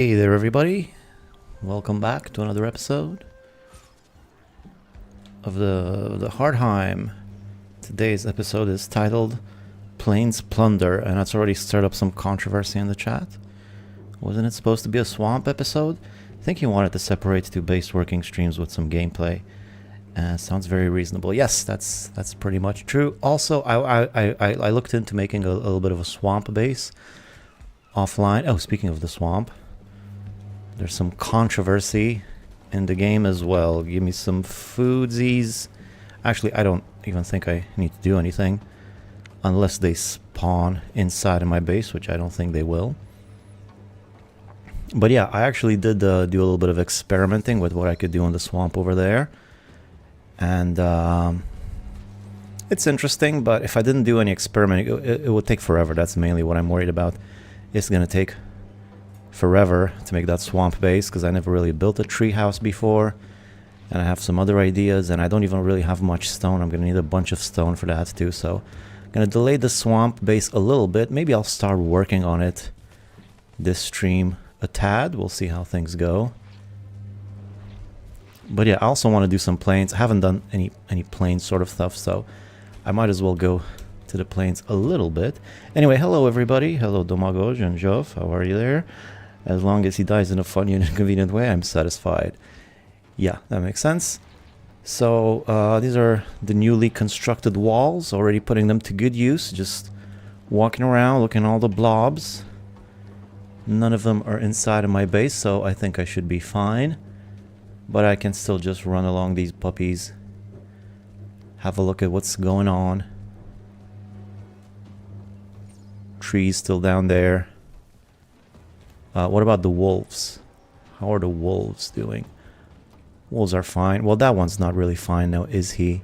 Hey there, everybody. Welcome back to another episode of the Valheim. Today's episode is titled Plains Plunder, and that's already stirred up some controversy in the chat. Wasn't it supposed to be a swamp episode? I think he wanted to separate two base working streams with some gameplay. Sounds very reasonable. Yes, that's pretty much true. Also, I looked into making a little bit of a swamp base offline. Oh, speaking of the swamp, there's some controversy in the game as well. Give me some foodsies. Actually, I don't even think I need to do anything unless they spawn inside of my base, which I don't think they will. But yeah, I actually did do a little bit of experimenting with what I could do in the swamp over there. And it's interesting, but if I didn't do any experimenting, it would take forever. That's mainly what I'm worried about. It's going to take forever to make that swamp base because I never really built a tree house before, and I have some other ideas, and I don't even really have much stone. I'm gonna need a bunch of stone for that too, so I'm gonna delay the swamp base a little bit. Maybe I'll start working on it this stream a tad. We'll see how things go. But yeah, I also want to do some plains. I haven't done any plains sort of stuff, so I might as well go to the plains a little bit. Anyway, hello everybody. Hello Domagoj and Jov. How are you there? As long as he dies in a funny and inconvenient way, I'm satisfied. Yeah, that makes sense. So these are the newly constructed walls, already putting them to good use. Just walking around, looking at all the blobs. None of them are inside of my base, so I think I should be fine. But I can still just run along these puppies. Have a look at what's going on. Trees still down there. What about the wolves? How are the wolves doing? Wolves are fine. Well, that one's not really fine now, is he?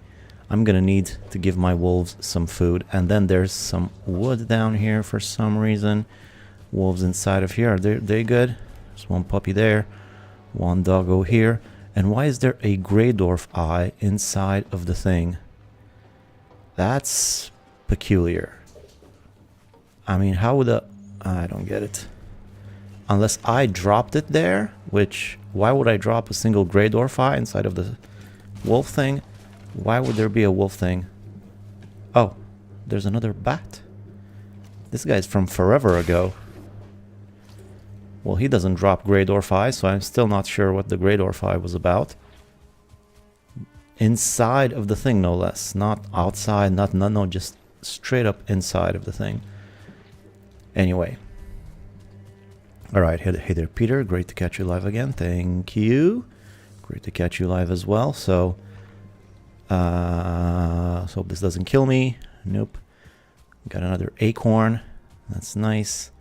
I'm gonna need to give my wolves some food. And then there's some wood down here for some reason. Wolves inside of here. Are they good? There's one puppy there. One doggo here. And why is there a gray dwarf eye inside of the thing? That's peculiar. I mean, how would I don't get it. Unless I dropped it there, which, why would I drop a single gray dwarf eye inside of the wolf thing? Why would there be a wolf thing? Oh, there's another bat. This guy's from forever ago. Well, he doesn't drop gray dwarf eye, so I'm still not sure what the gray dwarf eye was about. Inside of the thing, no less. Not outside, no, just straight up inside of the thing. Anyway. Alright, hey there Peter, great to catch you live again, thank you. Great to catch you live as well, so hope this doesn't kill me. Nope. Got another acorn, that's nice.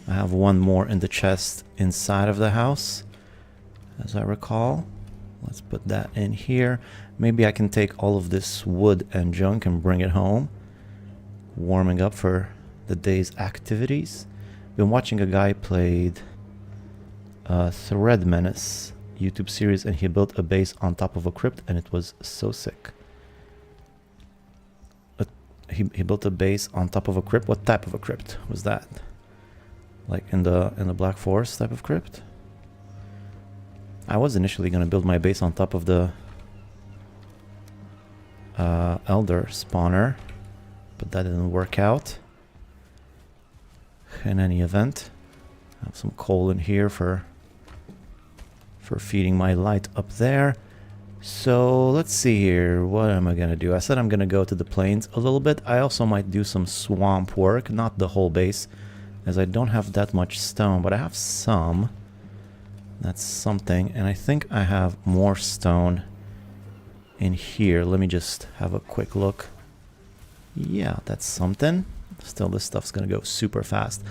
I have one more in the chest inside of the house, as I recall. Let's put that in here. Maybe I can take all of this wood and junk and bring it home. Warming up for the day's activities. Been watching a guy played Thread Menace YouTube series, and he built a base on top of a crypt, and it was so sick. He built a base on top of a crypt. What type of a crypt was that? Like in the Black Forest type of crypt? I was initially gonna build my base on top of the Elder spawner, but that didn't work out. In any event, I have some coal in here for feeding my light up there. So let's see here, what am I gonna do? I said I'm gonna go to the plains a little bit. I also might do some swamp work, not the whole base, as I don't have that much stone, but I have some. That's something, and I think I have more stone in here. Let me just have a quick look. Yeah, that's something. Still, this stuff's gonna go super fast.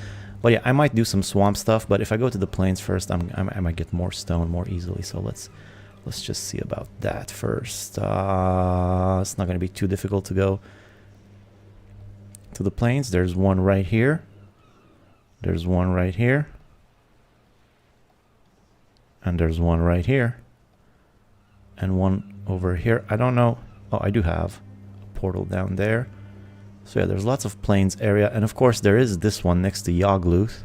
But yeah, I might do some swamp stuff, but if I go to the plains first, I might get more stone more easily. So let's just see about that first. It's not gonna be too difficult to go to the plains. There's one right here. There's one right here. And there's one right here. And one over here. I don't know. Oh, I do have a portal down there. So yeah, there's lots of plains area, and of course there is this one next to Yagluth,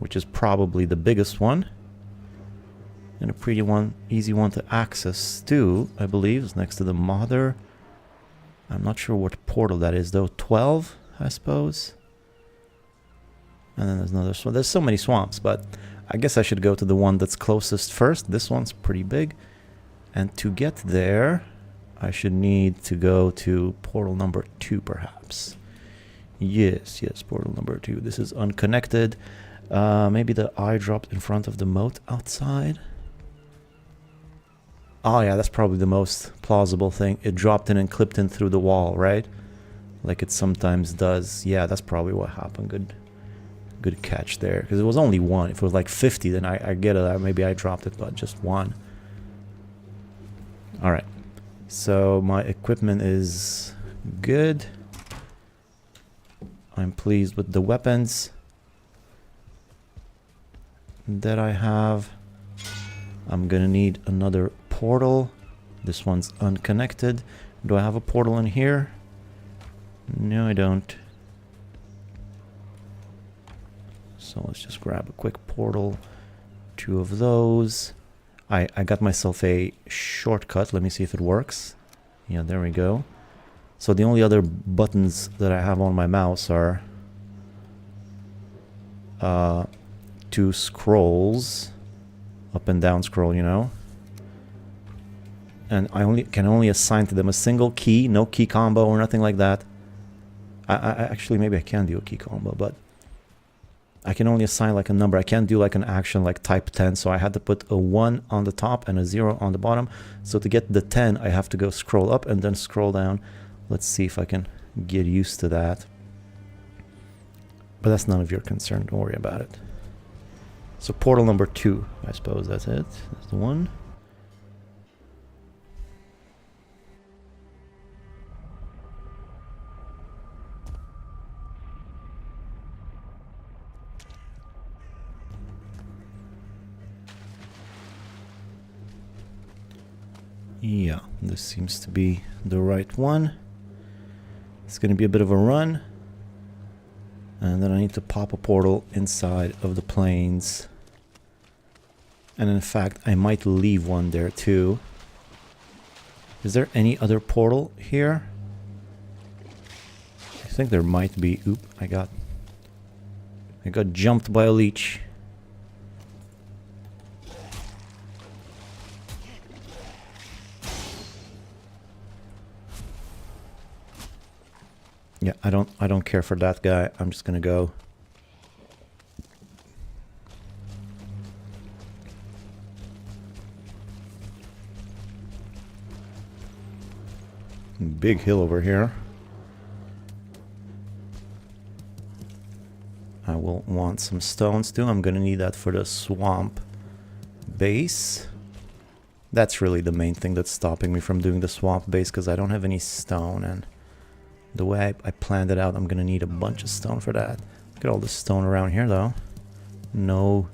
which is probably the biggest one. And a pretty easy one to access too, I believe, is next to the mother. I'm not sure what portal that is though. 12, I suppose. And then there's another swamp. There's so many swamps, but I guess I should go to the one that's closest first. This one's pretty big. And to get there, I should need to go to portal number 2, perhaps. Yes, portal number 2. This is unconnected. Maybe the eye dropped in front of the moat outside. Oh yeah, that's probably the most plausible thing. It dropped in and clipped in through the wall, right? Like it sometimes does. Yeah, that's probably what happened. Good catch there. Because it was only one. If it was like 50, then I get it. Maybe I dropped it, but just one. Alright. So my equipment is good. I'm pleased with the weapons that I have. I'm gonna need another portal. This one's unconnected. Do I have a portal in here? No, I don't. So let's just grab a quick portal. 2 of those. I got myself a shortcut. Let me see if it works. Yeah, there we go. So the only other buttons that I have on my mouse are 2 scrolls. Up and down scroll, you know. And I can only assign to them a single key, no key combo or nothing like that. I actually, maybe I can do a key combo, but I can only assign like a number. I can't do like an action like type 10, so I had to put a 1 on the top and a 0 on the bottom. So to get the 10, I have to go scroll up and then scroll down. Let's see if I can get used to that. But that's none of your concern, don't worry about it. So portal number 2, I suppose that's it. That's the one. Yeah, this seems to be the right one. It's going to be a bit of a run. And then I need to pop a portal inside of the plains. And in fact, I might leave one there too. Is there any other portal here? I think there might be. Oop, I got jumped by a leech. Yeah, I don't care for that guy. I'm just gonna go. Big hill over here. I will want some stones too. I'm gonna need that for the swamp base. That's really the main thing that's stopping me from doing the swamp base, because I don't have any stone, and the way I planned it out, I'm gonna need a bunch of stone for that. Look at all the stone around here though. No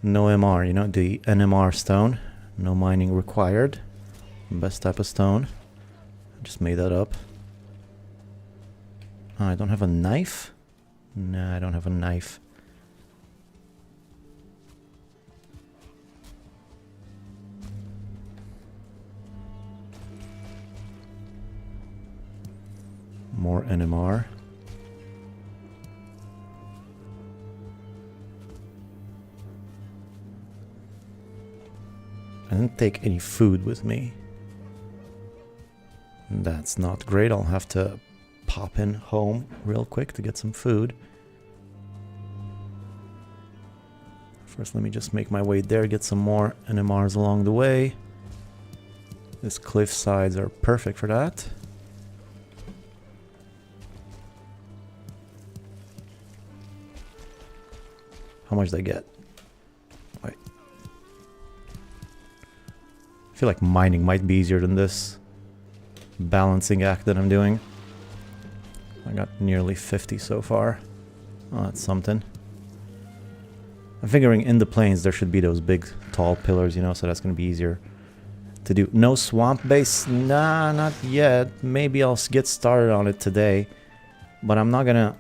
MR, you know, the NMR stone. No mining required. Best type of stone. I just made that up. Oh, I don't have a knife? No, I don't have a knife. More NMR. I didn't take any food with me. That's not great. I'll have to pop in home real quick to get some food. First, let me just make my way there, get some more NMRs along the way. These cliff sides are perfect for that. How much did I get? Wait. I feel like mining might be easier than this balancing act that I'm doing. I got nearly 50 so far. Oh, that's something. I'm figuring in the plains there should be those big tall pillars, you know, so that's going to be easier to do. No swamp base? Nah, not yet. Maybe I'll get started on it today. But I'm not gonna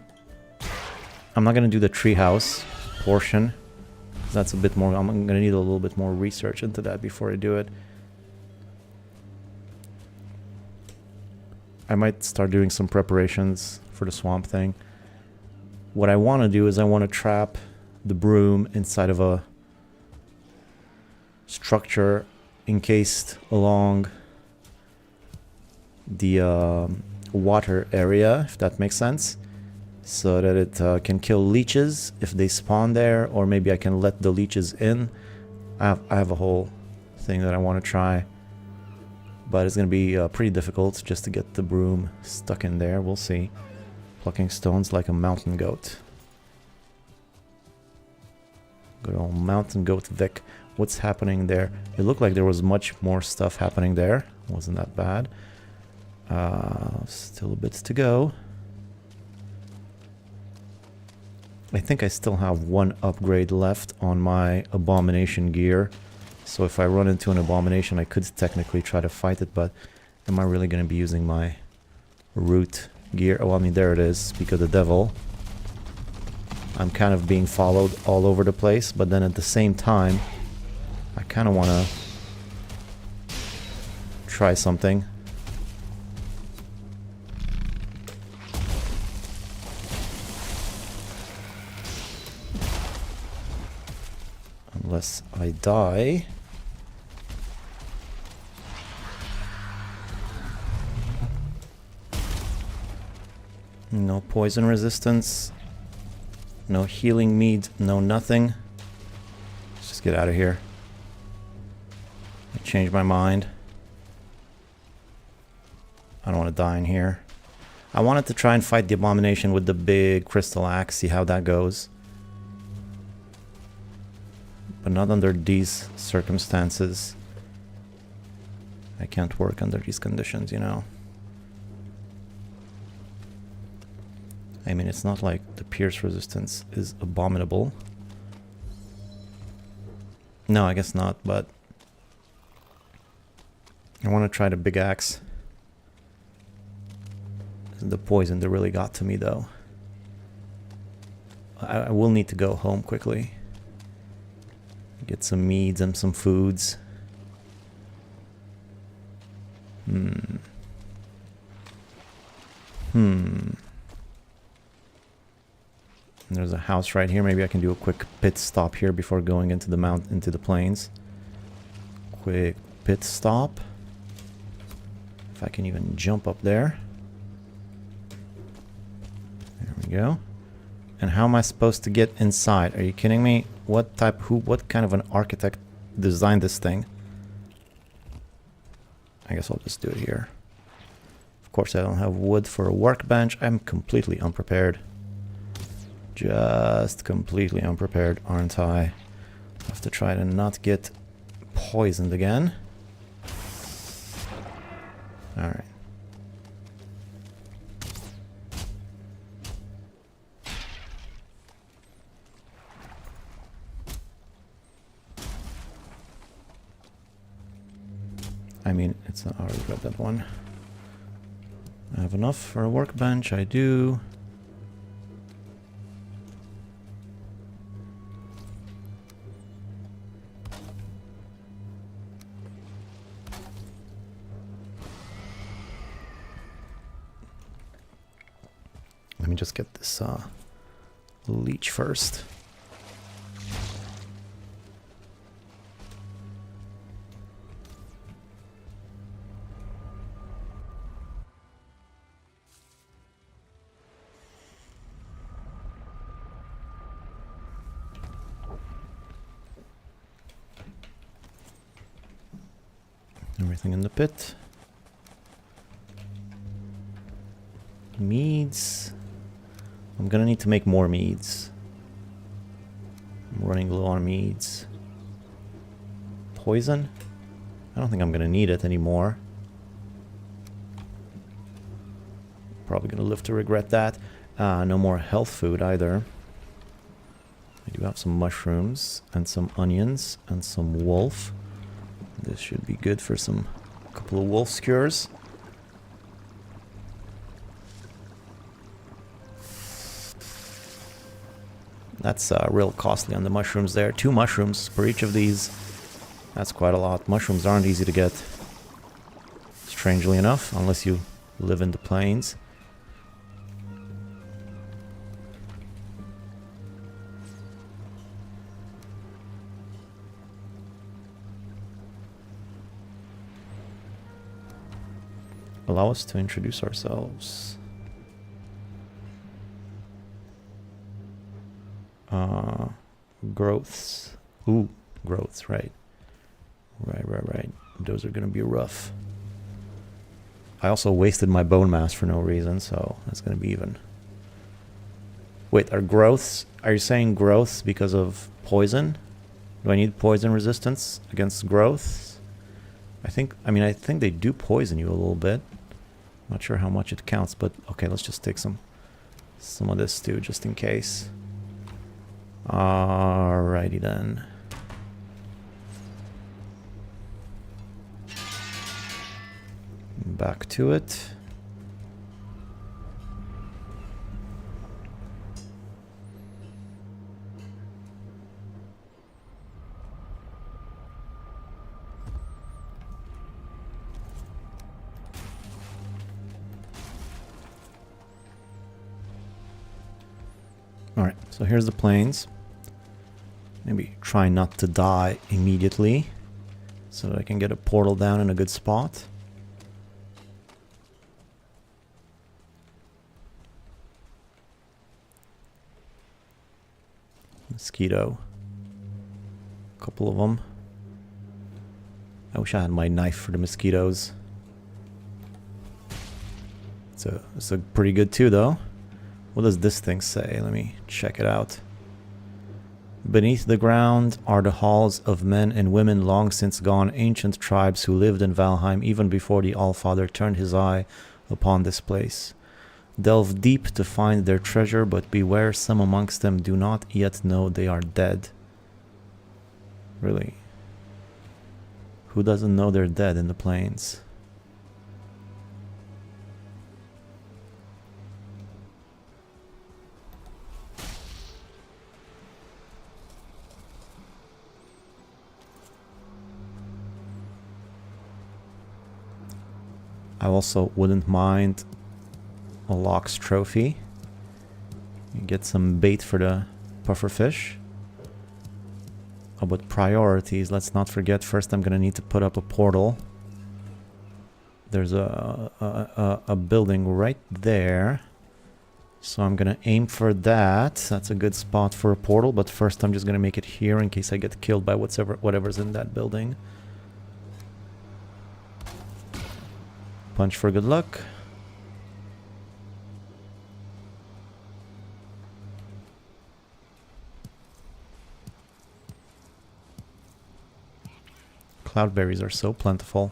do the treehouse portion. That's a bit more, I'm gonna need a little bit more research into that before I do it. I might start doing some preparations for the swamp thing. What I want to do is I want to trap the broom inside of a structure encased along the water area, if that makes sense, so that it can kill leeches if they spawn there, or maybe I can let the leeches in. I have a whole thing that I want to try, but it's going to be pretty difficult just to get the broom stuck in there. We'll see. Plucking stones like a mountain goat. Good old mountain goat Vic. What's happening there? It looked like there was much more stuff happening there. Wasn't that bad. Still a bit to go. I think I still have one upgrade left on my abomination gear. So if I run into an abomination, I could technically try to fight it, but am I really going to be using my root gear? Oh, I mean, there it is. Speak of the devil. I'm kind of being followed all over the place, but then at the same time, I kind of want to try something. Unless I die. No poison resistance. No healing mead. No nothing. Let's just get out of here. I changed my mind. I don't want to die in here. I wanted to try and fight the abomination with the big crystal axe. See how that goes. But not under these circumstances. I can't work under these conditions, you know. I mean, it's not like the pierce resistance is abominable. No, I guess not, but I want to try the big axe. The poison that really got to me, though. I will need to go home quickly. Get some meads and some foods. There's a house right here. Maybe I can do a quick pit stop here before going into the into the plains. Quick pit stop. If I can even jump up there. There we go. And how am I supposed to get inside? Are you kidding me? What kind of an architect designed this thing? I guess I'll just do it here. Of course, I don't have wood for a workbench. I'm completely unprepared. Just completely unprepared, aren't I? I have to try to not get poisoned again. Alright. I mean, it's not, I already read that one. I have enough for a workbench, I do. Let me just get this leech first. Everything in the pit. Meads. I'm gonna need to make more meads. I'm running low on meads. Poison? I don't think I'm gonna need it anymore. Probably gonna live to regret that. No more health food either. I do have some mushrooms and some onions and some wolf. This should be good for some couple of wolf skewers. That's real costly on the mushrooms there. 2 mushrooms per each of these. That's quite a lot. Mushrooms aren't easy to get, strangely enough, unless you live in the plains. Allow us to introduce ourselves. Growths. Ooh, growths, right. Right. Those are gonna be rough. I also wasted my bone mass for no reason, so that's gonna be even. Wait, are growths... Are you saying growths because of poison? Do I need poison resistance against growths? I think they do poison you a little bit. Not sure how much it counts, but okay, let's just take some of this too, just in case. Alrighty then. Back to it. Alright, so here's the plains. Maybe try not to die immediately so that I can get a portal down in a good spot. Mosquito. A couple of them. I wish I had my knife for the mosquitoes. It's a pretty good too, though. What does this thing say? Let me check it out. Beneath the ground are the halls of men and women long since gone, ancient tribes who lived in Valheim even before the Allfather turned his eye upon this place. Delve deep to find their treasure, but beware, some amongst them do not yet know they are dead. Really? Who doesn't know they're dead in the plains? I also wouldn't mind a Lox trophy. You get some bait for the pufferfish. Oh, but priorities, let's not forget, first I'm gonna need to put up a portal. There's a building right there. So I'm gonna aim for that. That's a good spot for a portal, but first I'm just gonna make it here in case I get killed by whatever's in that building. Punch for good luck. Cloudberries are so plentiful.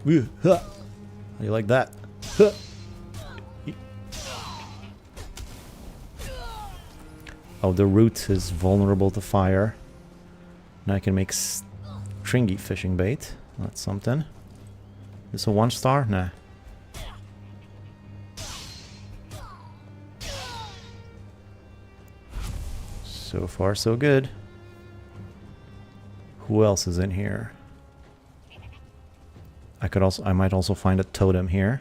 How do you like that? Oh, the root is vulnerable to fire. Now I can make stringy fishing bait. That's something. This a 1-star? Nah. So far, so good. Who else is in here? I might also find a totem here.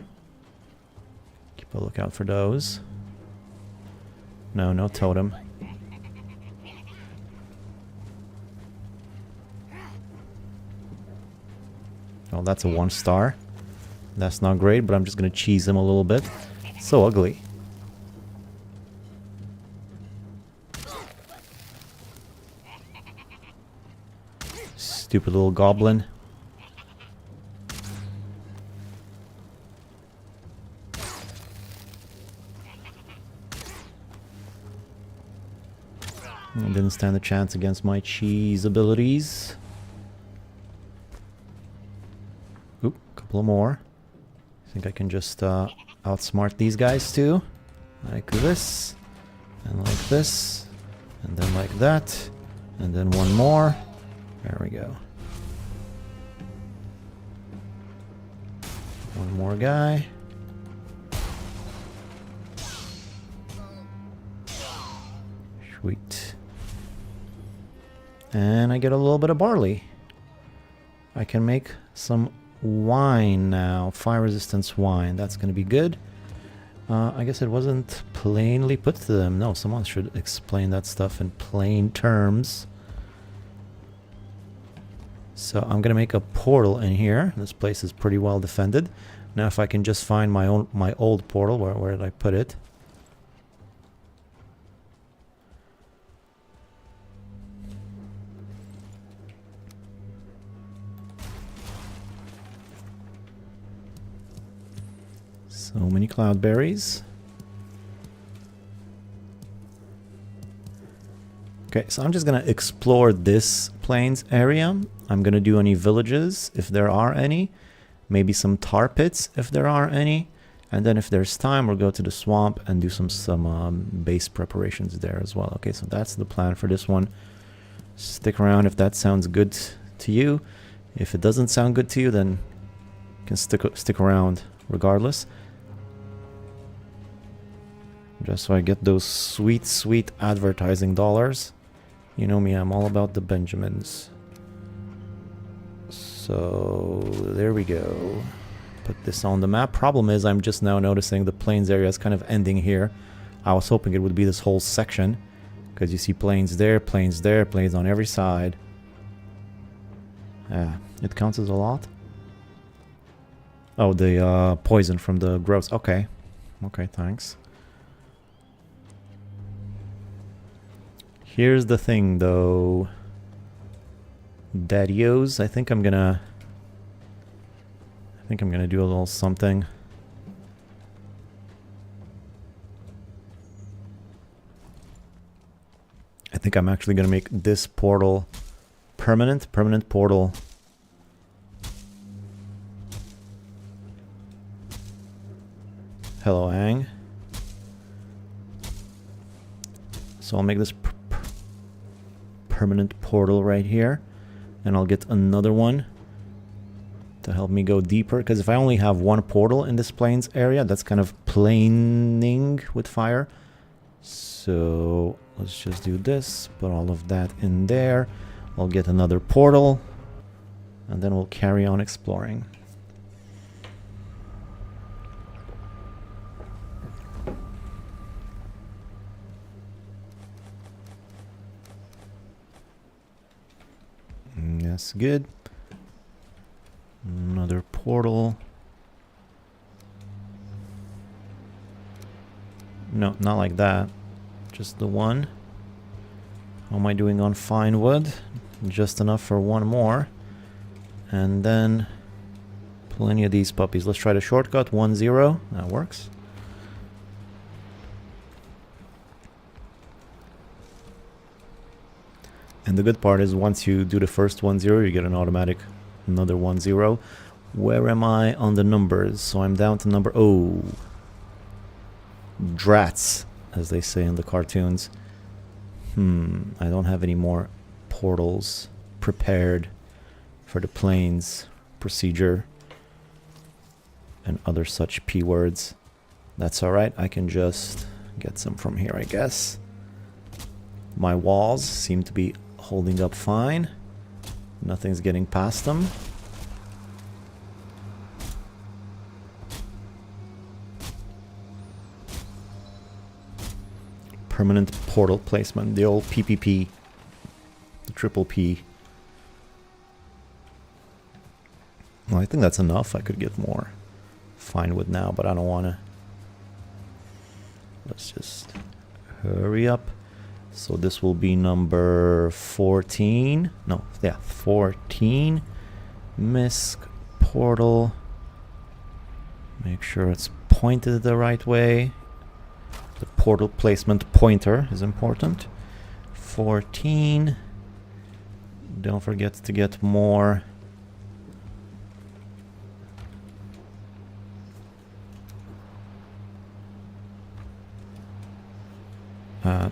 Keep a lookout for those. No, no totem. Oh, that's a 1-star. That's not great, but I'm just gonna cheese him a little bit. So ugly. Stupid little goblin. Didn't stand a chance against my cheese abilities. Oop, a couple more. I think I can just outsmart these guys too. Like this, and like this, and then like that, And then one more. There we go. One more guy. Sweet. And I get a little bit of barley. I can make some wine now. Fire resistance wine. That's going to be good. I guess it wasn't plainly put to them. No, someone should explain that stuff in plain terms. So I'm going to make a portal in here. This place is pretty well defended. Now if I can just find my old portal, where did I put it? So many cloudberries. Okay, so I'm just gonna explore this plains area. I'm gonna do any villages, if there are any. Maybe some tar pits, if there are any. And then if there's time, we'll go to the swamp and do some base preparations there as well. Okay, so that's the plan for this one. Stick around if that sounds good to you. If it doesn't sound good to you, then you can stick around regardless. Just so I get those sweet, sweet advertising dollars. You know me, I'm all about the Benjamins. So, there we go. Put this on the map. Problem is, I'm just now noticing the plains area is kind of ending here. I was hoping it would be this whole section. Because you see plains there, plains on every side. Yeah, it counts as a lot. Oh, the poison from the growths. Okay. Okay, thanks. Here's the thing, though. Daddios, I think I'm gonna do a little something. I think I'm actually gonna make this portal permanent portal. Hello, Ang. So I'll make this permanent portal right here, and I'll get another one to help me go deeper, because if I only have one portal in this plains area, that's kind of planing with fire. So let's just do this, put all of that in there. I'll get another portal, and then we'll carry on exploring. That's good. Another portal. No, not like that. Just the one. How am I doing on fine wood? Just enough for one more. And then plenty of these puppies. Let's try the shortcut. 1-0. That works. And the good part is once you do the first 1-0, you get an automatic another 1-0. Where am I on the numbers? So I'm down to number... Oh. Drats, as they say in the cartoons. I don't have any more portals prepared for the plains procedure and other such P words. That's alright, I can just get some from here, I guess. My walls seem to be holding up fine. Nothing's getting past them. Permanent portal placement, the old PPP, the triple P. Well, I think that's enough. I could get more fine wood now, but I don't want to. Let's just hurry up. So this will be number 14. No, yeah, 14. Misc portal. Make sure it's pointed the right way. The portal placement pointer is important. 14. Don't forget to get more.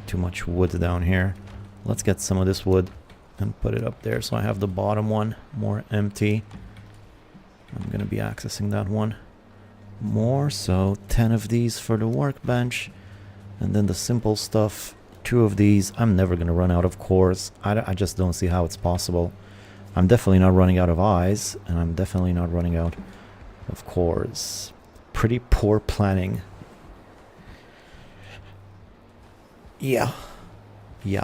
Too much wood down here. Let's get some of this wood. and put it up there so I have the bottom one more empty. I'm gonna be accessing that one more, so 10 of these for the workbench, and then the simple stuff, 2 of these. I'm never gonna run out of cores. I just don't see how it's possible. I'm definitely not running out of eyes, and I'm definitely not running out of cores. Pretty poor planning. Yeah,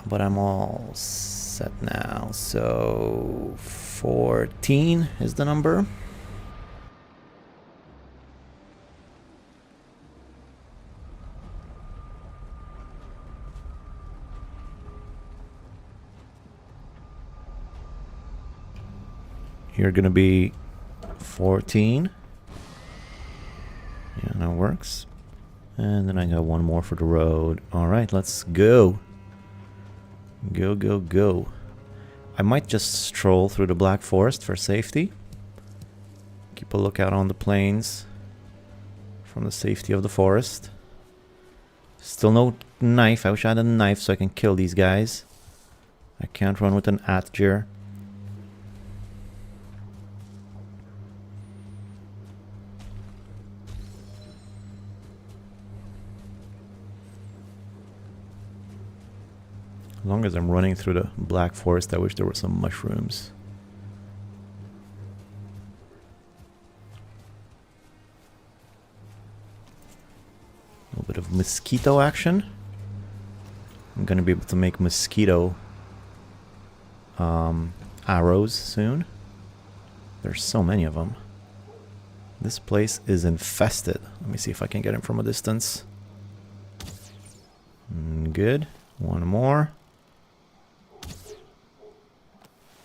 but I'm all set now. So 14 is the number. You're gonna be 14. Yeah, that works. And then I got one more for the road. Alright, let's go. Go, go, go. I might just stroll through the Black Forest for safety. Keep a lookout on the plains from the safety of the forest. Still no knife. I wish I had a knife so I can kill these guys. I can't run with an Atger. As long as I'm running through the Black Forest, I wish there were some mushrooms. A little bit of mosquito action. I'm gonna be able to make mosquito arrows soon. There's so many of them. This place is infested. Let me see if I can get him from a distance. Good. One more.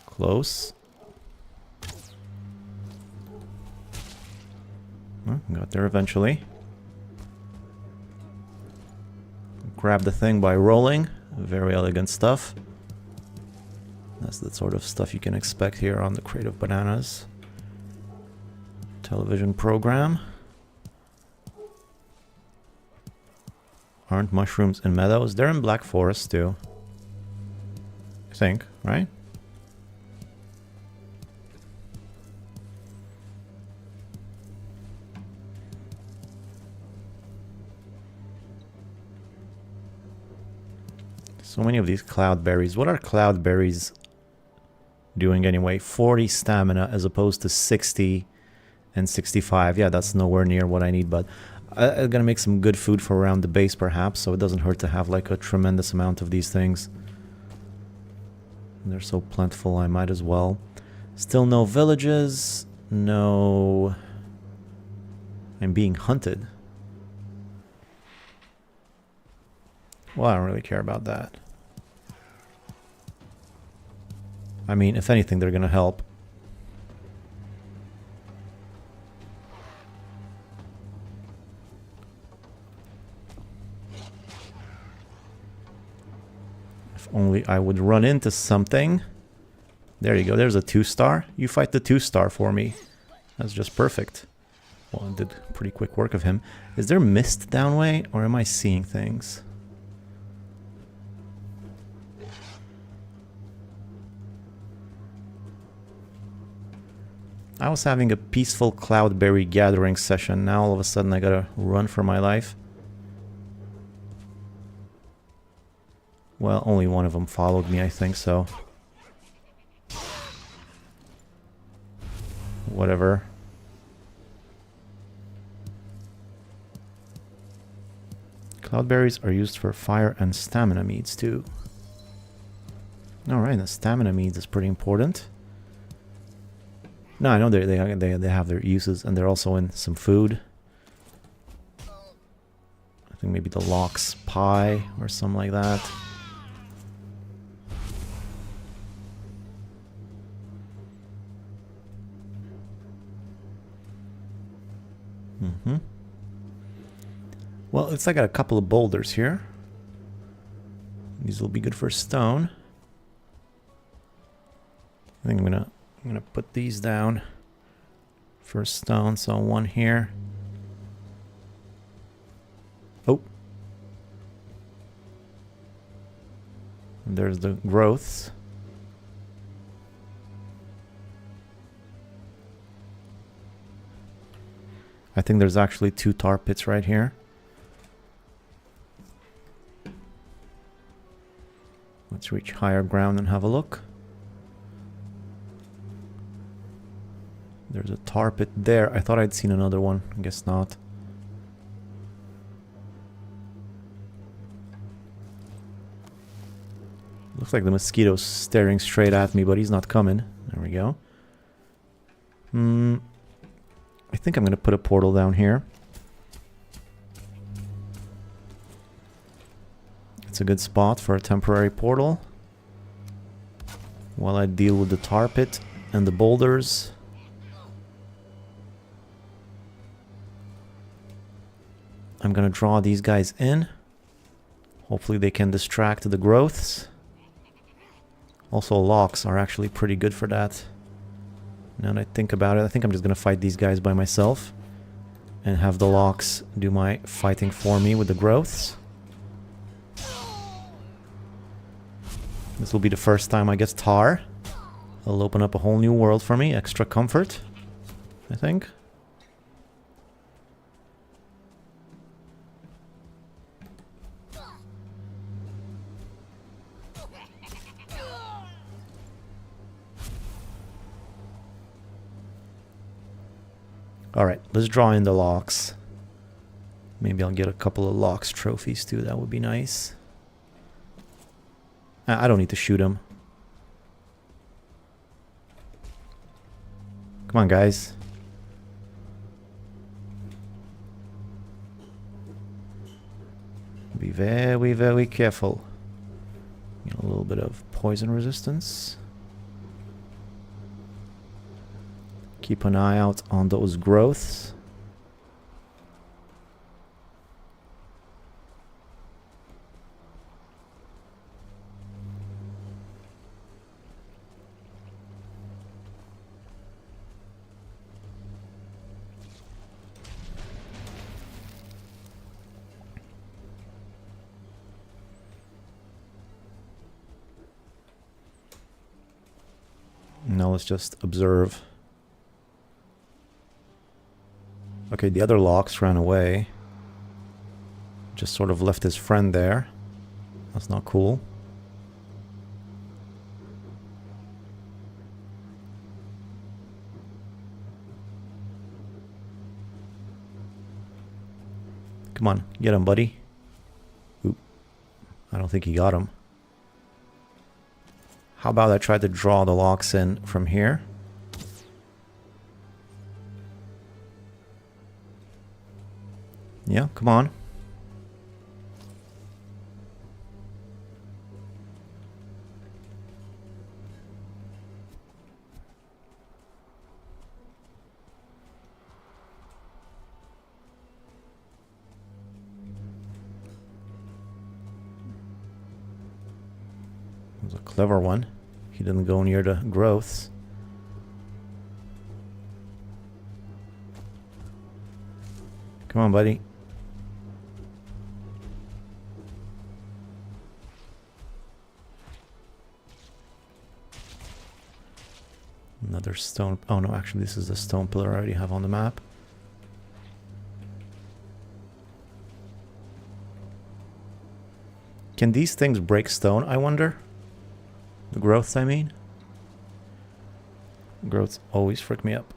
Close. Well, got there eventually. Grab the thing by rolling. Very elegant stuff. That's the sort of stuff you can expect here on the Crate of Bananas television program. Aren't mushrooms in meadows? They're in Black Forest too. I think, right? So many of these cloudberries. What are cloudberries doing anyway? 40 stamina as opposed to 60 and 65. Yeah, that's nowhere near what I need, but I'm gonna make some good food for around the base perhaps, so it doesn't hurt to have like a tremendous amount of these things. They're so plentiful, I might as well. Still no villages. No... I'm being hunted. Well, I don't really care about that. I mean, if anything, they're gonna help. If only I would run into something. There you go, there's a 2-star. You fight the 2-star for me. That's just perfect. Well, I did pretty quick work of him. Is there mist downway, or am I seeing things? I was having a peaceful cloudberry gathering session. Now all of a sudden I gotta run for my life. Well, only one of them followed me, I think, so... Whatever. Cloudberries are used for fire and stamina meads too. Alright, the stamina meads is pretty important. No, I know they have their uses, and they're also in some food. I think maybe the lox pie or something like that. Well, it's like I got a couple of boulders here. These will be good for stone. I think I'm gonna put these down for stone. So one here. Oh. And there's the growths. I think there's actually 2 tar pits right here. Let's reach higher ground and have a look. There's a tar pit there. I thought I'd seen another one. I guess not. Looks like the mosquito's staring straight at me, but he's not coming. There we go. I think I'm going to put a portal down here. It's a good spot for a temporary portal. While I deal with the tar pit and the boulders. I'm going to draw these guys in. Hopefully they can distract the growths. Also, locks are actually pretty good for that. Now that I think about it, I think I'm just going to fight these guys by myself. And have the locks do my fighting for me with the growths. This will be the first time I get tar. It'll open up a whole new world for me. Extra comfort, I think. Alright, let's draw in the locks. Maybe I'll get a couple of locks trophies too. That would be nice. I don't need to shoot him. Come on, guys. Be very, very careful. Get a little bit of poison resistance. Keep an eye out on those growths. Now let's just observe. Okay, the other locks ran away. Just sort of left his friend there. That's not cool. Come on, get him, buddy. Oop. I don't think he got him. How about I try to draw the locks in from here? Yeah, come on. That was a clever one. He didn't go near the growths. Come on, buddy. Another stone. Oh no, actually this is the stone pillar I already have on the map. Can these things break stone, I wonder? The growths, I mean? Growths always freak me up.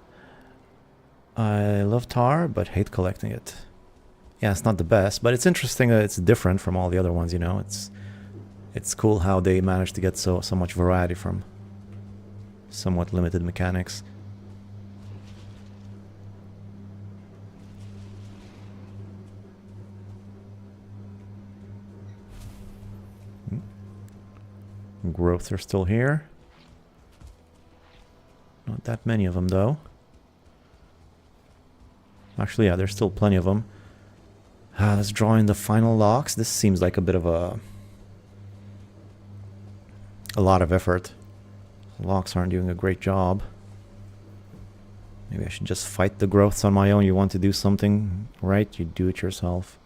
I love tar, but hate collecting it. Yeah, it's not the best, but it's interesting that it's different from all the other ones, you know? It's cool how they managed to get so much variety from somewhat limited mechanics. Growths are still here. Not that many of them, though. Actually, yeah, there's still plenty of them. Let's draw in the final locks. This seems like a bit of a lot of effort. The locks aren't doing a great job. Maybe I should just fight the growths on my own. You want to do something right, you do it yourself.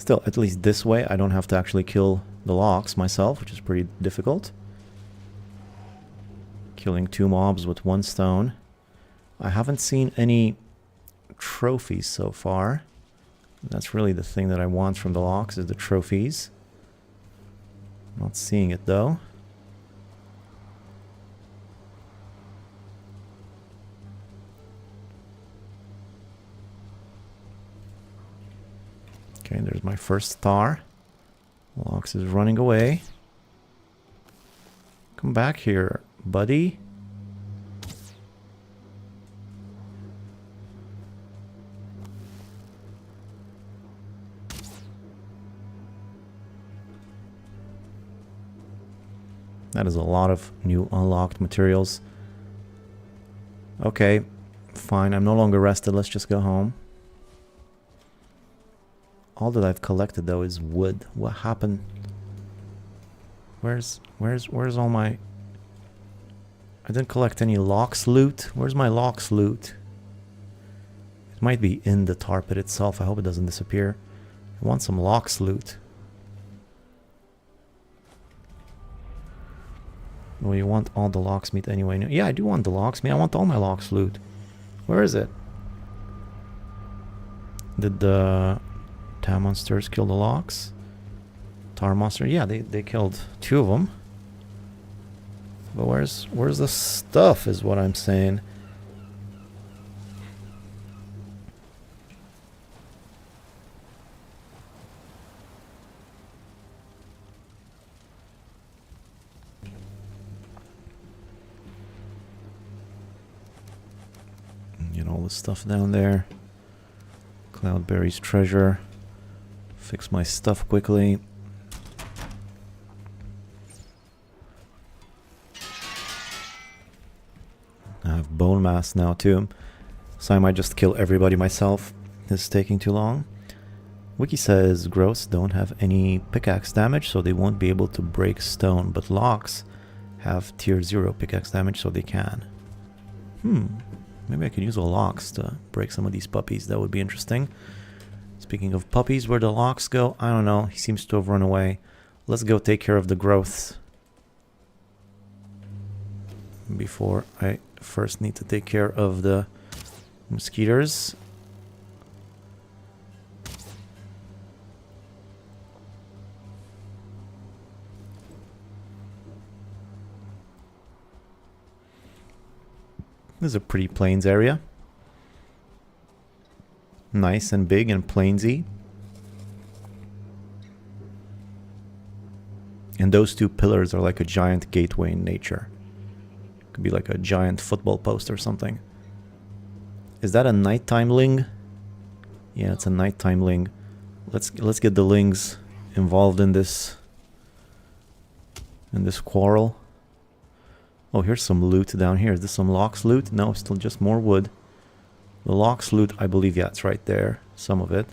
Still, at least this way I don't have to actually kill the locks myself, which is pretty difficult. Killing 2 mobs with 1 stone. I haven't seen any trophies so far. That's really the thing that I want from the locks, is the trophies. Not seeing it though. Okay, there's my first star. Locks is running away. Come back here, buddy. That is a lot of new unlocked materials. Okay, fine. I'm no longer rested. Let's just go home. All that I've collected though is wood. What happened? Where's all my... I didn't collect any locks loot. Where's my locks loot? It might be in the tar pit itself. I hope it doesn't disappear. I want some locks loot. Well, you want all the locksmith anyway. No, yeah, I do want the locksmith. I want all my locks loot. Where is it? Did the tar monsters kill the locks? Tar monster? Yeah, they killed 2 of them. But where's the stuff is what I'm saying. Get all the stuff down there. Cloudberry's treasure. Fix my stuff quickly. I have bone mass now too, so I might just kill everybody myself. This is taking too long. Wiki says growths don't have any pickaxe damage, so they won't be able to break stone, but locks have tier 0 pickaxe damage, so they can. Maybe I could use a locks to break some of these puppies. That would be interesting. Speaking of puppies, where the locks go? I don't know. He seems to have run away. Let's go take care of the growths. Before I first need to take care of the mosquitoes. This is a pretty plains area. Nice and big and plainsy. And those 2 pillars are like a giant gateway in nature. Could be like a giant football post or something. Is that a nighttime ling? Yeah, it's a nighttime ling. Let's get the lings involved in this quarrel. Oh, here's some loot down here. Is this some locks loot? No, still just more wood. The locks loot, I believe, yeah, it's right there. Some of it.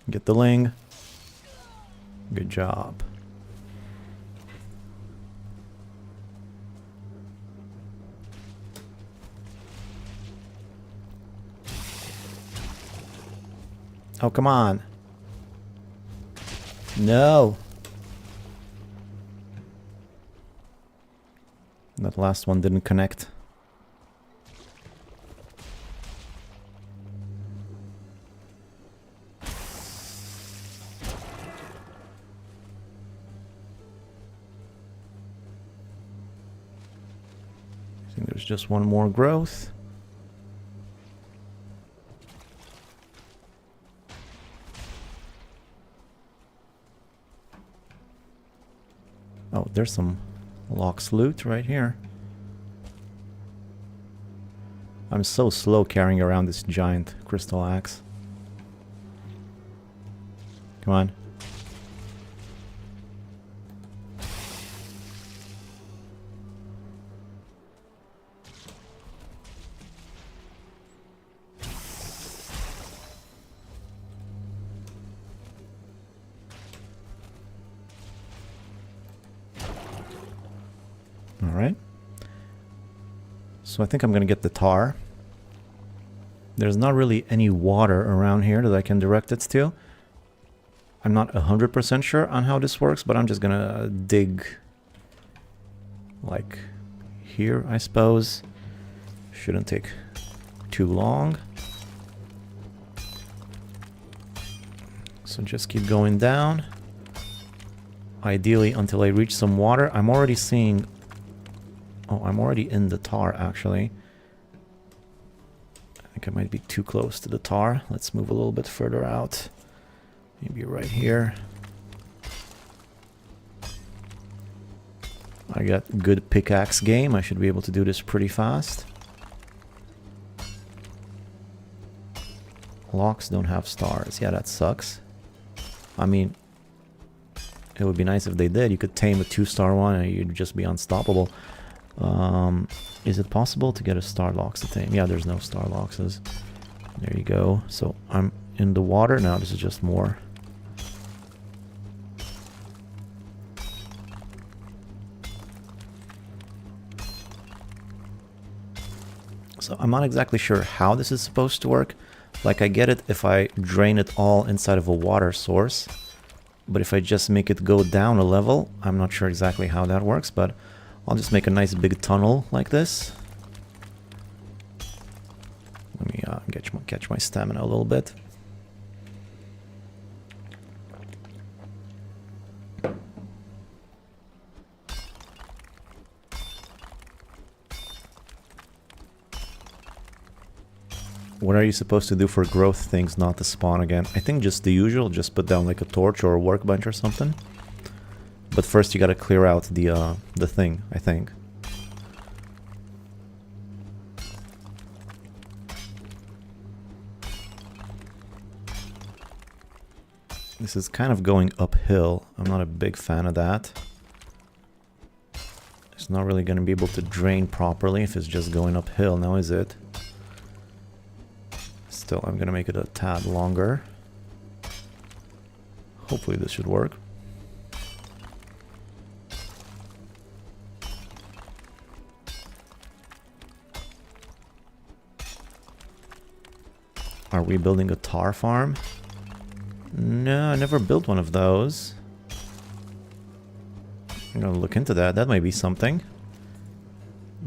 Get the ling. Good job. Oh, come on. No. That last one didn't connect. I think there's just one more growth. Oh, there's some locks loot right here. I'm so slow carrying around this giant crystal axe. Come on. So I think I'm going to get the tar. There's not really any water around here that I can direct it to. I'm not 100% sure on how this works, but I'm just going to dig like here, I suppose. Shouldn't take too long. So just keep going down. Ideally until I reach some water. I'm already seeing... Oh, I'm already in the tar, actually. I think I might be too close to the tar. Let's move a little bit further out. Maybe right here. I got good pickaxe game. I should be able to do this pretty fast. Locks don't have stars. Yeah, that sucks. I mean, it would be nice if they did. You could tame a 2-star one and you'd just be unstoppable. Is it possible to get a star locks to tame? Yeah, there's no star loxes. There you go. So I'm in the water now. This is just more. So I'm not exactly sure how this is supposed to work. Like, I get it if I drain it all inside of a water source. But if I just make it go down a level, I'm not sure exactly how that works, but I'll just make a nice big tunnel like this. Let me catch my stamina a little bit. What are you supposed to do for growth things not to spawn again? I think just the usual, just put down like a torch or a workbench or something. But first you gotta clear out the thing, I think. This is kind of going uphill. I'm not a big fan of that. It's not really gonna be able to drain properly if it's just going uphill, now is it? Still, I'm gonna make it a tad longer. Hopefully this should work. Are we building a tar farm? No, I never built one of those. I'm gonna look into that. That might be something.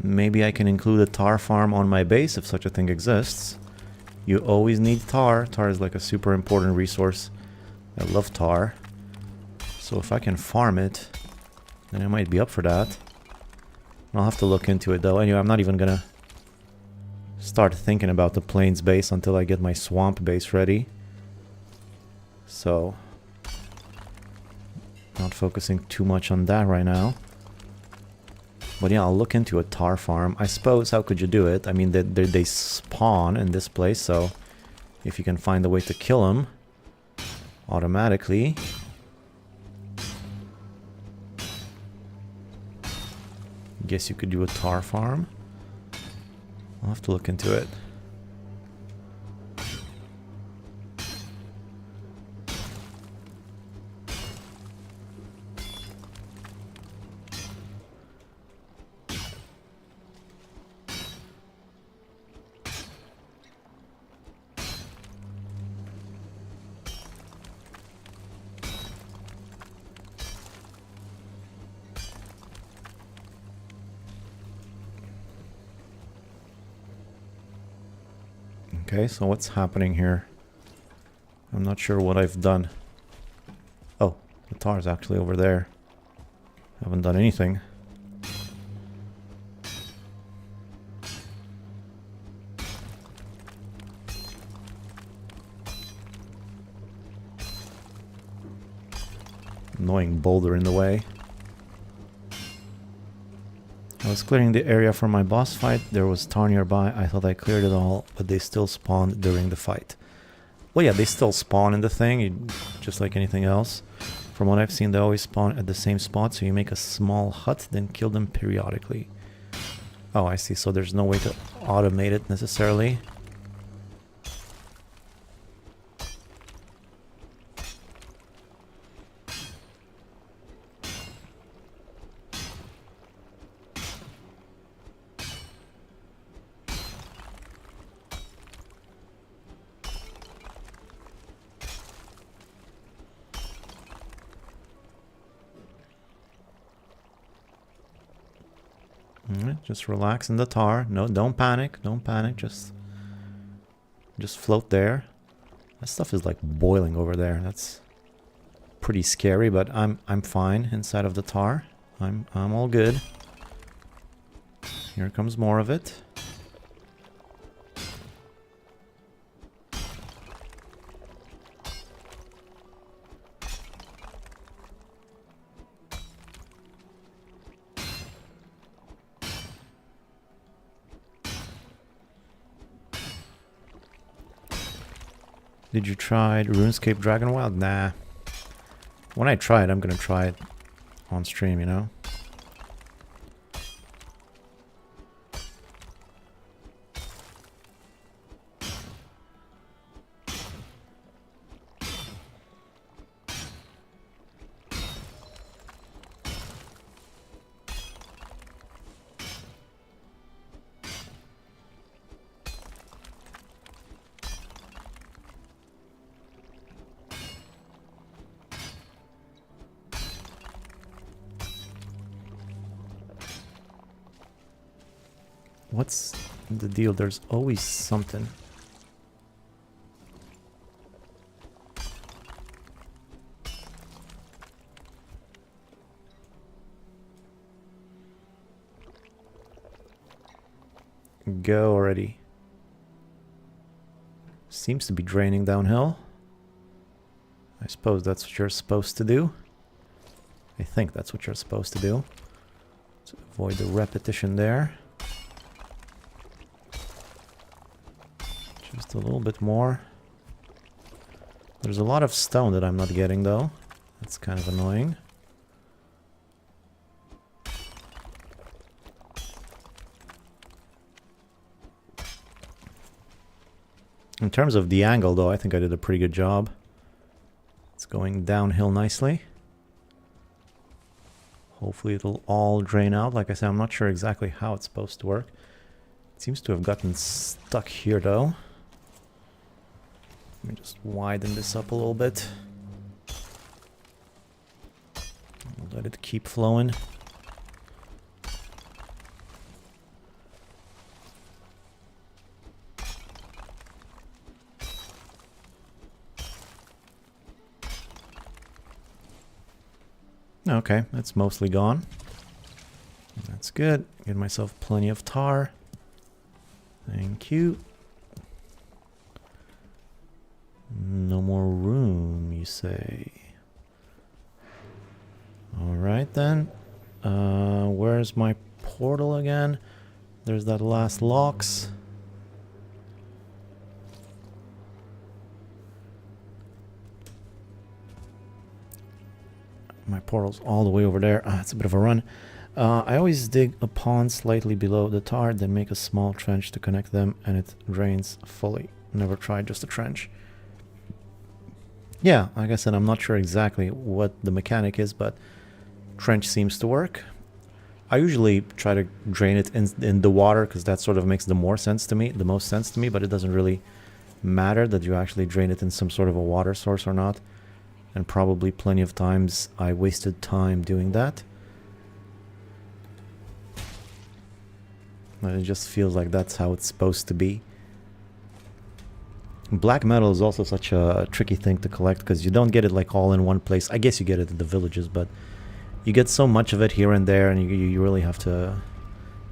Maybe I can include a tar farm on my base if such a thing exists. You always need tar. Tar is like a super important resource. I love tar. So if I can farm it, then I might be up for that. I'll have to look into it though. Anyway, I'm not even gonna start thinking about the plains base until I get my swamp base ready. So, not focusing too much on that right now. But yeah, I'll look into a tar farm. I suppose, how could you do it? I mean, they spawn in this place, so if you can find a way to kill them automatically. Guess you could do a tar farm. I'll have to look into it. Okay, so what's happening here? I'm not sure what I've done. Oh, the tar is actually over there. Haven't done anything. Annoying boulder in the way. I was clearing the area for my boss fight. There was tar nearby. I thought I cleared it all, but they still spawned during the fight. Well, yeah, they still spawn in the thing, just like anything else. From what I've seen, they always spawn at the same spot, so you make a small hut, then kill them periodically. Oh, I see. So there's no way to automate it necessarily. Just relax in the tar. No, don't panic. Don't panic. Just float there. That stuff is like boiling over there. That's pretty scary, but I'm fine inside of the tar. I'm all good. Here comes more of it. Did you try RuneScape Dragonwild? Nah. When I try it, I'm gonna try it on stream, you know? What's the deal? There's always something. Go already. Seems to be draining downhill. I suppose that's what you're supposed to do. I think that's what you're supposed to do. To avoid the repetition there. Just a little bit more. There's a lot of stone that I'm not getting though. That's kind of annoying. In terms of the angle though, I think I did a pretty good job. It's going downhill nicely. Hopefully it'll all drain out. Like I said, I'm not sure exactly how it's supposed to work. It seems to have gotten stuck here though. Let me just widen this up a little bit. Let it keep flowing. Okay, that's mostly gone. That's good. Get myself plenty of tar. Thank you. No more room, you say? Alright then. Where's my portal again? There's that last locks. My portal's all the way over there. It's a bit of a run. I always dig a pond slightly below the tar, then make a small trench to connect them, and it drains fully. Never tried just a trench. Yeah, like I said, I'm not sure exactly what the mechanic is, but trench seems to work. I usually try to drain it in the water, because that sort of makes the most sense to me, but it doesn't really matter that you actually drain it in some sort of a water source or not. And probably plenty of times I wasted time doing that. But it just feels like that's how it's supposed to be. Black metal is also such a tricky thing to collect because you don't get it like all in one place. I guess you get it in the villages, but you get so much of it here and there, and you really have to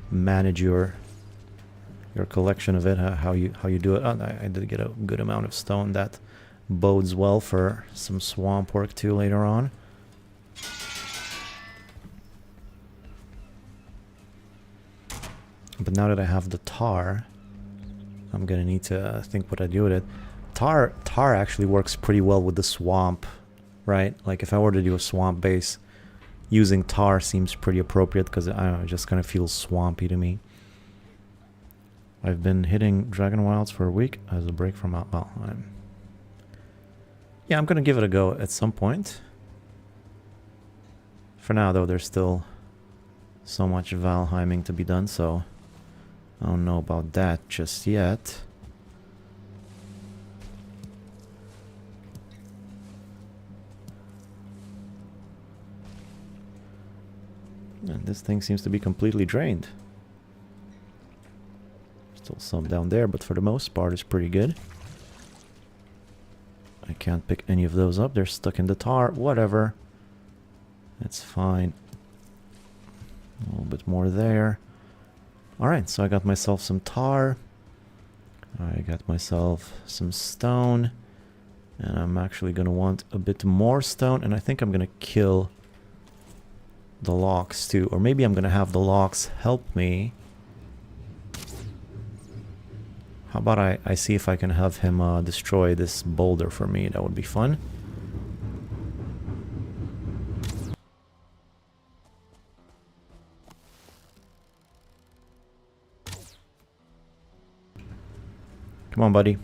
manage your collection of it, how you do it. Oh, I did get a good amount of stone. That bodes well for some swamp work too later on. But now that I have the tar, I'm gonna need to think what I do with it. Tar actually works pretty well with the swamp, right? Like if I were to do a swamp base, using tar seems pretty appropriate because I don't know, it just kind of feels swampy to me. I've been hitting Dragon Wilds for a week as a break from Valheim. Yeah, I'm gonna give it a go at some point. For now though, there's still so much Valheiming to be done, so I don't know about that just yet. And this thing seems to be completely drained. Still some down there, but for the most part it's pretty good. I can't pick any of those up. They're stuck in the tar. Whatever. It's fine. A little bit more there. Alright, so I got myself some tar. I got myself some stone. And I'm actually going to want a bit more stone. And I think I'm going to kill the logs too. Or maybe I'm going to have the logs help me. How about I see if I can have him destroy this boulder for me. That would be fun. Come on, buddy.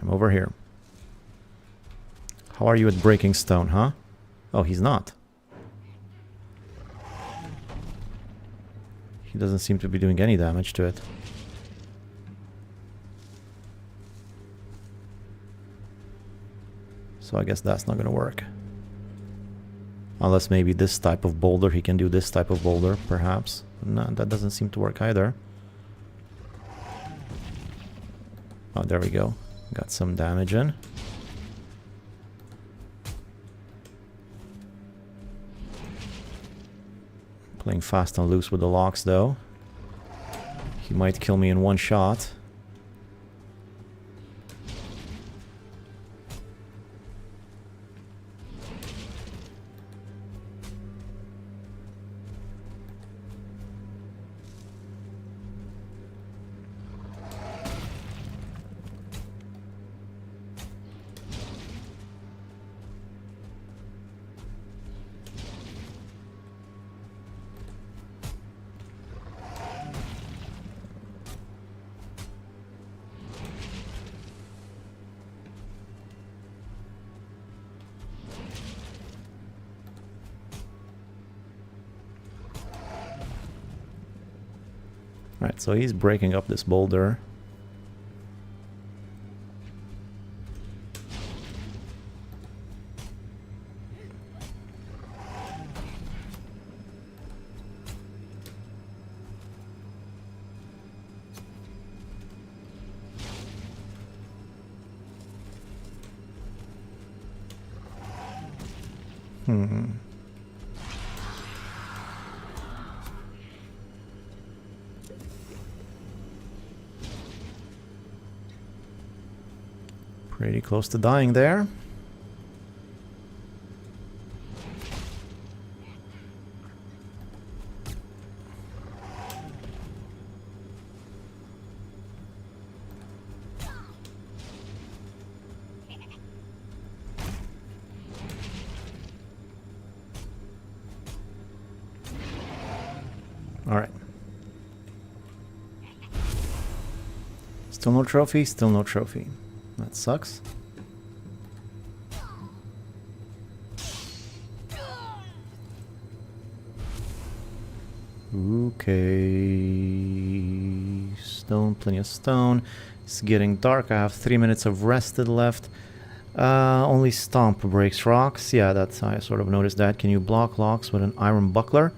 I'm over here. How are you at breaking stone, huh? Oh, he's not. He doesn't seem to be doing any damage to it. So I guess that's not gonna work. Unless maybe this type of boulder, he can do this type of boulder, perhaps. No, that doesn't seem to work either. Oh, there we go. Got some damage in. Playing fast and loose with the logs, though. He might kill me in one shot. Right, so he's breaking up this boulder. Pretty close to dying there. All right. Still no trophy, still no trophy. That sucks. Okay. Stone, plenty of stone. It's getting dark. I have 3 minutes of rested left. Only Stomp breaks rocks. Yeah, that's, I sort of noticed that. Can you block locks with an iron buckler?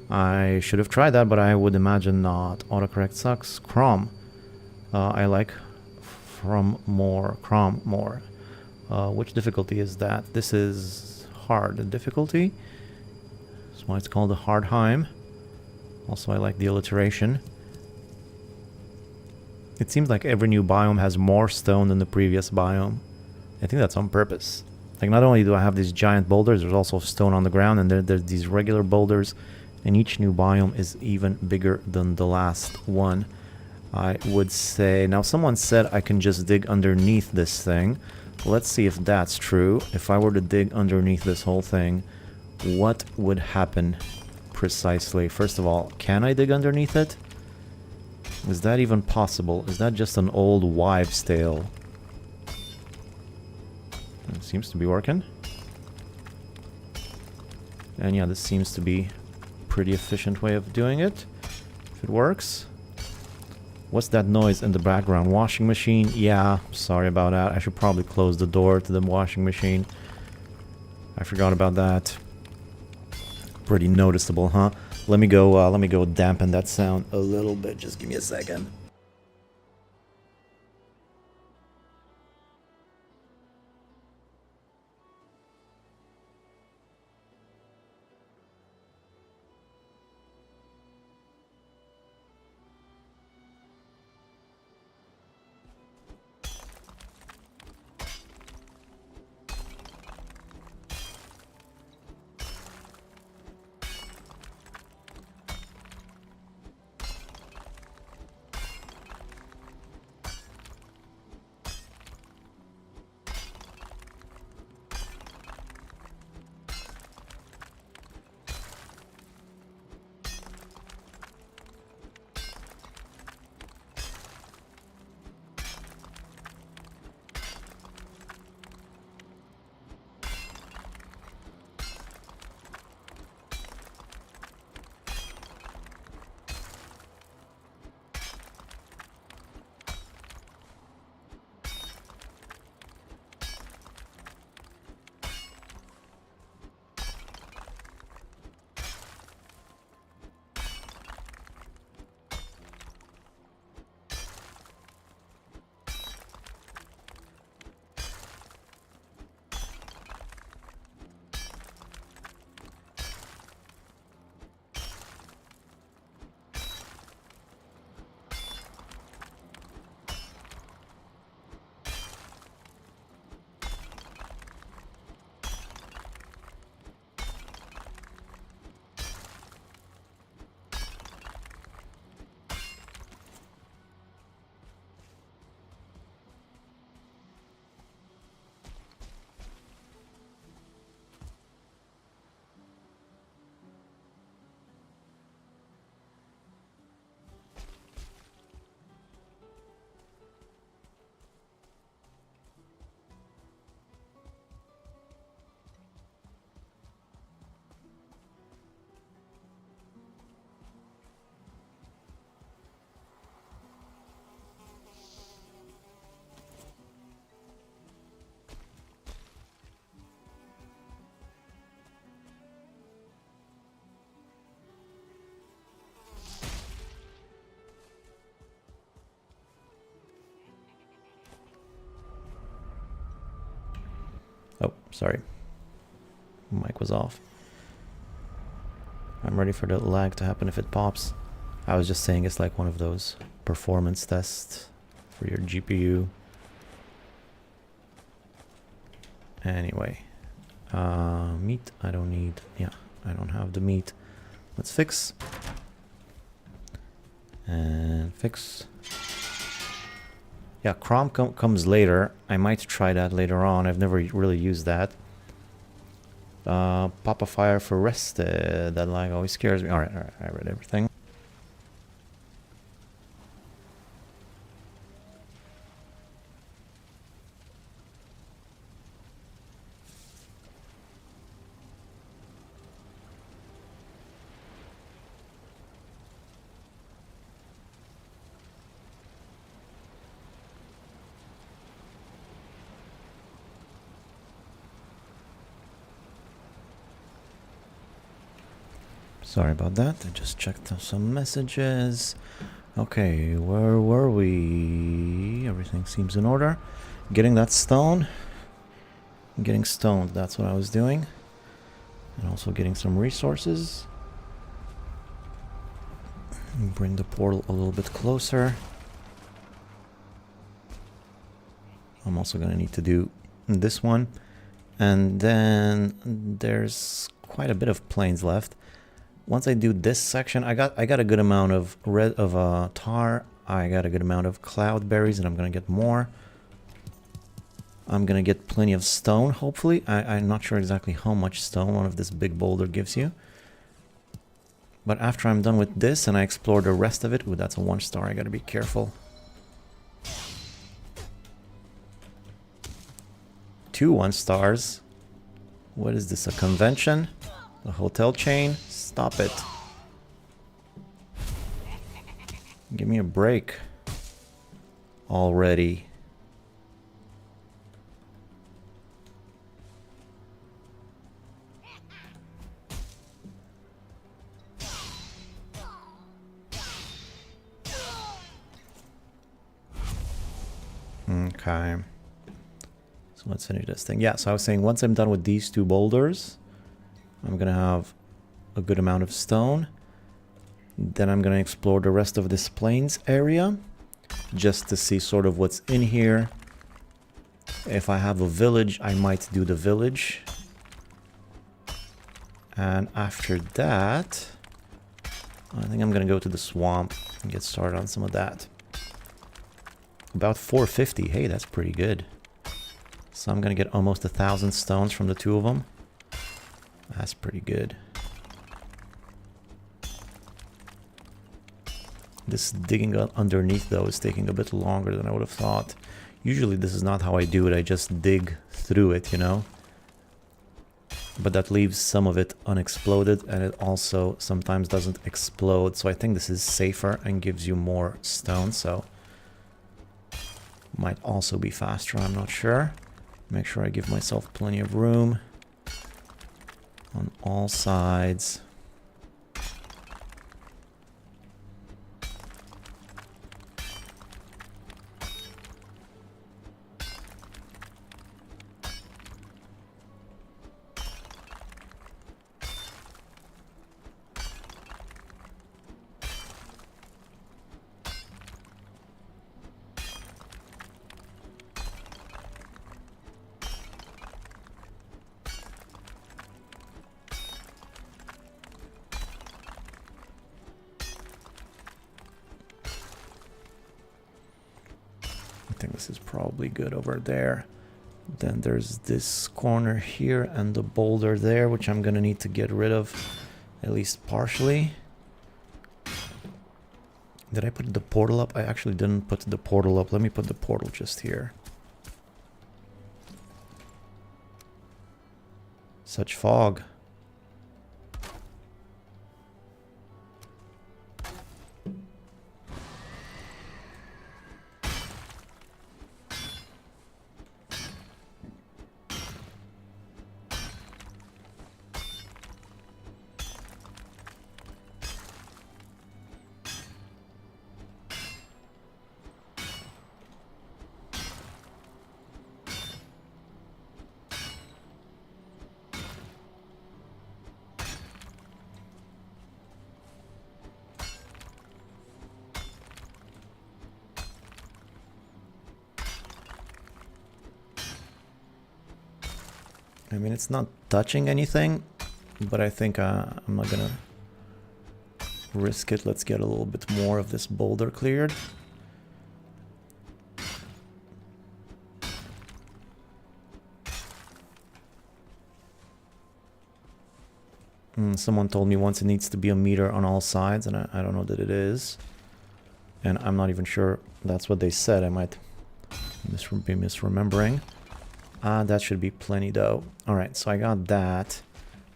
I should have tried that, but I would imagine not. Autocorrect sucks. Crom. I like from more. Crom more. Which difficulty is that? This is hard difficulty. That's why it's called a Hardheim. Also, I like the alliteration. It seems like every new biome has more stone than the previous biome. I think that's on purpose. Like, not only do I have these giant boulders, there's also stone on the ground, and there's these regular boulders, and each new biome is even bigger than the last one. I would say... Now, someone said I can just dig underneath this thing. Let's see if that's true. If I were to dig underneath this whole thing, what would happen precisely? First of all, can I dig underneath it? Is that even possible? Is that just an old wives' tale? It seems to be working. And yeah, this seems to be a pretty efficient way of doing it. If it works. What's that noise in the background? Washing machine? Yeah, sorry about that. I should probably close the door to the washing machine. I forgot about that. Pretty noticeable, huh? Let me go dampen that sound a little bit. Just give me a second. Oh, sorry. Mic was off. I'm ready for the lag to happen if it pops. I was just saying it's like one of those performance tests for your GPU. Anyway. Meat, I don't need. Yeah, I don't have the meat. Let's fix. And fix. Yeah, Chrome comes later. I might try that later on. I've never really used that. Pop a fire for rest. That lag always scares me. Alright, I read everything. Sorry about that. I just checked some messages. Okay, where were we? Everything seems in order. Getting that stone. Getting stoned, that's what I was doing. And also getting some resources. Bring the portal a little bit closer. I'm also gonna need to do this one. And then there's quite a bit of plains left. Once I do this section, I got a good amount of tar. I got a good amount of cloudberries, and I'm gonna get more. I'm gonna get plenty of stone, hopefully. I'm not sure exactly how much stone one of this big boulder gives you. But after I'm done with this and I explore the rest of it, ooh, that's a 1 star. I gotta be careful. 2 1 stars. What is this? A convention? A hotel chain? Stop it. Give me a break. Already. Okay. So let's finish this thing. Yeah, so I was saying once I'm done with these 2 boulders, I'm gonna have a good amount of stone. Then I'm gonna explore the rest of this plains area just to see sort of what's in here. If I have a village, I might do the village. And after that, I think I'm gonna go to the swamp and get started on some of that. About 450. Hey, that's pretty good. So I'm gonna get almost 1,000 stones from the 2 of them. That's pretty good. This digging underneath, though, is taking a bit longer than I would have thought. Usually this is not how I do it. I just dig through it, you know. But that leaves some of it unexploded, and it also sometimes doesn't explode. So I think this is safer and gives you more stone, so might also be faster, I'm not sure. Make sure I give myself plenty of room on all sides. I think this is probably good over there. Then there's this corner here and the boulder there, which I'm gonna need to get rid of, at least partially. Did I put the portal up? I actually didn't put the portal up. Let me put the portal just here. Such fog. I mean, it's not touching anything, but I think I'm not gonna risk it. Let's get a little bit more of this boulder cleared. Someone told me once it needs to be a meter on all sides, and I don't know that it is. And I'm not even sure that's what they said. I might be misremembering. That should be plenty though. Alright, so I got that.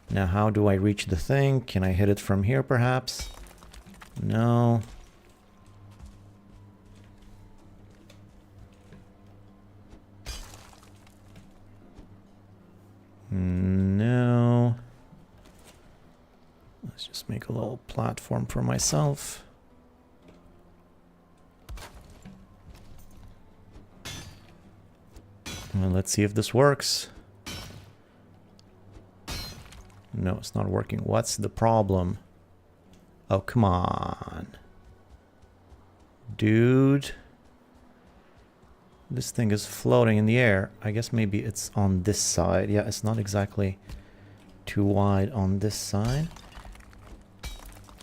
Now how do I reach the thing? Can I hit it from here perhaps? No. No. Let's just make a little platform for myself. Well, let's see if this works. No, it's not working. What's the problem? Oh, come on. Dude. This thing is floating in the air. I guess maybe it's on this side. Yeah, it's not exactly too wide on this side.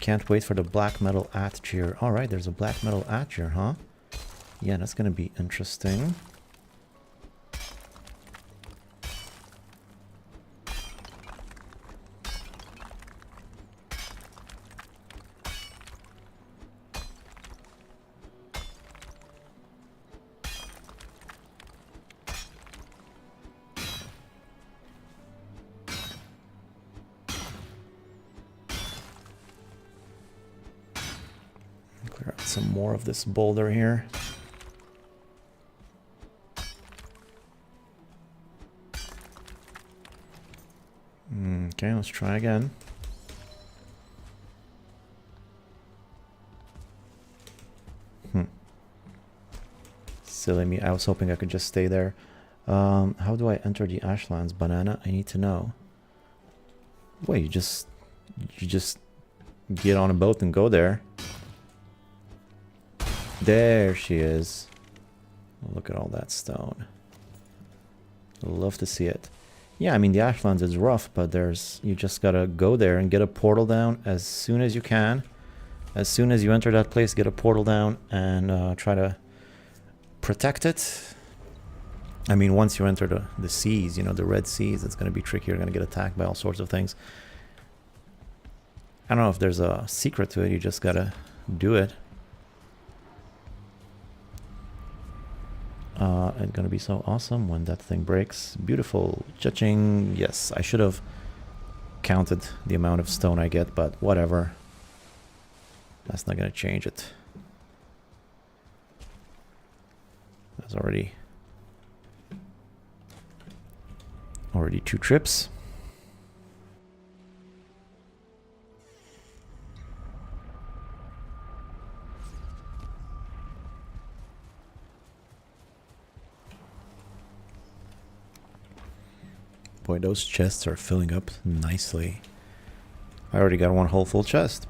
Can't wait for the black metal atgear. Alright, there's a black metal atgear, huh? Yeah, that's gonna be interesting. Clear out some more of this boulder here. Okay, let's try again. Silly me, I was hoping I could just stay there. How do I enter the Ashlands? Banana, I need to know. Wait, you just get on a boat and go there. There she is. Look at all that stone. Love to see it. Yeah, I mean, the Ashlands is rough, but you just gotta go there and get a portal down as soon as you can. As soon as you enter that place, get a portal down and try to protect it. I mean, once you enter the seas, you know, the Red Seas, it's gonna be tricky. You're gonna get attacked by all sorts of things. I don't know if there's a secret to it. You just gotta do it. It's gonna be so awesome when that thing breaks. Beautiful. Cha-ching. Yes, I should have counted the amount of stone I get, but whatever. That's not gonna change it. That's already 2 trips. Boy, those chests are filling up nicely. I already got one whole full chest.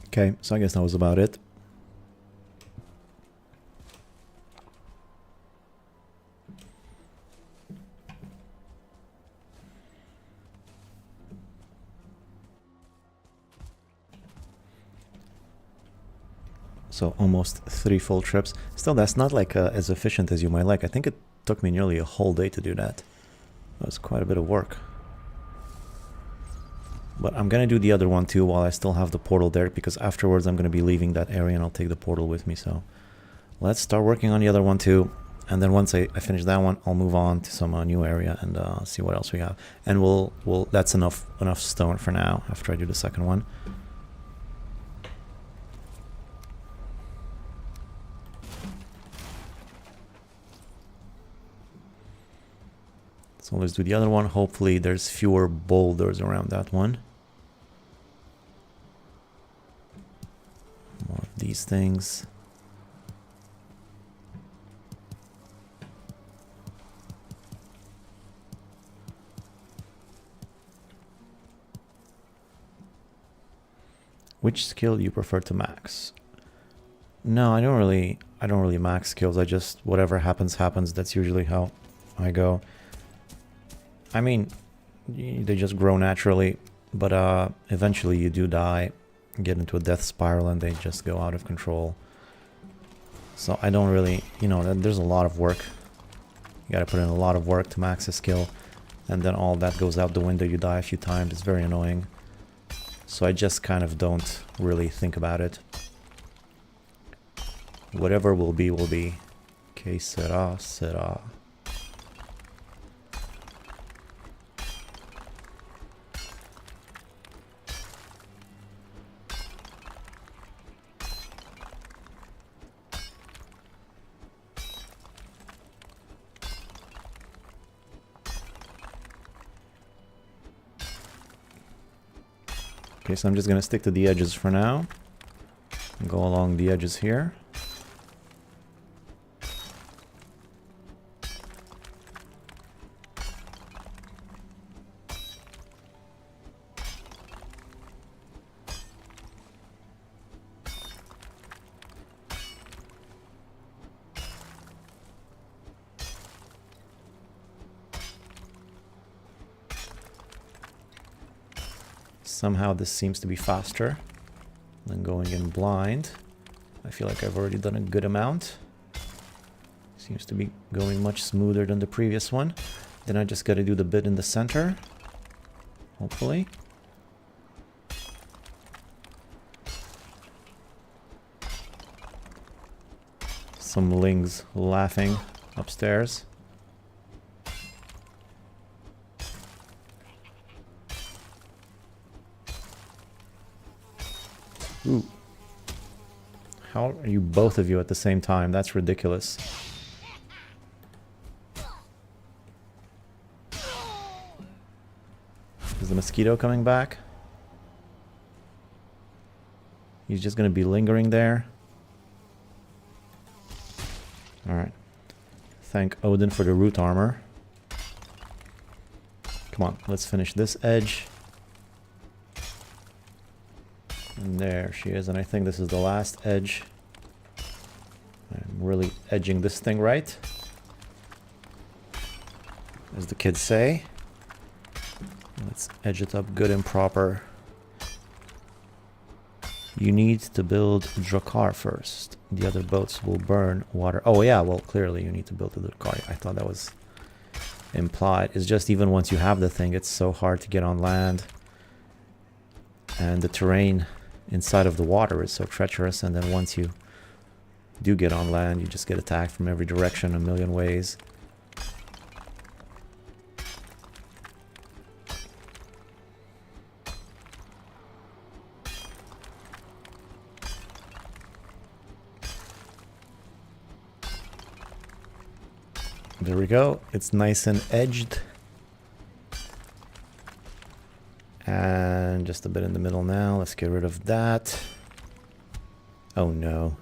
Okay, so I guess that was about it. So almost 3 full trips. Still, that's not like as efficient as you might like. I think it took me nearly a whole day to do that. That was quite a bit of work. But I'm gonna do the other one too while I still have the portal there, because afterwards I'm gonna be leaving that area and I'll take the portal with me. So let's start working on the other one too, and then once I finish that one, I'll move on to some new area and see what else we have. And we'll that's enough stone for now after I do the second one. So let's do the other one. Hopefully there's fewer boulders around that one. More of these things. Which skill do you prefer to max? No, I don't really max skills. I just, whatever happens, happens. That's usually how I go. I mean, they just grow naturally, but eventually you do die, get into a death spiral, and they just go out of control. So I don't really, you know, there's a lot of work. You gotta put in a lot of work to max a skill, and then all that goes out the window. You die a few times. It's very annoying. So I just kind of don't really think about it. Whatever will be, will be. Que sera, sera. Okay, so I'm just gonna stick to the edges for now. Go along the edges here. Somehow this seems to be faster than going in blind. I feel like I've already done a good amount. Seems to be going much smoother than the previous one. Then I just gotta do the bit in the center. Hopefully. Some lings laughing upstairs. Ooh. How are you both of you at the same time? That's ridiculous. Is the mosquito coming back? He's just gonna be lingering there. Alright. Thank Odin for the root armor. Come on, let's finish this edge. And there she is, and I think this is the last edge. I'm really edging this thing right, as the kids say. Let's edge it up good and proper. You need to build Drakkar first. The other boats will burn water. Oh yeah, well clearly you need to build the Drakkar. I thought that was implied. It's just even once you have the thing, it's so hard to get on land. And the terrain inside of the water is so treacherous, and then once you do get on land, you just get attacked from every direction a million ways. There we go. It's nice and edged. And just a bit in the middle now. Let's get rid of that. Oh no.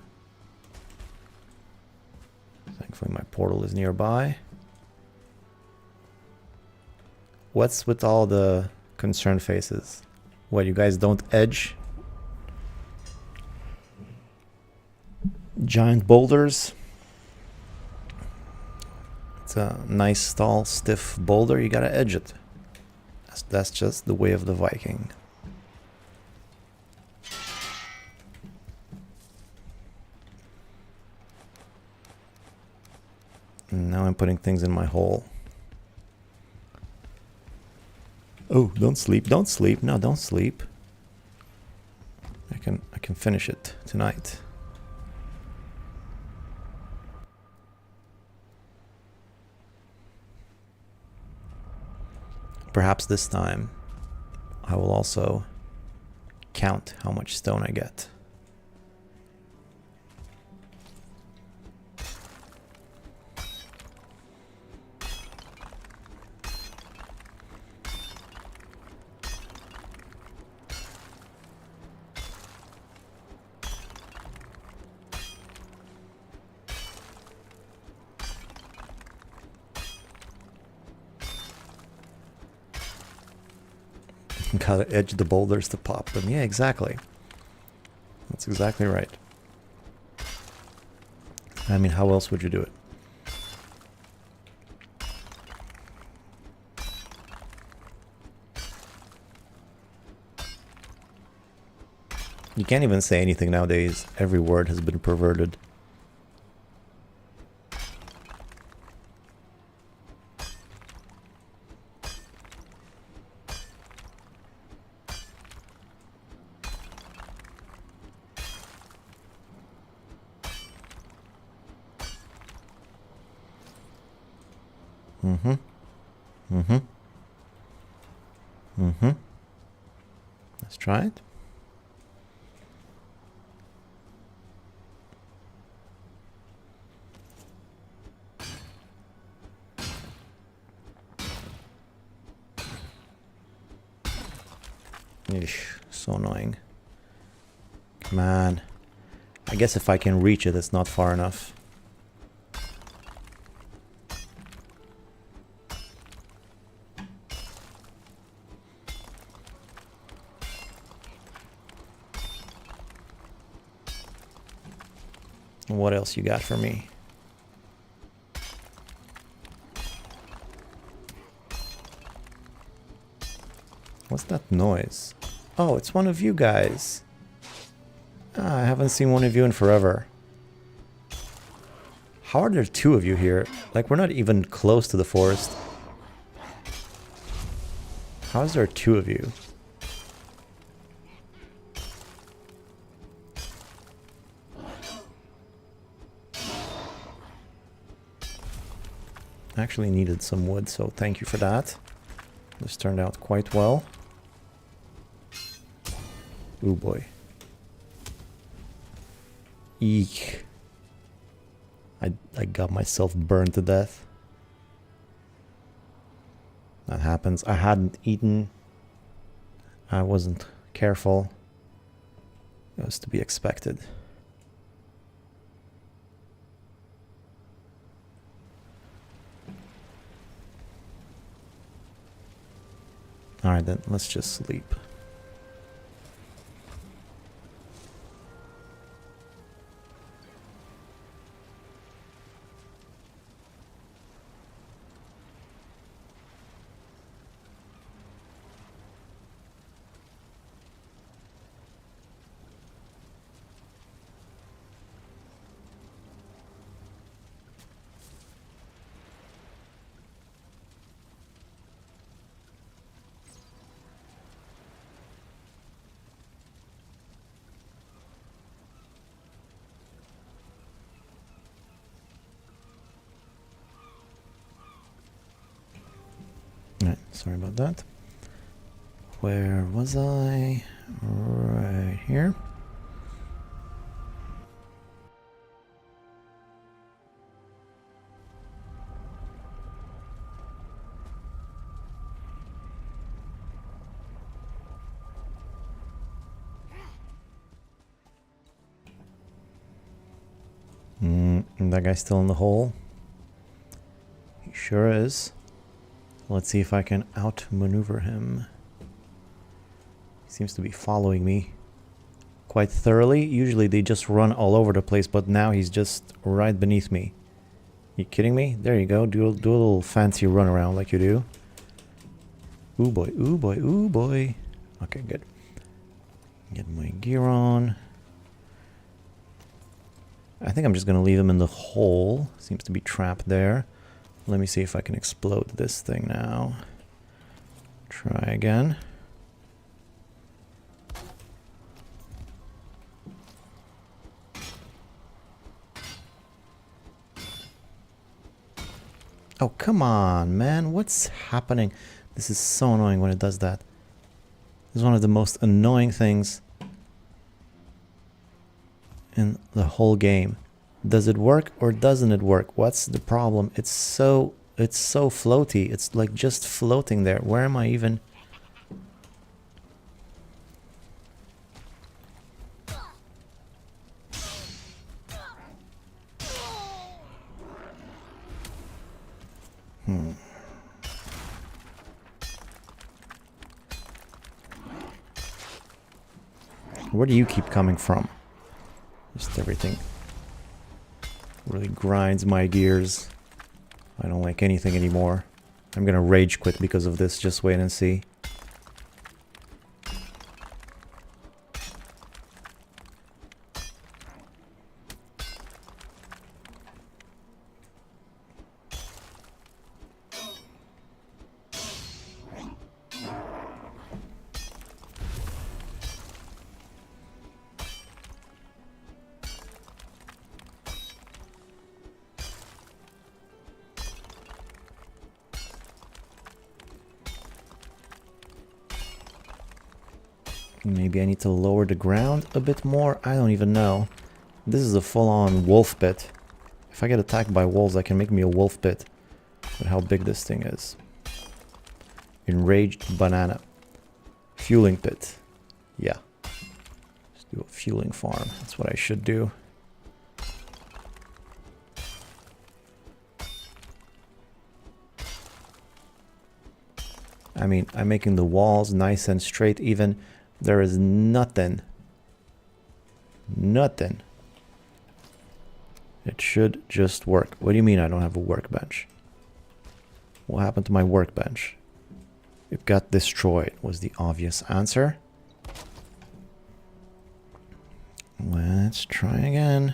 Thankfully my portal is nearby. What's with all the concerned faces? What, you guys don't edge? Giant boulders. It's a nice, tall, stiff boulder. You gotta edge it. That's just the way of the Viking. And now I'm putting things in my hole. Oh, don't sleep, don't sleep. No, don't sleep. I can finish it tonight. Perhaps this time I will also count how much stone I get. Gotta edge the boulders to pop them. Yeah, exactly. That's exactly right. I mean, how else would you do it? You can't even say anything nowadays. Every word has been perverted. Mm-hmm. Mm-hmm. Mm-hmm. Let's try it. Eesh, so annoying. Come on. I guess if I can reach it, it's not far enough. What else you got for me? What's that noise? Oh, it's one of you guys. Ah, I haven't seen one of you in forever. How are there two of you here? Like, we're not even close to the forest. How is there two of you? I actually needed some wood, so thank you for that. This turned out quite well. Ooh boy. Eek. I got myself burned to death. That happens. I hadn't eaten. I wasn't careful. It was to be expected. Alright then, let's just sleep. Right, sorry about that. Where was I? Right here. That guy's still in the hole. He sure is. Let's see if I can outmaneuver him. He seems to be following me quite thoroughly. Usually they just run all over the place, but now he's just right beneath me. You kidding me? There you go. Do a little fancy run around like you do. Ooh boy, ooh boy, ooh boy. Okay, good. Get my gear on. I think I'm just gonna leave him in the hole. Seems to be trapped there. Let me see if I can explode this thing now. Try again. Oh, come on, man. What's happening? This is so annoying when it does that. This is one of the most annoying things in the whole game. Does it work or doesn't it work? What's the problem? It's so floaty. It's like just floating there. Where am I even? Where do you keep coming from? Just everything really grinds my gears. I don't like anything anymore. I'm gonna rage quit because of this. Just wait and see. Maybe I need to lower the ground a bit more. I don't even know. This is a full-on wolf pit. If I get attacked by wolves, I can make me a wolf pit. But how big this thing is. Enraged banana. Fueling pit. Yeah. Let's do a fueling farm. That's what I should do. I mean, I'm making the walls nice and straight. Even there is nothing. Nothing. It should just work. What do you mean I don't have a workbench? What happened to my workbench? It got destroyed, was the obvious answer. Let's try again.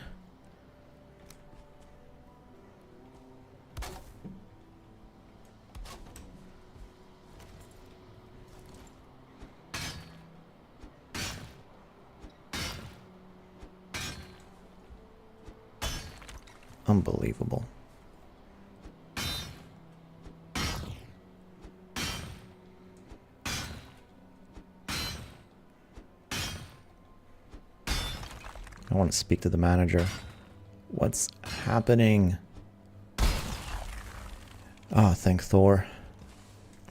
Unbelievable. I want to speak to the manager. What's happening? Oh, thank Thor.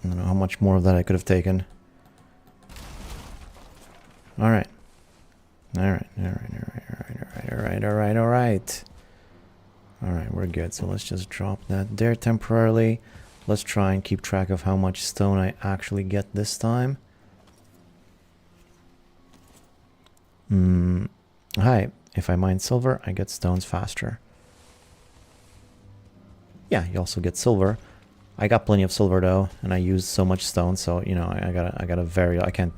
I don't know how much more of that I could have taken. Alright. Alright, alright. Alright, we're good. So let's just drop that there temporarily. Let's try and keep track of how much stone I actually get this time. Hi. If I mine silver, I get stones faster. Yeah, you also get silver. I got plenty of silver though, and I used so much stone, so you know I gotta vary. I can't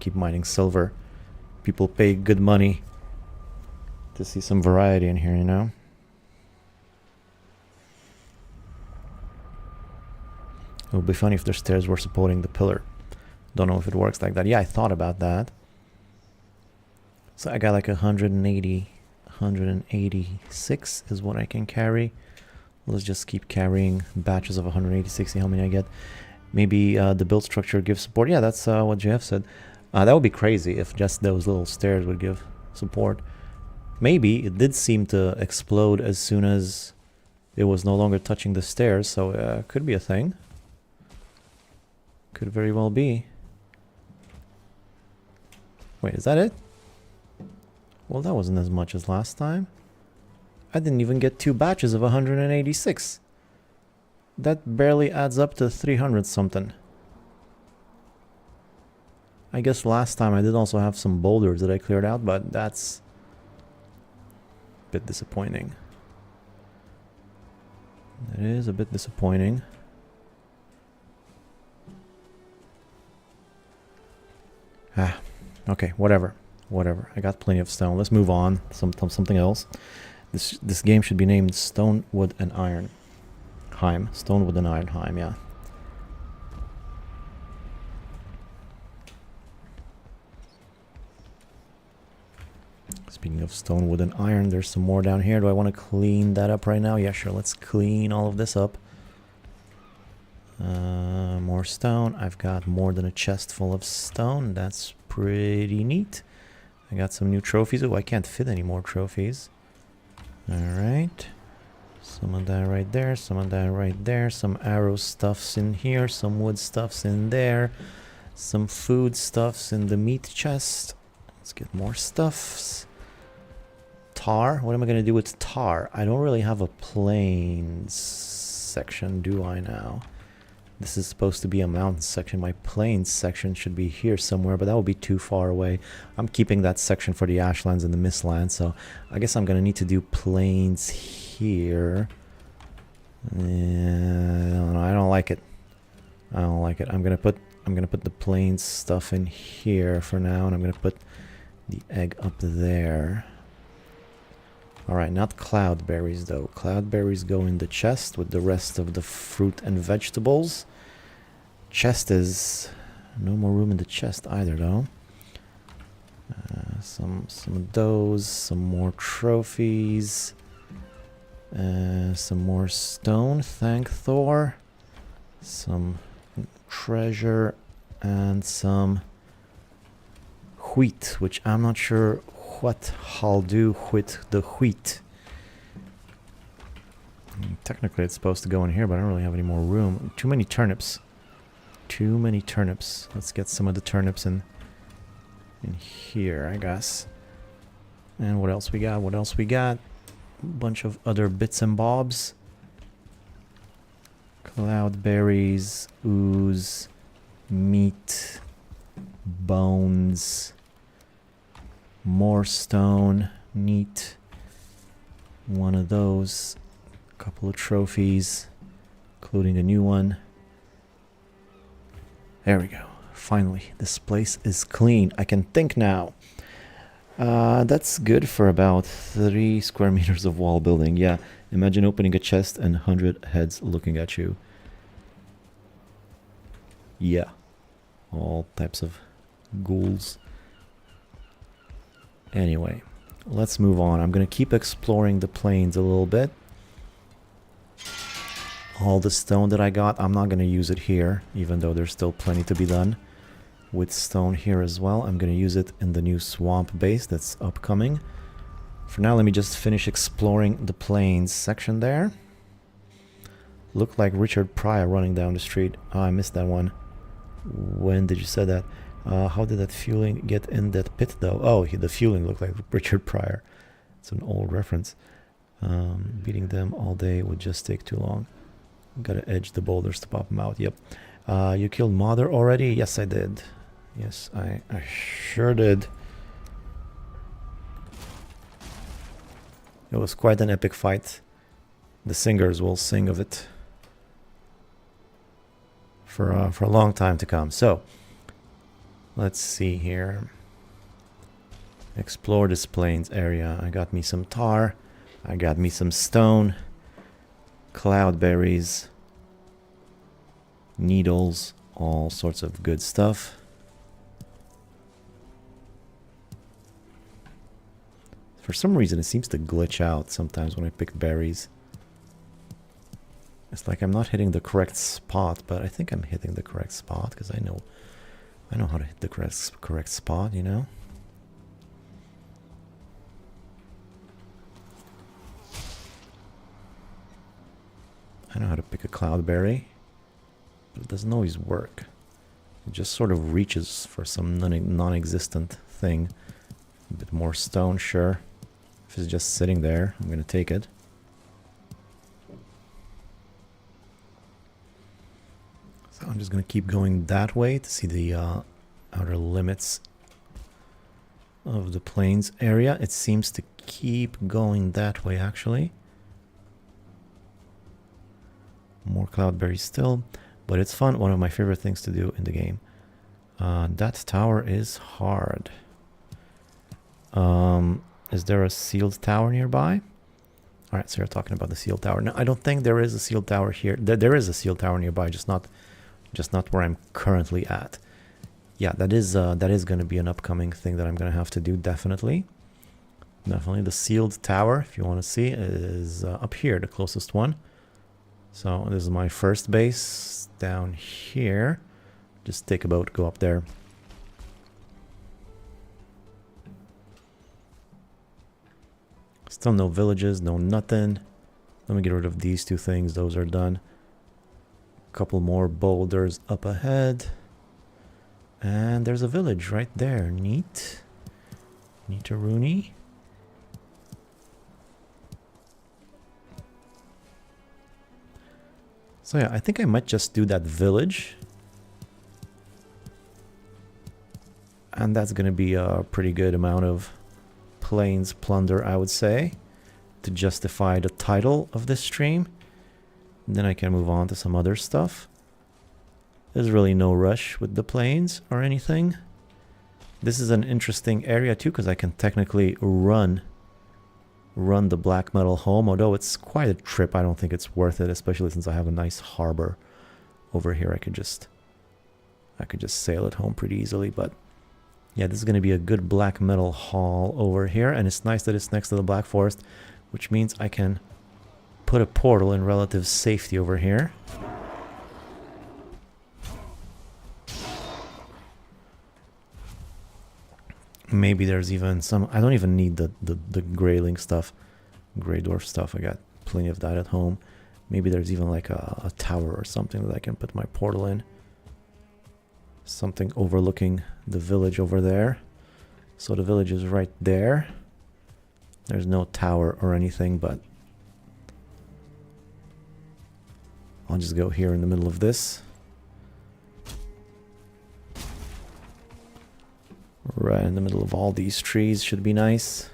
keep mining silver. People pay good money to see some variety in here, you know. It would be funny if the stairs were supporting the pillar. Don't know if it works like that. Yeah, I thought about that. So I got like 186 is what I can carry. Let's just keep carrying batches of 186, see how many I get. Maybe the build structure gives support. Yeah, that's what Jeff said. That would be crazy if just those little stairs would give support. Maybe it did seem to explode as soon as it was no longer touching the stairs, so could be a thing. Could very well be. Wait, is that it? Well, that wasn't as much as last time. I didn't even get 2 batches of 186. That barely adds up to 300 something. I guess last time I did also have some boulders that I cleared out, but that's a bit disappointing. It is a bit disappointing. Ah, okay, whatever. I got plenty of stone. Let's move on. Something else. This game should be named Stone, Wood, and Iron. Stone, Wood, and Iron. Yeah. Speaking of stone, wood, and iron, there's some more down here. Do I want to clean that up right now? Yeah, sure. Let's clean all of this up. More stone. I've got more than a chest full of stone. That's pretty neat. I got some new trophies. Oh, I can't fit any more trophies. Alright. Some of that right there. Some of that right there. Some arrow stuffs in here. Some wood stuffs in there. Some food stuffs in the meat chest. Let's get more stuffs. Tar. What am I going to do with tar? I don't really have a plains section, do I now? This is supposed to be a mountain section. My plains section should be here somewhere, but that would be too far away. I'm keeping that section for the Ashlands and the Mistlands, so I guess I'm gonna need to do plains here. I don't like it. I don't like it. I'm gonna put the plains stuff in here for now, and I'm gonna put the egg up there. Alright, not cloudberries though. Cloudberries go in the chest with the rest of the fruit and vegetables. Chest is... no more room in the chest either though. Some of those, some more trophies. Some more stone, thank Thor. Some treasure and some wheat, which I'm not sure what I'll do with the wheat. Technically it's supposed to go in here, but I don't really have any more room. Too many turnips. Too many turnips. Let's get some of the turnips in here, I guess. And what else we got? What else we got? A bunch of other bits and bobs. Cloudberries, ooze, meat, bones, more stone, neat. One of those. A couple of trophies, including a new one. There we go. Finally, this place is clean. I can think now. That's good for about 3 square meters of wall building. Yeah, imagine opening a chest and 100 heads looking at you. Yeah, all types of ghouls. Anyway, let's move on. I'm gonna keep exploring the plains a little bit. All the stone that I got, I'm not gonna use it here, even though there's still plenty to be done with stone here as well. I'm gonna use it in the new swamp base that's upcoming. For now, let me just finish exploring the plains section there. Looked like Richard Pryor running down the street. Oh, I missed that one. When did you say that? How did that fueling get in that pit though? Oh, the fueling looked like Richard Pryor. It's an old reference. Beating them all day would just take too long. Gotta edge the boulders to pop them out. Yep. You killed Mother already? Yes, I did. Yes, I sure did. It was quite an epic fight. The singers will sing of it for a long time to come. So, let's see here. Explore this plains area. I got me some tar. I got me some stone. Cloudberries. Needles. All sorts of good stuff. For some reason, it seems to glitch out sometimes when I pick berries. It's like I'm not hitting the correct spot, but I think I'm hitting the correct spot because I know how to hit the correct spot, you know? I know how to pick a cloudberry, but it doesn't always work. It just sort of reaches for some non-existent thing. A bit more stone, sure. If it's just sitting there, I'm gonna take it. So I'm just gonna keep going that way to see the outer limits of the plains area. It seems to keep going that way, actually. More cloudberries still, but it's fun. One of my favorite things to do in the game. That tower is hard. Is there a sealed tower nearby? Alright, so you're talking about the sealed tower. No, I don't think there is a sealed tower here. There is a sealed tower nearby, just not where I'm currently at. Yeah, that is going to be an upcoming thing that I'm going to have to do, definitely. Definitely. The sealed tower, if you want to see, is up here, the closest one. So this is my first base down here. Just take a boat, go up there. Still no villages, no nothing. Let me get rid of these two things. Those are done. A couple more boulders up ahead. And there's a village right there. Neat. Neataroonie. So yeah, I think I might just do that village. And that's going to be a pretty good amount of plains plunder, I would say, to justify the title of this stream. And then I can move on to some other stuff. There's really no rush with the plains or anything. This is an interesting area too, because I can technically run the black metal home, although it's quite a trip. I don't think it's worth it, especially since I have a nice harbor over here. I could just sail it home pretty easily. But yeah, this is going to be a good black metal haul over here, and it's nice that it's next to the Black Forest, which means I can put a portal in relative safety over here. Maybe there's even some... I don't even need the Greyling stuff. Grey Dwarf stuff. I got plenty of that at home. Maybe there's even like a tower or something that I can put my portal in. Something overlooking the village over there. So the village is right there. There's no tower or anything, but I'll just go here in the middle of this. Right in the middle of all these trees should be nice.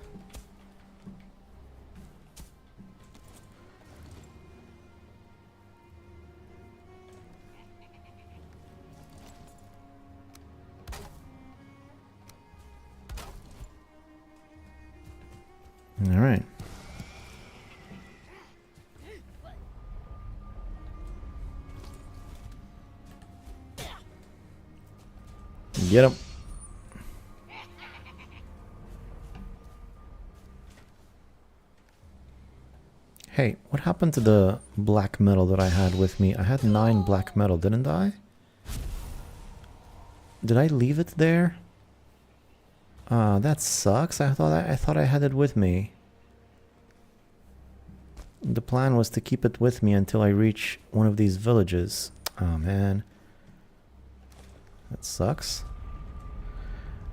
All right. Get him. Hey, what happened to the black metal that I had with me? I had 9 black metal, didn't I? Did I leave it there? That sucks. I thought I had it with me. The plan was to keep it with me until I reach one of these villages. Oh man. That sucks.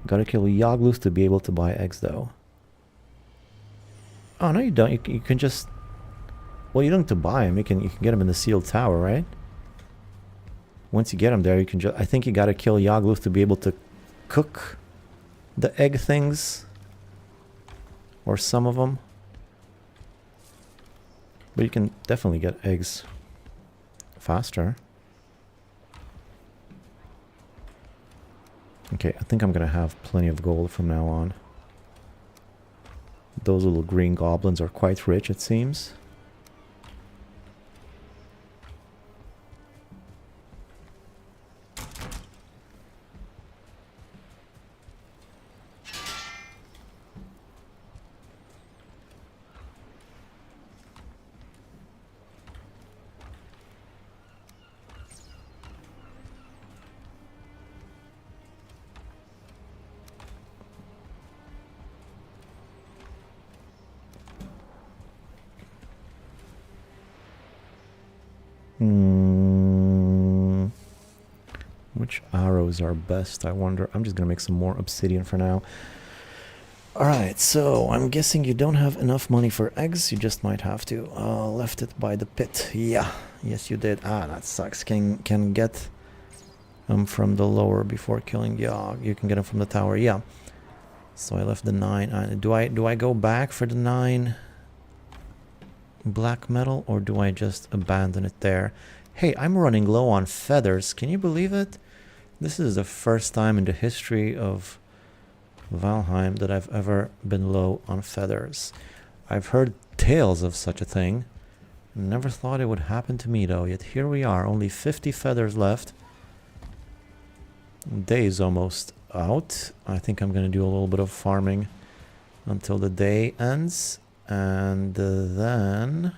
Gotta kill Yagluth to be able to buy eggs though. Oh no, you don't. You can just... Well, you don't have to buy them. You can get them in the sealed tower, right? Once you get them there, you can just... I think you gotta kill Yagluth to be able to cook the egg things. Or some of them. But you can definitely get eggs faster. Okay, I think I'm gonna have plenty of gold from now on. Those little green goblins are quite rich, it seems. Which arrows are best, I wonder? I'm just gonna make some more obsidian for now. Alright, so I'm guessing you don't have enough money for eggs. You just might have to. Left it by the pit. Yeah, yes you did. Ah, that sucks. Can get them from the lower before killing Yogg. You can get them from the tower, yeah. So I left the 9. Do I go back for the 9 black metal, or do I just abandon it there? Hey, I'm running low on feathers. Can you believe it? This is the first time in the history of Valheim that I've ever been low on feathers. I've heard tales of such a thing. Never thought it would happen to me though, yet here we are, only 50 feathers left. Day is almost out. I think I'm gonna do a little bit of farming until the day ends, and then...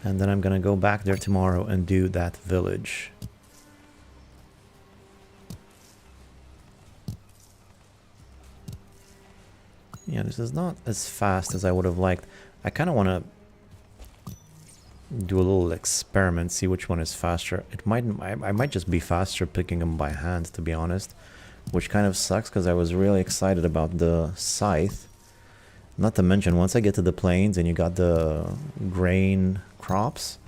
And then I'm gonna go back there tomorrow and do that village. Yeah, this is not as fast as I would have liked. I kind of want to do a little experiment, see which one is faster. It might, I might just be faster picking them by hand, to be honest. which kind of sucks because I was really excited about the scythe. Not to mention, once I get to the plains and you got the grain crops,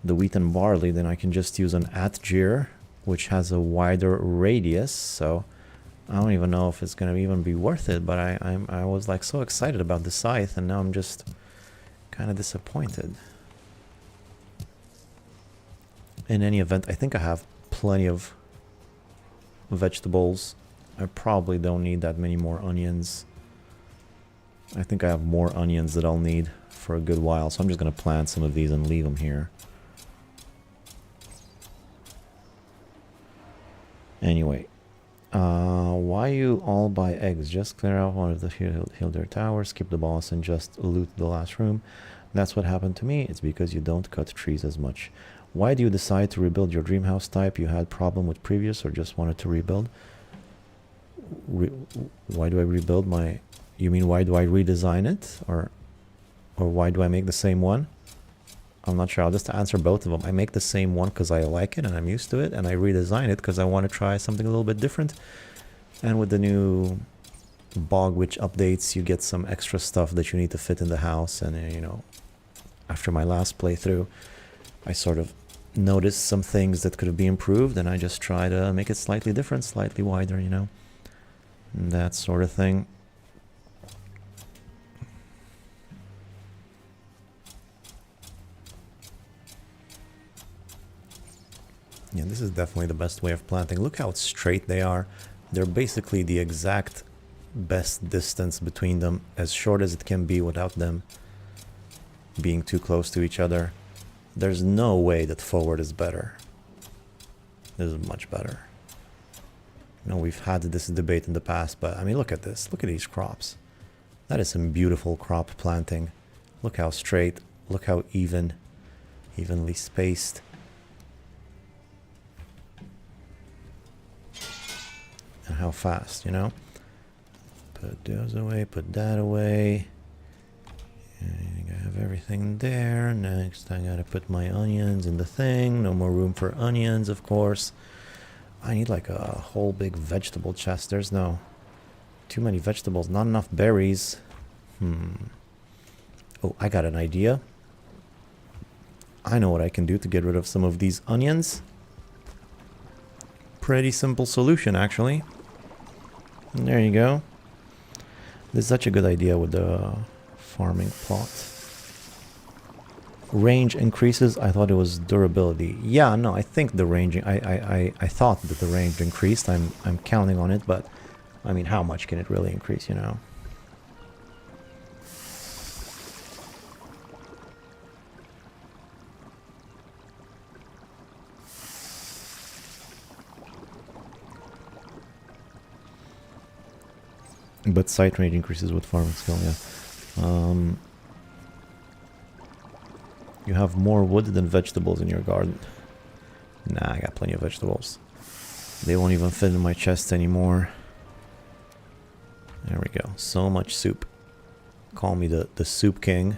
the wheat and barley, then I can just use an atgear, which has a wider radius, so I don't even know if it's going to even be worth it, but I was like so excited about the scythe, and now I'm just kind of disappointed. In any event, I think I have plenty of vegetables. I probably don't need that many more onions. I think I have more onions that I'll need for a good while, so I'm just going to plant some of these and leave them here. Anyway, why you all buy eggs? Just clear out one of the Hilder towers, skip the boss, and just loot the last room. That's what happened to me. It's because you don't cut trees as much. Why do you decide to rebuild your dream house type? You had problem with previous or just wanted to rebuild? Why do I rebuild my... You mean why do I redesign it? Or why do I make the same one? I'm not sure. I'll just answer both of them. I make the same one because I like it and I'm used to it. And I redesign it because I want to try something a little bit different. And with the new Bog Witch updates, you get some extra stuff that you need to fit in the house. And, you know, after my last playthrough, I sort of noticed some things that could have been improved. And I just try to make it slightly different, slightly wider, you know. And that sort of thing. Yeah, this is definitely the best way of planting. Look how straight they are. They're basically the exact best distance between them, as short as it can be without them being too close to each other. There's no way that forward is better. This is much better. You know, we've had this debate in the past, but I mean, look at this. Look at these crops. That is some beautiful crop planting. Look how straight. Look how evenly spaced. And how fast, you know? Put those away, put that away. And I have everything there. Next, I gotta put my onions in the thing. No more room for onions, of course. I need like a whole big vegetable chest. There's no... Too many vegetables, not enough berries. Oh, I got an idea. I know what I can do to get rid of some of these onions. Pretty simple solution, actually. And there you go. This is such a good idea with the farming plot. Range increases. I thought it was durability. Yeah, no, I think the range... I thought that the range increased. I'm counting on it, but... I mean, how much can it really increase, you know? But sight range increases with farming skill, yeah. You have more wood than vegetables in your garden. Nah, I got plenty of vegetables. They won't even fit in my chest anymore. There we go. So much soup. Call me the soup king.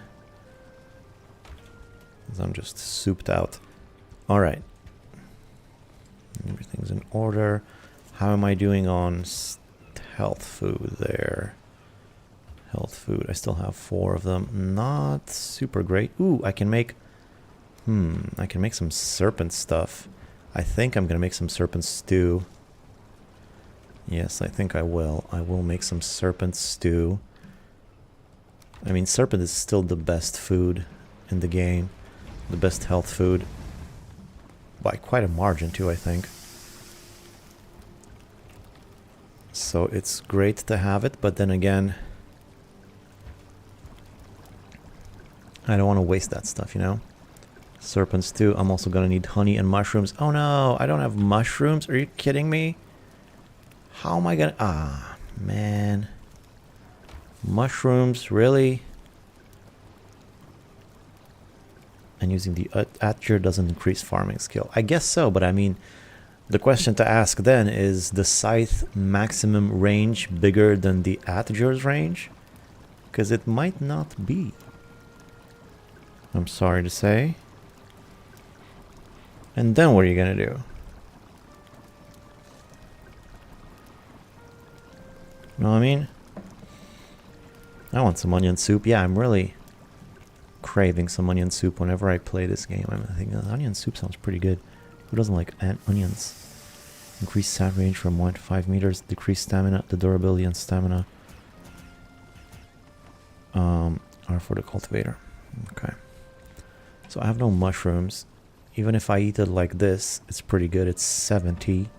'Cause I'm just souped out. Alright. Everything's in order. How am I doing on health food there? Health food. I still have 4 of them. Not super great. Ooh, I can make... I can make some serpent stuff. I think I'm gonna make some serpent stew. Yes, I think I will. I will make some serpent stew. I mean, serpent is still the best food in the game. The best health food. By quite a margin too, I think. So it's great to have it, but then again... I don't want to waste that stuff, you know? Serpent stew. I'm also gonna need honey and mushrooms. Oh no, I don't have mushrooms. Are you kidding me? How am I gonna... Ah, man. Mushrooms, really? And using the atgear doesn't increase farming skill. I guess so, but I mean... The question to ask then is the scythe maximum range bigger than the atgear's range? Because it might not be. I'm sorry to say. And then what are you gonna do? You know what I mean? I want some onion soup. Yeah, I'm really craving some onion soup whenever I play this game. I think onion soup sounds pretty good. Who doesn't like onions? Increase stat range from 1 to 5 meters. Decrease stamina, the durability and stamina are for the cultivator. Okay. So I have no mushrooms. Even if I eat it like this, it's pretty good. It's 70.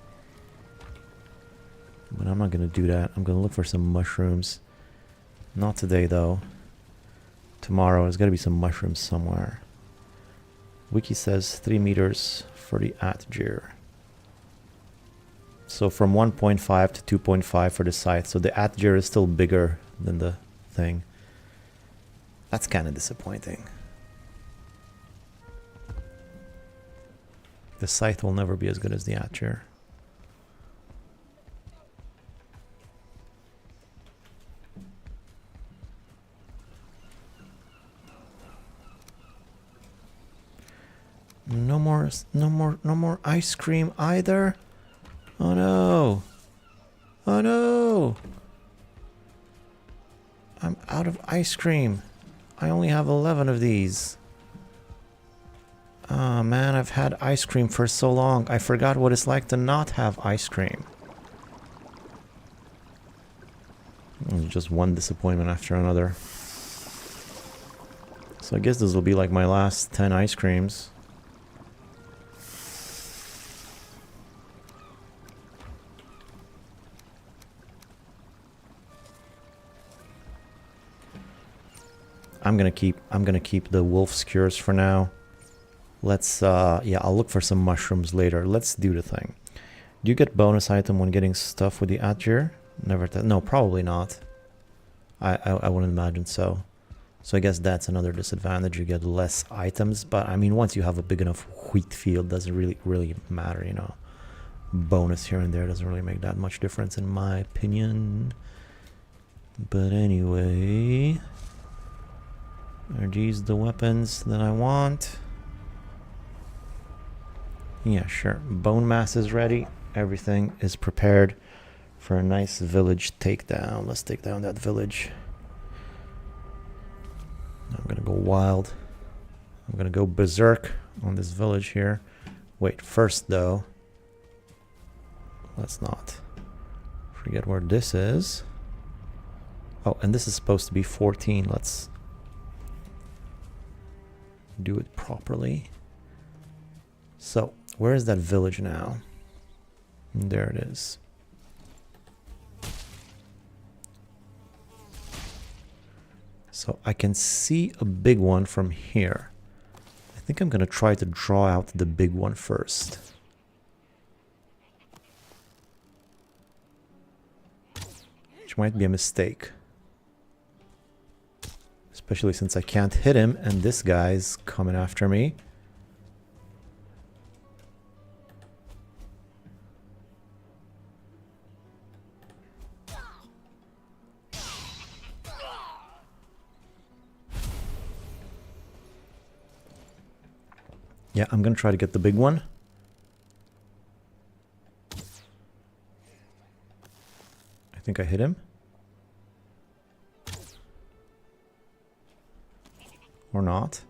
But I'm not going to do that. I'm going to look for some mushrooms. Not today, though. Tomorrow, there's got to be some mushrooms somewhere. Wiki says 3 meters for the Atgir. So from 1.5 to 2.5 for the scythe. So the Atgir is still bigger than the thing. That's kind of disappointing. The scythe will never be as good as the Atgir. No more ice cream either. Oh no. Oh no. I'm out of ice cream. I only have 11 of these. Oh man, I've had ice cream for so long. I forgot what it's like to not have ice cream. Just one disappointment after another. So I guess this will be like my last 10 ice creams. I'm gonna keep the wolf skewers for now. Let's yeah, I'll look for some mushrooms later. Let's do the thing. Do you get bonus item when getting stuff with the Atgir? Never no, probably not. I wouldn't imagine so. So I guess that's another disadvantage. You get less items, but I mean once you have a big enough wheat field, doesn't really matter, you know. Bonus here and there doesn't really make that much difference in my opinion. But anyway, are these the weapons that I want? Yeah, sure. Bone mass is ready. Everything is prepared for a nice village takedown. Let's take down that village. I'm gonna go wild. I'm gonna go berserk on this village here. Wait, first though, let's not forget where this is. Oh, and this is supposed to be 14. Let's do it properly. So, where is that village now? There it is. So I can see a big one from here. I think I'm gonna try to draw out the big one first. Which might be a mistake. Especially since I can't hit him and this guy's coming after me. Yeah, I'm gonna try to get the big one. I think I hit him. Or not.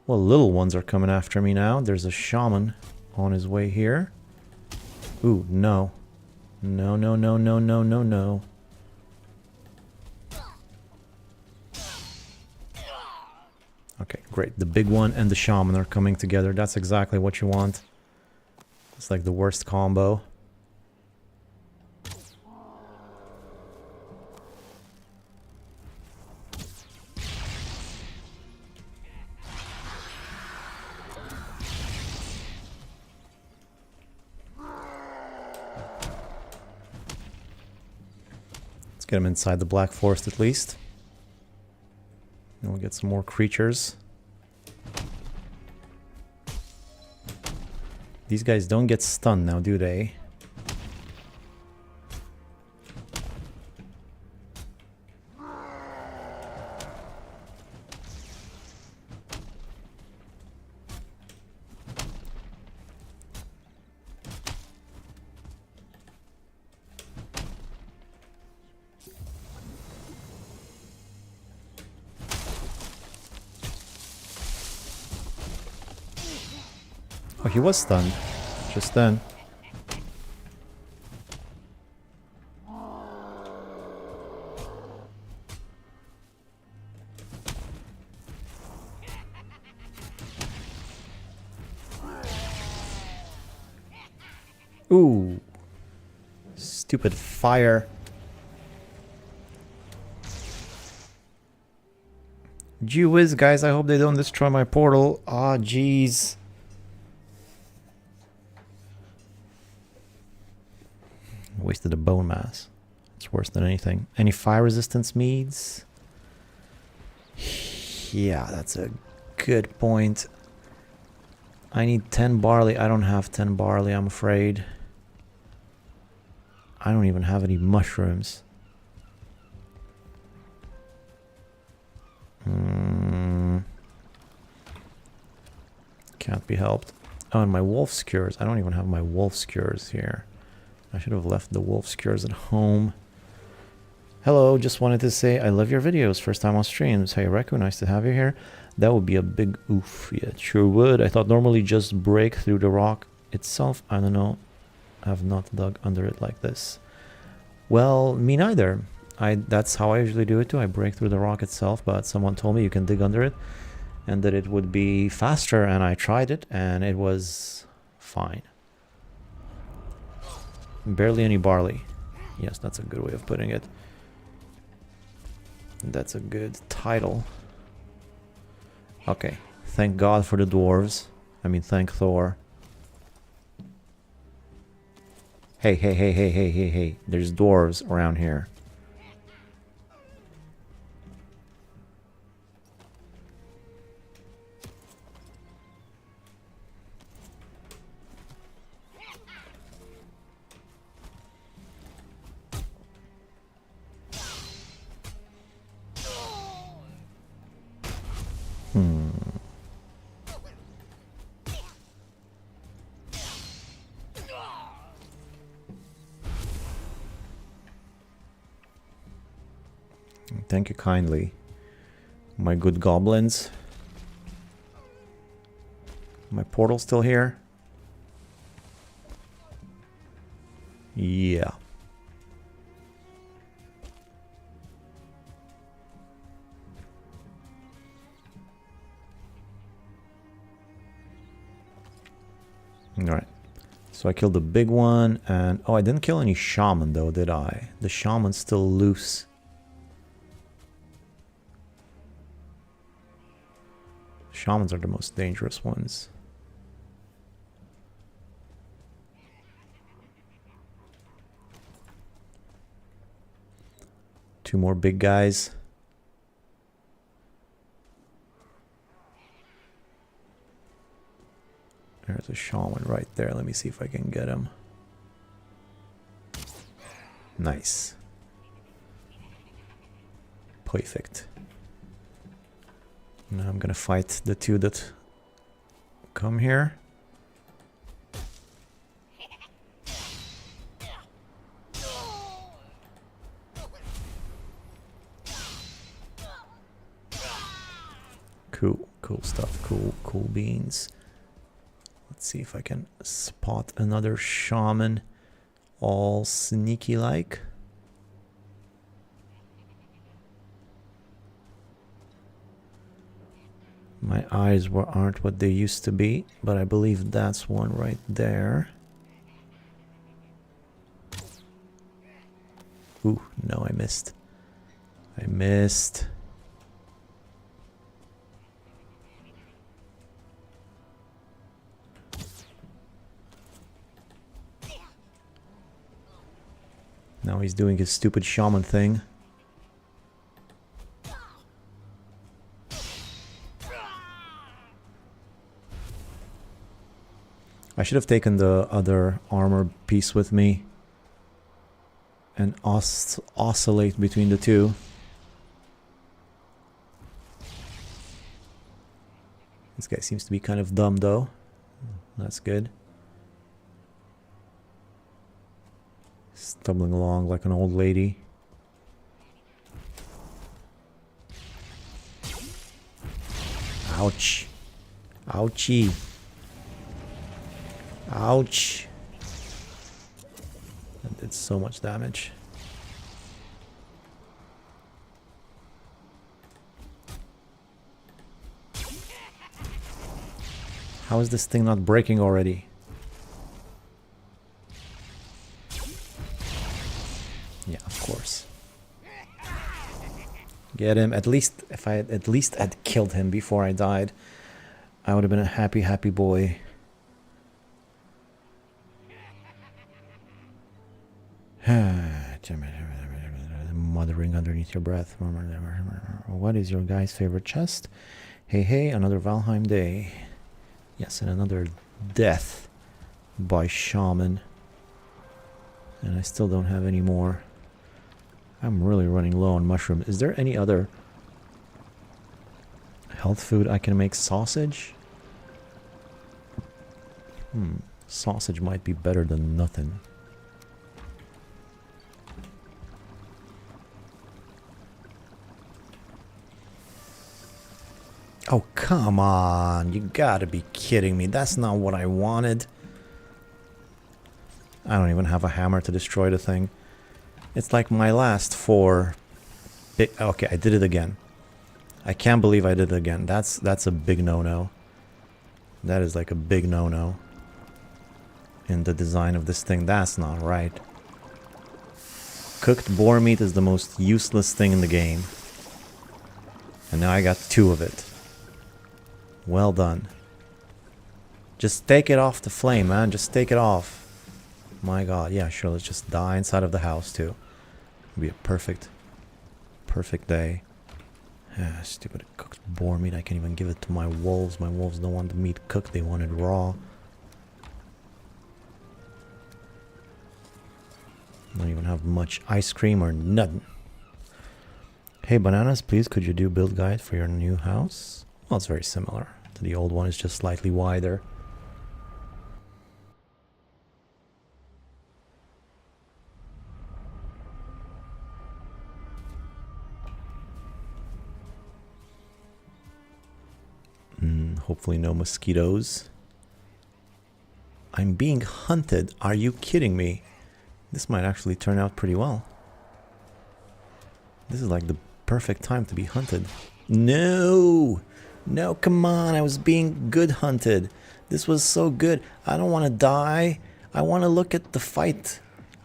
Well, little ones are coming after me now. There's a shaman on his way here. Ooh, no. No, no, no, no, no, no, no. Okay, great. The big one and the shaman are coming together. That's exactly what you want. It's like the worst combo. Let's get him inside the Black Forest at least. And we'll get some more creatures. These guys don't get stunned now, do they? Oh, he was stunned. Just then. Ooh. Stupid fire. Gee whiz, guys, I hope they don't destroy my portal. Ah, jeez. Wasted a bone mass. It's worse than anything. Any fire resistance meads? Yeah, that's a good point. I need 10 barley. I don't have 10 barley, I'm afraid. I don't even have any mushrooms. Can't be helped. Oh, and my wolf skewers. I don't even have my wolf skewers here. I should have left the wolf skewers at home. Hello, just wanted to say I love your videos. First time on streams. Hey, Reku, nice to have you here. That would be a big oof. Yeah, it sure would. I thought normally just break through the rock itself. I don't know. I have not dug under it like this. Well, me neither. That's how I usually do it too. I break through the rock itself, but someone told me you can dig under it and that it would be faster, and I tried it and it was fine. Barely any barley. Yes, that's a good way of putting it. That's a good title. Okay. Thank God for the dwarves. I mean, thank Thor. Hey, hey, hey, hey, hey, hey, hey. There's dwarves around here. Thank you kindly, my good goblins. My portal still here? Yeah. Alright. So I killed the big one, and... oh, I didn't kill any shaman though, did I? The shaman's still loose. Shamans are the most dangerous ones. Two more big guys. There's a shaman right there. Let me see if I can get him. Nice. Perfect. Now I'm gonna fight the two that come here. Cool, cool stuff. Cool beans. Let's see if I can spot another shaman, all sneaky like. My eyes aren't what they used to be, but I believe that's one right there. Ooh, no, I missed. I missed. Now he's doing his stupid shaman thing. I should have taken the other armor piece with me and oscillate between the two. This guy seems to be kind of dumb though. That's good. Stumbling along like an old lady. Ouch. Ouchie. Ouch. That did so much damage. How is this thing not breaking already? Yeah, of course. Get him. At least, if I at least had killed him before I died, I would have been a happy, happy boy. Muttering underneath your breath. What is your guy's favorite chest? Hey, hey, another Valheim day. Yes, and another death by shaman. And I still don't have any more. I'm really running low on mushroom. Is there any other health food I can make? Sausage? Sausage might be better than nothing. Oh, come on. You gotta be kidding me. That's not what I wanted. I don't even have a hammer to destroy the thing. It's like my last 4 big... Okay, I did it again. I can't believe I did it again. That's a big no-no. That is like a big no-no in the design of this thing. That's not right. Cooked boar meat is the most useless thing in the game. And now I got 2 of it. Well done. Just take it off the flame, man. Just take it off. My god. Yeah, sure. Let's just die inside of the house, too. It'll be a perfect day. Ah, stupid cooked boar meat. I can't even give it to my wolves. My wolves don't want the meat cooked. They want it raw. Don't even have much ice cream or nothing. Hey, bananas, please, could you do build guide for your new house? Well, it's very similar to the old one. It's just slightly wider. Hopefully no mosquitoes. I'm being hunted. Are you kidding me? This might actually turn out pretty well. This is like the perfect time to be hunted. No! No, come on. I was being good hunted. This was so good. I don't want to die. I want to look at the fight.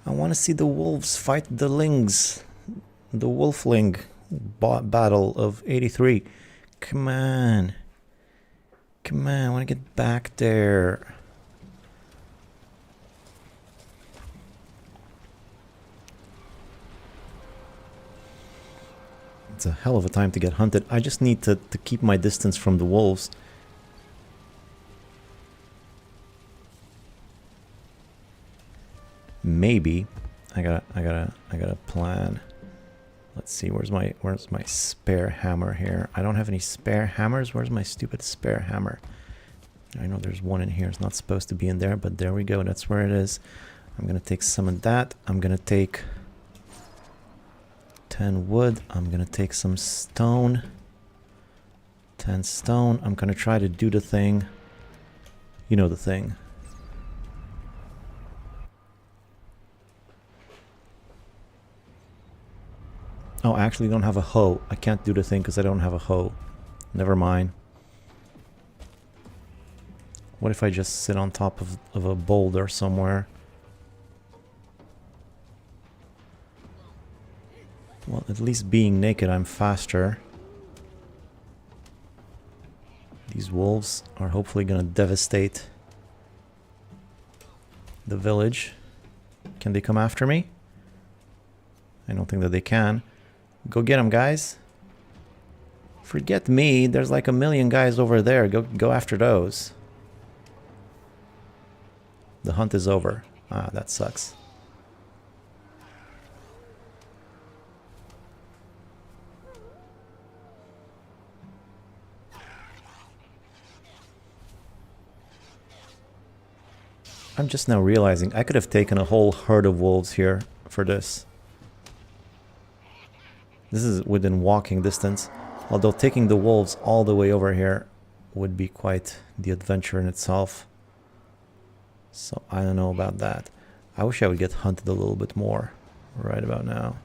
I want to see the wolves fight the lings. The wolfling battle of 83. Come on. Come on, I want to get back there. It's a hell of a time to get hunted. I just need to keep my distance from the wolves. Maybe I got a plan. Let's see, where's my spare hammer here? I don't have any spare hammers. Where's my stupid spare hammer? I know there's one in here. It's not supposed to be in there, but there we go. That's where it is. I'm gonna take some of that. I'm gonna take 10 wood. I'm gonna take some stone. 10 stone. I'm gonna try to do the thing. You know the thing. Oh, I actually don't have a hoe. I can't do the thing because I don't have a hoe. Never mind. What if I just sit on top of a boulder somewhere? Well, at least being naked, I'm faster. These wolves are hopefully gonna devastate the village. Can they come after me? I don't think that they can. Go get them, guys. Forget me. There's like a million guys over there. Go after those. The hunt is over. Ah, that sucks. I'm just now realizing I could have taken a whole herd of wolves here for this. This is within walking distance, although taking the wolves all the way over here would be quite the adventure in itself. So I don't know about that. I wish I would get hunted a little bit more right about now.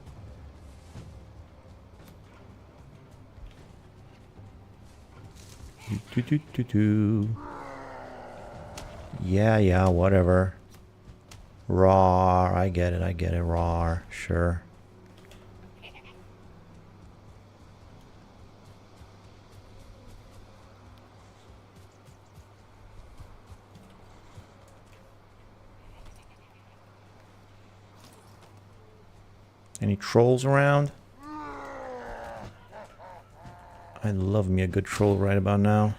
Yeah, whatever. Rawr, I get it, rawr, sure. Any trolls around? I love me a good troll right about now.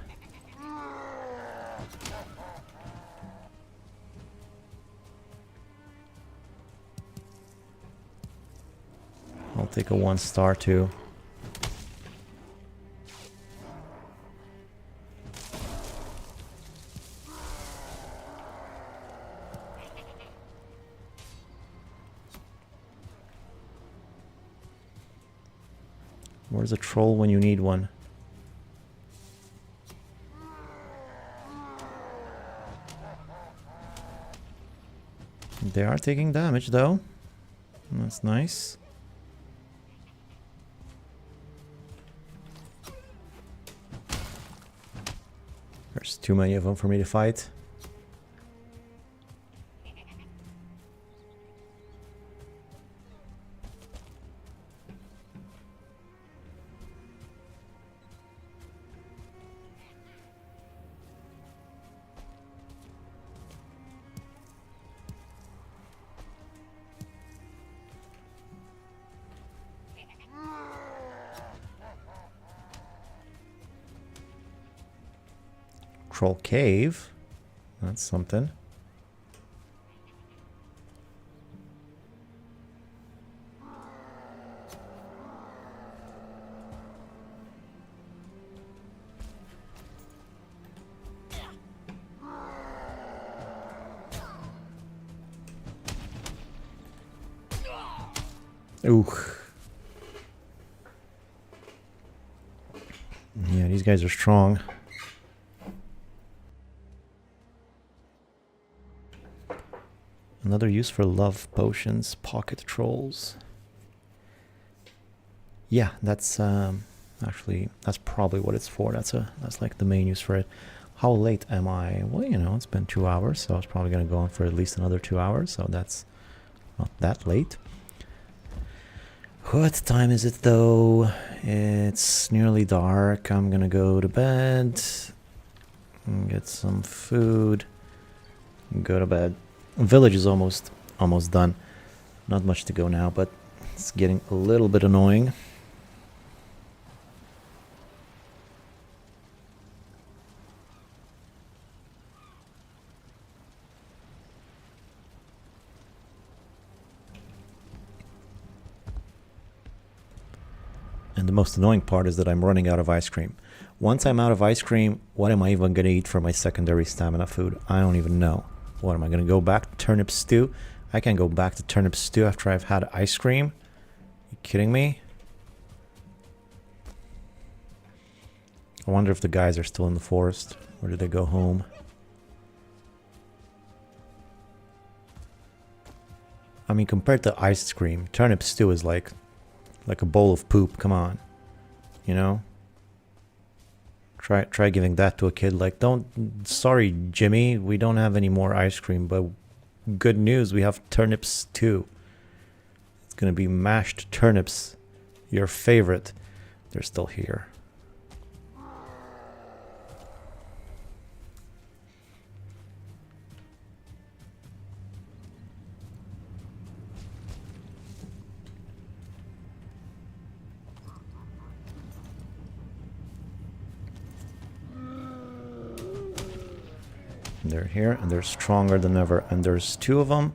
I'll take a 1 star too. Where's a troll when you need one? They are taking damage though. That's nice. There's too many of them for me to fight. Troll cave. That's something. Ooh. Yeah, these guys are strong. Another use for love potions, pocket trolls. Yeah, that's actually that's probably what it's for. That's like the main use for it. How late am I? Well, you know, it's been 2 hours, so it's probably gonna go on for at least another 2 hours. So that's not that late. What time is it though? It's nearly dark. I'm gonna go to bed and get some food. Go to bed. Village is almost done. Not much to go now, but it's getting a little bit annoying. And the most annoying part is that I'm running out of ice cream. Once I'm out of ice cream, what am I even going to eat for my secondary stamina food? I don't even know. What, am I going to go back to turnip stew? I can't go back to turnip stew after I've had ice cream. You kidding me? I wonder if the guys are still in the forest. Or did they go home? I mean, compared to ice cream, turnip stew is like a bowl of poop. Come on. You know? Try giving that to a kid. Like, sorry, Jimmy, we don't have any more ice cream, but good news, we have turnips too. It's gonna be mashed turnips, your favorite. They're still here. They're here, and they're stronger than ever. And there's 2 of them.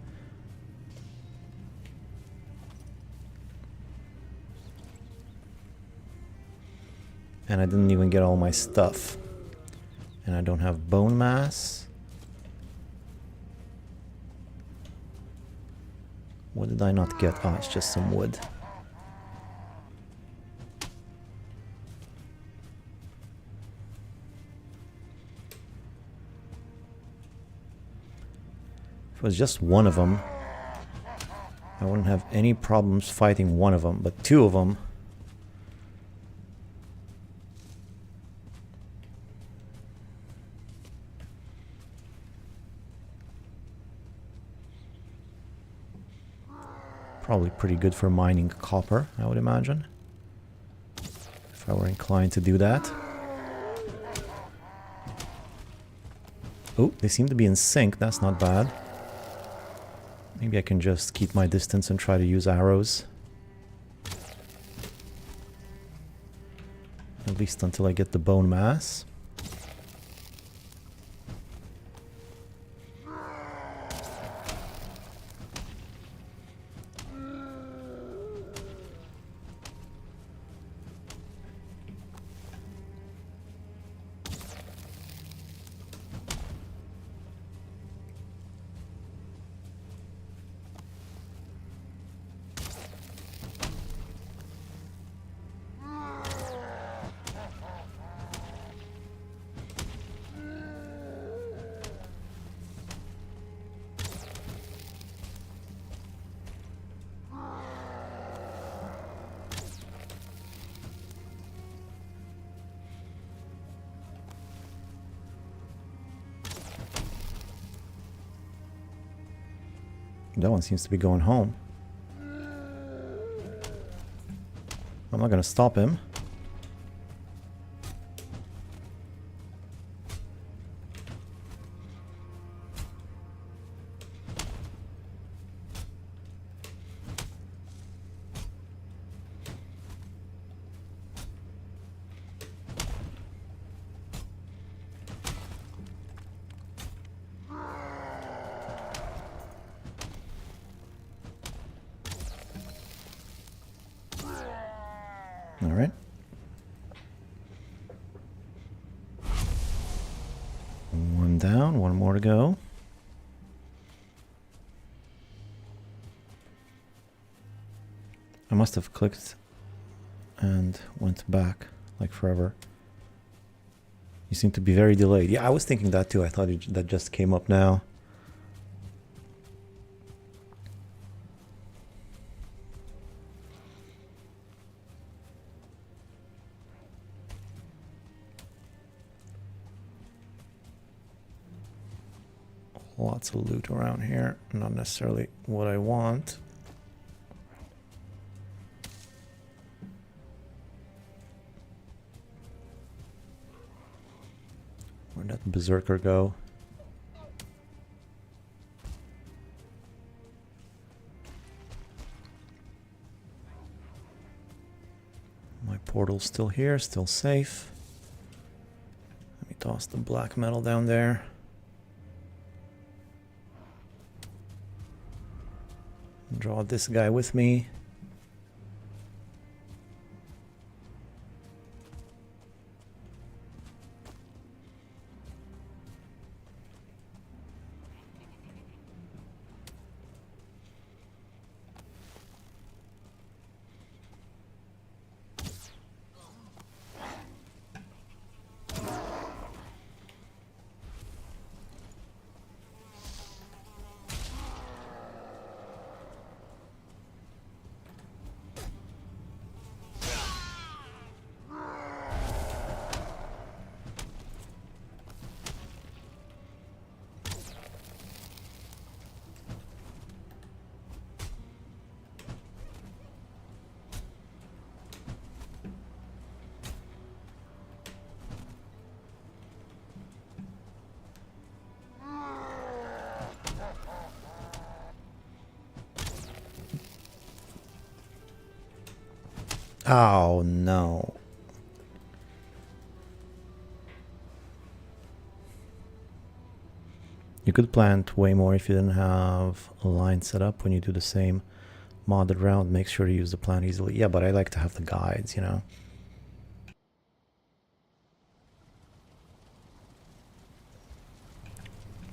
And I didn't even get all my stuff. And I don't have bone mass. What did I not get? Oh, it's just some wood. If it was just one of them, I wouldn't have any problems fighting one of them, but two of them... Probably pretty good for mining copper, I would imagine. If I were inclined to do that. Oh, they seem to be in sync, that's not bad. Maybe I can just keep my distance and try to use arrows. At least until I get the bone mass. That one seems to be going home. I'm not gonna stop him. All right. One down, one more to go. I must have clicked and went back like forever. You seem to be very delayed. Yeah, I was thinking that too. I thought that just came up now. Lots of loot around here. Not necessarily what I want. Where'd that berserker go? My portal's still here, still safe. Let me toss the black metal down there. Draw this guy with me. Oh no. You could plant way more if you didn't have a line set up when you do the same modded round. Make sure to use the plant easily. Yeah, but I like to have the guides, you know.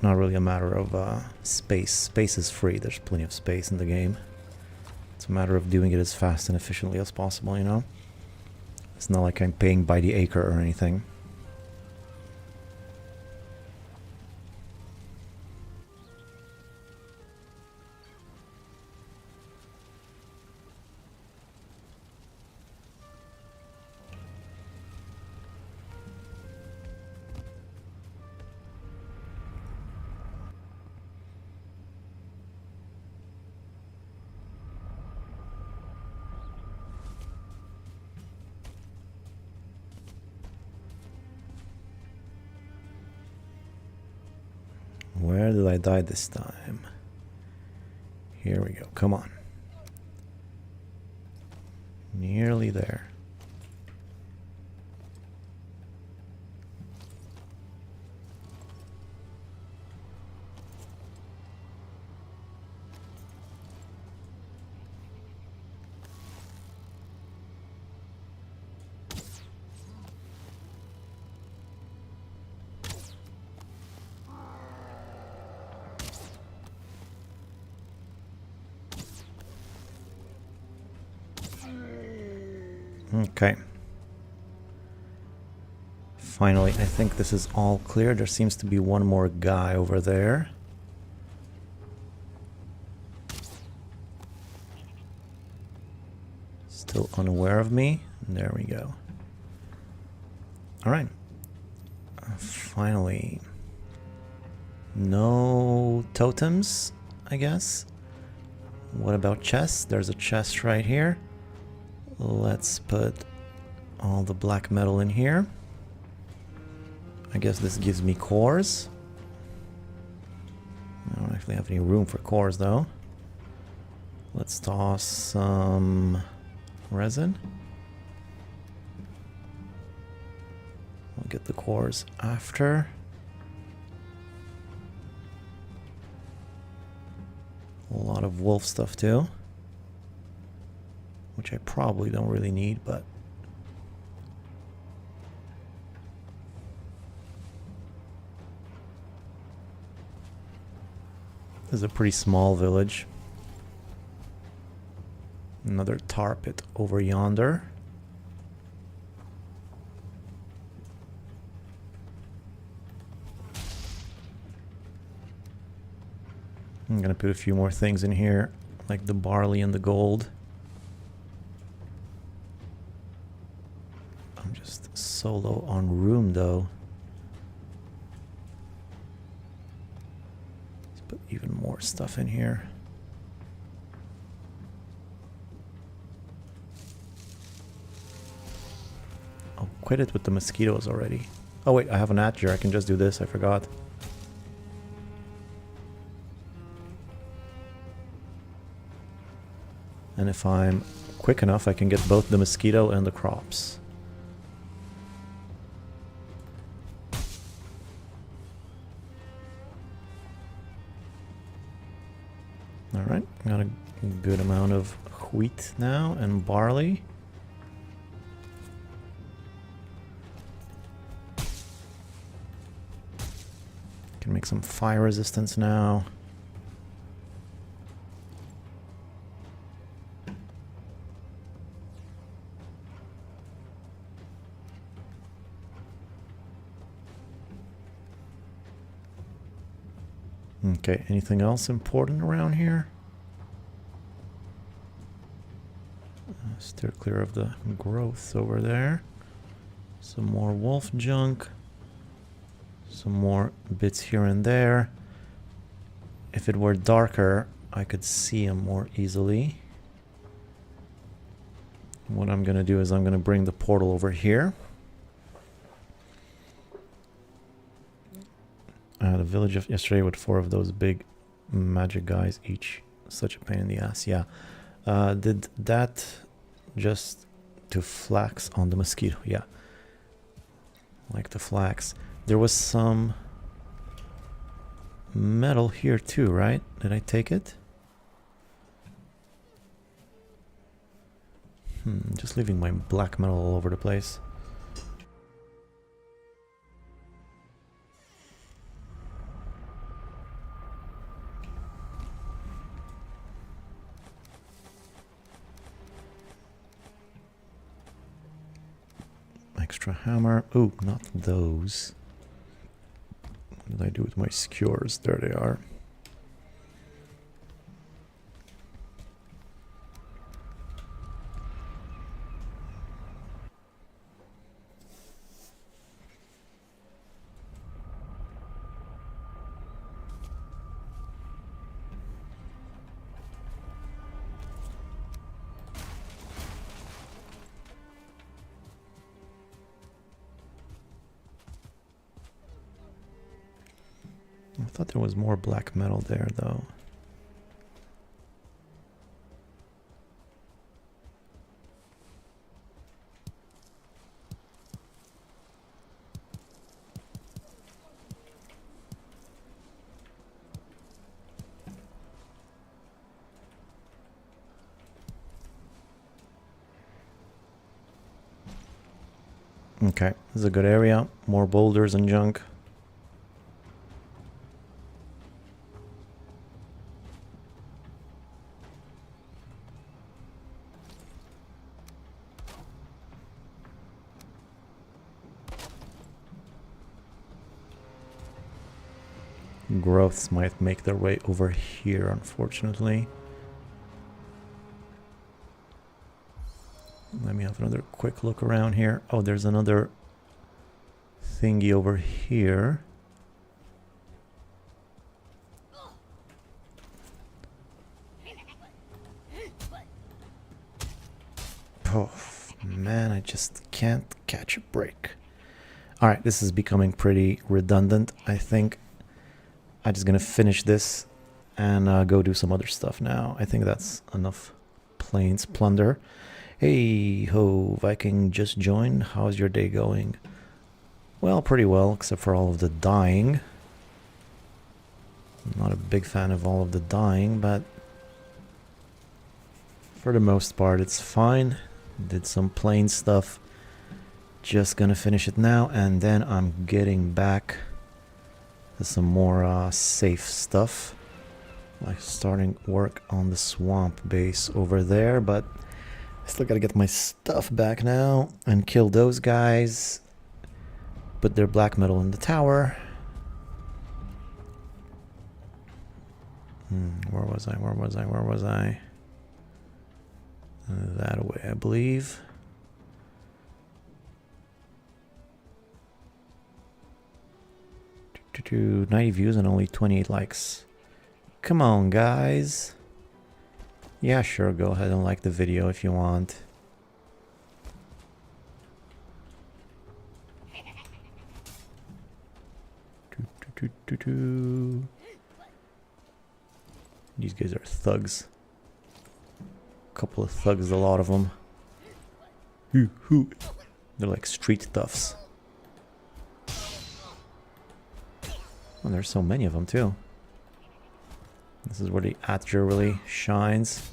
Not really a matter of space. Space is free. There's plenty of space in the game. It's a matter of doing it as fast and efficiently as possible, you know? It's not like I'm paying by the acre or anything. Where did I die this time? Here we go. Come on. Nearly there. Okay. Finally, I think this is all clear. There seems to be one more guy over there. Still unaware of me. There we go. Alright. Finally. No totems, I guess. What about chests? There's a chest right here. Let's put all the black metal in here. I guess this gives me cores. I don't actually have any room for cores though. Let's toss some resin. We'll get the cores after. A lot of wolf stuff too, which I probably don't really need, but this is a pretty small village. Another tar pit over yonder. I'm gonna put a few more things in here, like the barley and the gold. I'm just so low on room though. Let's put even more stuff in here. I'll quit it with the mosquitoes already. Oh wait, I have an atger. I can just do this. I forgot. And if I'm quick enough, I can get both the mosquito and the crops. Alright, got a good amount of wheat now and barley. Can make some fire resistance now. Okay, anything else important around here? Steer clear of the growth over there. Some more wolf junk. Some more bits here and there. If it were darker, I could see them more easily. What I'm gonna do is I'm gonna bring the portal over here. I had a village yesterday with 4 of those big magic guys each. Such a pain in the ass, yeah. Did that just to flax on the mosquito, yeah. Like the flax. There was some metal here too, right? Did I take it? Just leaving my black metal all over the place. Extra hammer. Oh, not those. What did I do with my skewers? There they are. I thought there was more black metal there, though. Okay, this is a good area. More boulders and junk. Growths might make their way over here, unfortunately. Let me have another quick look around here. Oh, there's another thingy over here. Oh, man, I just can't catch a break. Alright, this is becoming pretty redundant. I think I'm just gonna finish this and go do some other stuff now. I think that's enough plains plunder. Hey ho, Viking just joined. How's your day going? Well, pretty well, except for all of the dying. I'm not a big fan of all of the dying, but for the most part it's fine. Did some plain stuff. Just gonna finish it now, and then I'm getting back to some more safe stuff. Like starting work on the swamp base over there, but I still gotta get my stuff back now and kill those guys. Put their black metal in the tower. Where was I? That way, I believe. To 90 views and only 28 likes. Come on, guys. Yeah, sure, go ahead and like the video if you want. These guys are thugs. Couple of thugs, a lot of them. They're like street toughs. Oh, there's so many of them too. This is where the Atger really shines.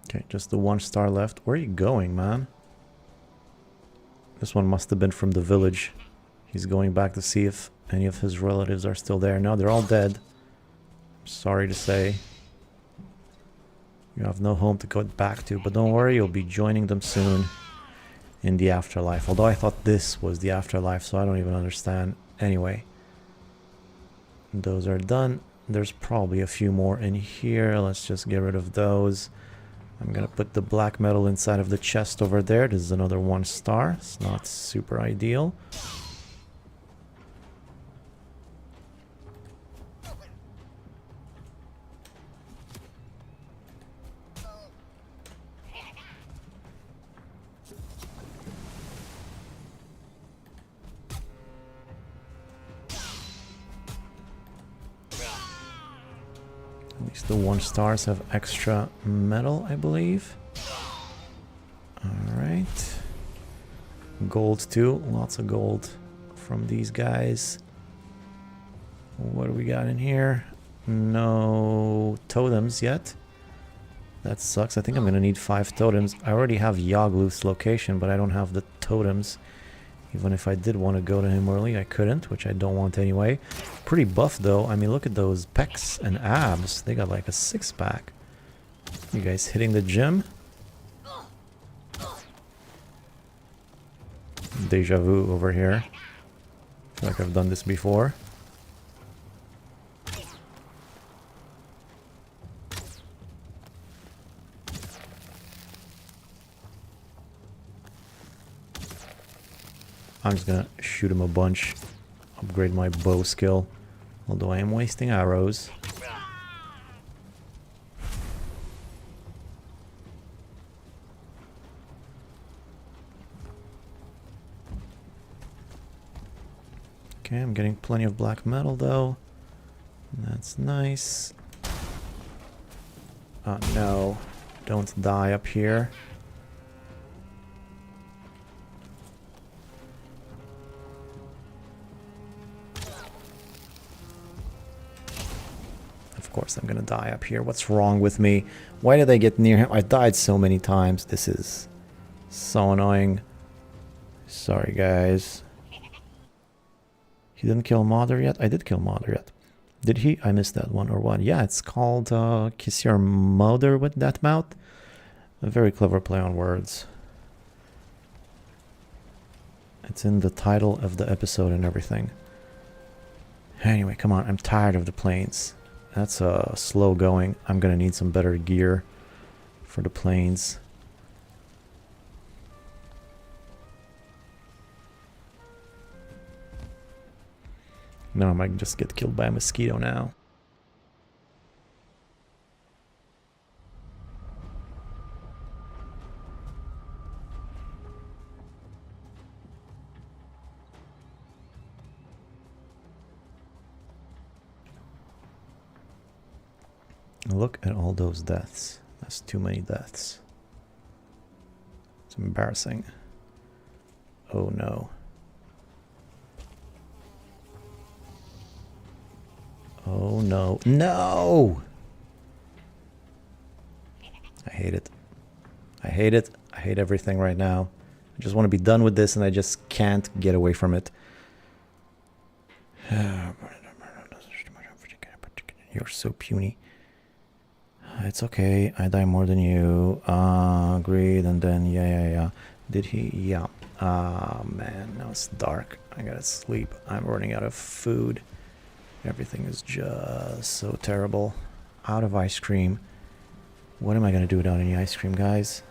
Okay, just the 1 star left. Where are you going, man? This one must have been from the village. He's going back to see if any of his relatives are still there. No, they're all dead. Sorry to say. You have no home to go back to, but don't worry, you'll be joining them soon in the afterlife. Although I thought this was the afterlife, so I don't even understand. Anyway, those are done. There's probably a few more in here. Let's just get rid of those. I'm gonna put the black metal inside of the chest over there. This is another 1 star. It's not super ideal. At least the 1 stars have extra metal, I believe. Alright. Gold too. Lots of gold from these guys. What do we got in here? No totems yet. That sucks. I think I'm going to need 5 totems. I already have Yagluth's location, but I don't have the totems. Even if I did want to go to him early, I couldn't, which I don't want anyway. Pretty buff though. I mean, look at those pecs and abs. They got like a 6-pack. You guys hitting the gym? Deja vu over here. I feel like I've done this before. I'm just gonna shoot him a bunch. Upgrade my bow skill. Although I am wasting arrows. Okay, I'm getting plenty of black metal though. That's nice. Oh no. Don't die up here. Of course I'm gonna die up here. What's wrong with me? Why did I get near him? I died so many times. This is so annoying. Sorry guys. He didn't kill Mother yet? I did kill Mother yet. Did he? I missed that one or what? Yeah, it's called Kiss Your Mother with That Mouth. A very clever play on words. It's in the title of the episode and everything. Anyway, come on. I'm tired of the planes. That's slow going. I'm gonna need some better gear for the planes. No, I might just get killed by a mosquito now. Look at all those deaths. That's too many deaths. It's embarrassing. Oh no. Oh no. No! I hate it. I hate it. I hate everything right now. I just want to be done with this and I just can't get away from it. You're so puny. It's okay. I die more than you. Agreed. And then, yeah. Did he? Yeah. Man. Now it's dark. I gotta sleep. I'm running out of food. Everything is just so terrible. Out of ice cream. What am I gonna do without any ice cream, guys?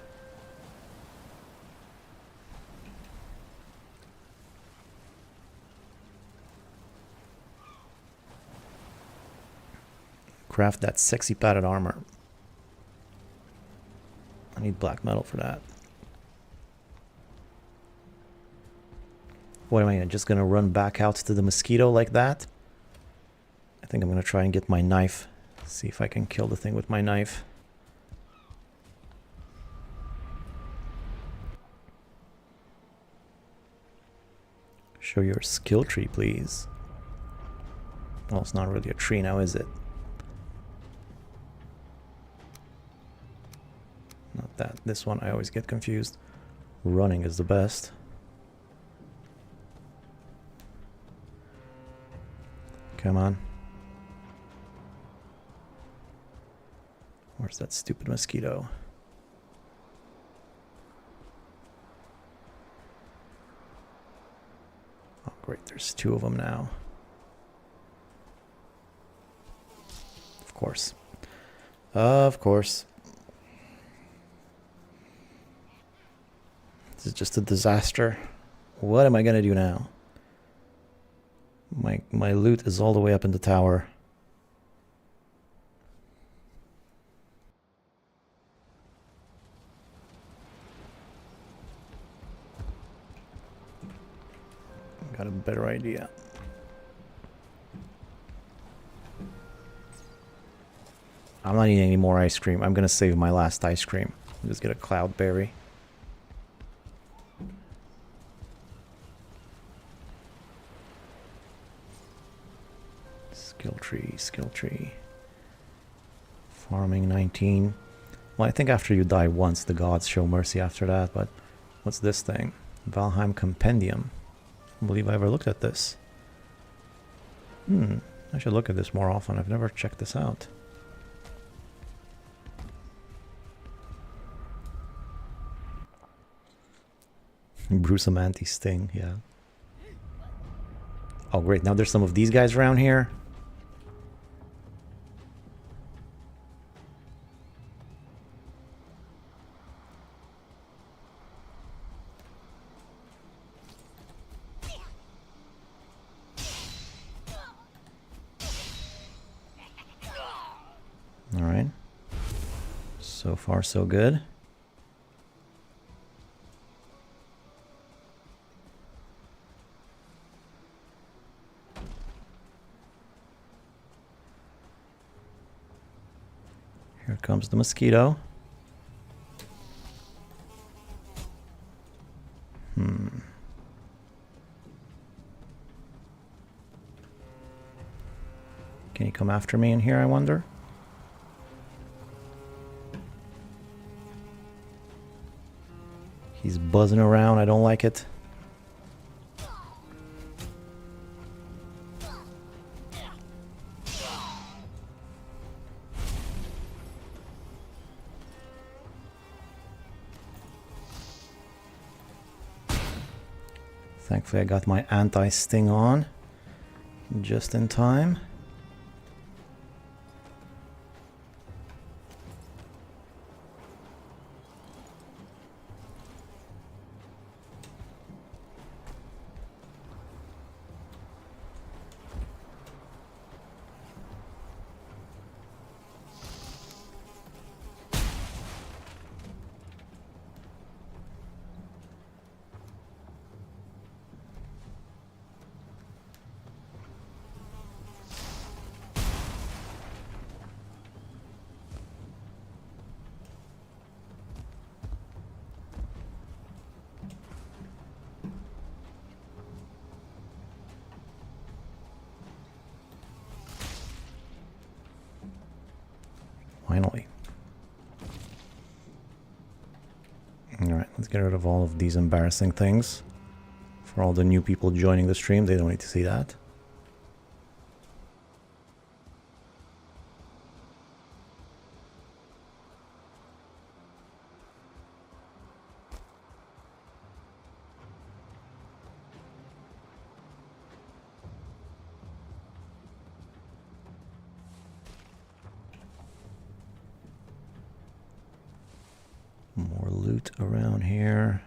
Craft that sexy padded armor. I need black metal for that. What am I just gonna run back out to the mosquito like that? I think I'm gonna try and get my knife. See if I can kill the thing with my knife. Show your skill tree, please. Well, it's not really a tree now, is it? Not that. This one I always get confused. Running is the best. Come on. Where's that stupid mosquito? Oh great, there's two of them now. Of course. Of course. This is just a disaster. What am I gonna do now? My loot is all the way up in the tower. Got a better idea. I'm not eating any more ice cream. I'm gonna save my last ice cream. Just get a cloudberry. Skill tree. Farming 19. Well, I think after you die once, the gods show mercy after that, but what's this thing? Valheim Compendium. I don't believe I ever looked at this. I should look at this more often. I've never checked this out. Brew some anti-sting, yeah. Oh great, now there's some of these guys around here. Alright. So far, so good. Here comes the mosquito. Can he come after me in here, I wonder? He's buzzing around, I don't like it. Thankfully I got my anti-sting on just in time. Finally. Alright, let's get rid of all of these embarrassing things. For all the new people joining the stream, they don't need to see that. More loot around here.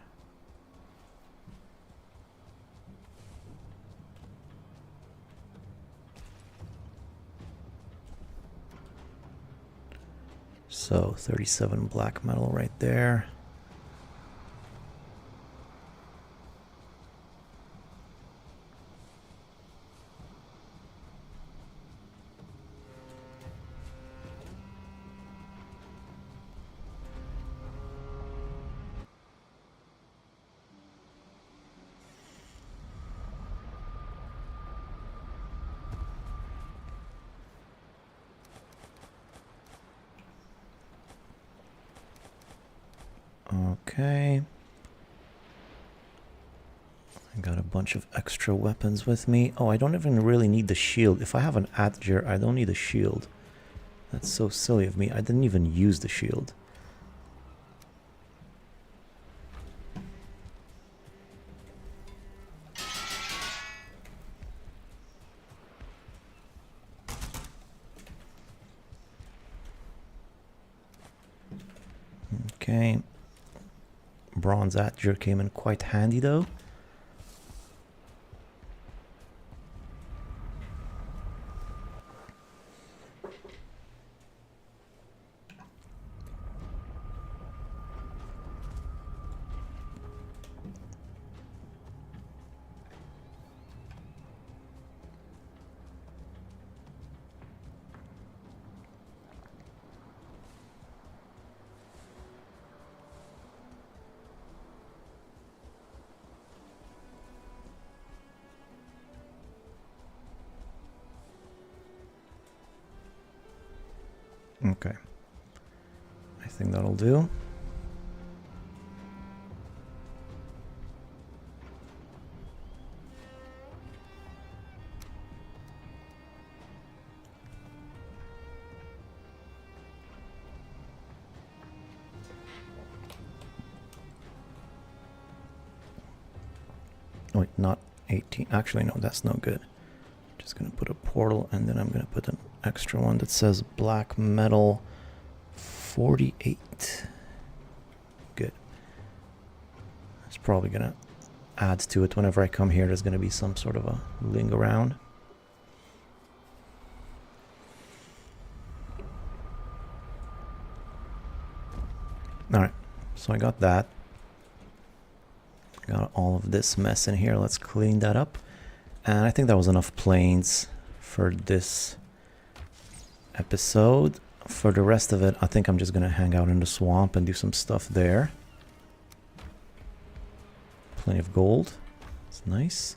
So 37 black metal right there. Okay. I got a bunch of extra weapons with me. Oh, I don't even really need the shield. If I have an Atger, I don't need a shield. That's so silly of me. I didn't even use the shield. Okay. Bronze Atger came in quite handy though. Okay. I think that'll do. Wait, not 18. Actually, no, that's no good. Just gonna put a portal and then I'm gonna put an extra one that says black metal 48. Good. It's probably gonna add to it whenever I come here. There's gonna be some sort of a ling around. Alright, so I got that. Got all of this mess in here. Let's clean that up. And I think that was enough plains for this episode. For the rest of it, I think I'm just going to hang out in the swamp and do some stuff there. Plenty of gold. It's nice.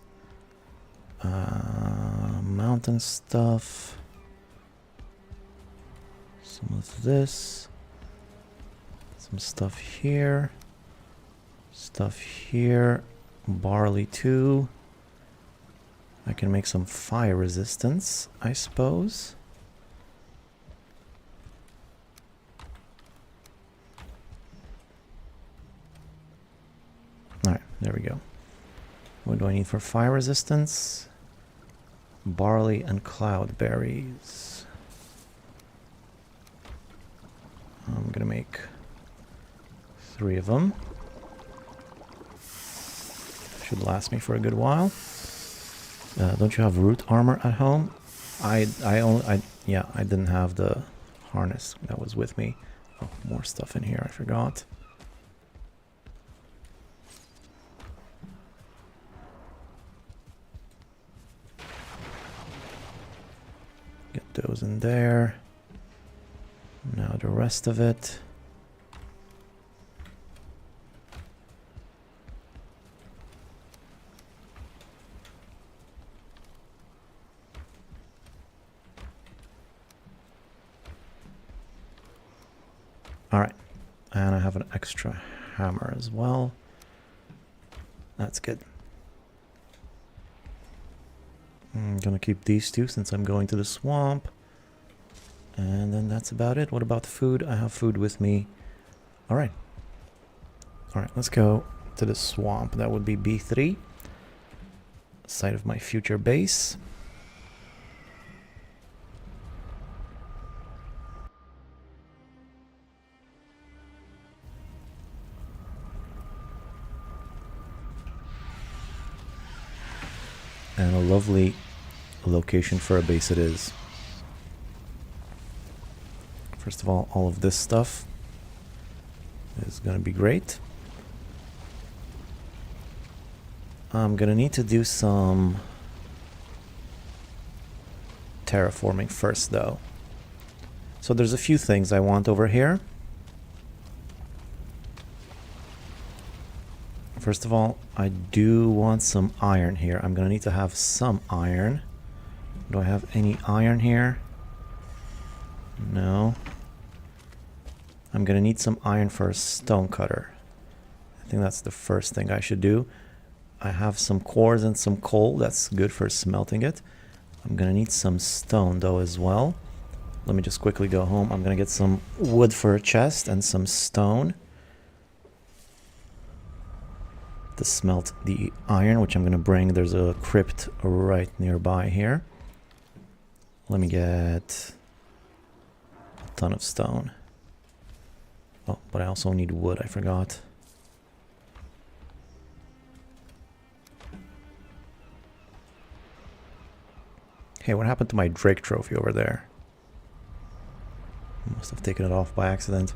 Mountain stuff. Some of this. Some stuff here. Stuff here. Barley too. I can make some fire resistance, I suppose. Alright, there we go. What do I need for fire resistance? Barley and cloudberries. I'm gonna make 3 of them. Should last me for a good while. Don't you have root armor at home? I didn't have the harness that was with me. Oh, more stuff in here, I forgot. Get those in there. Now the rest of it. Alright, and I have an extra hammer as well. That's good. I'm gonna keep these 2 since I'm going to the swamp. And then that's about it. What about food? I have food with me. Alright. Alright, let's go to the swamp. That would be B3. Site of my future base. And a lovely location for a base it is. First of all of this stuff is going to be great. I'm going to need to do some terraforming first though. So there's a few things I want over here. First of all, I do want some iron here. I'm gonna need to have some iron. Do I have any iron here? No. I'm gonna need some iron for a stone cutter. I think that's the first thing I should do. I have some quartz and some coal. That's good for smelting it. I'm gonna need some stone though as well. Let me just quickly go home. I'm gonna get some wood for a chest and some stone to smelt the iron, which I'm gonna bring. There's a crypt right nearby here. Let me get a ton of stone. Oh, but I also need wood, I forgot. Hey, what happened to my Drake trophy over there? Must have taken it off by accident.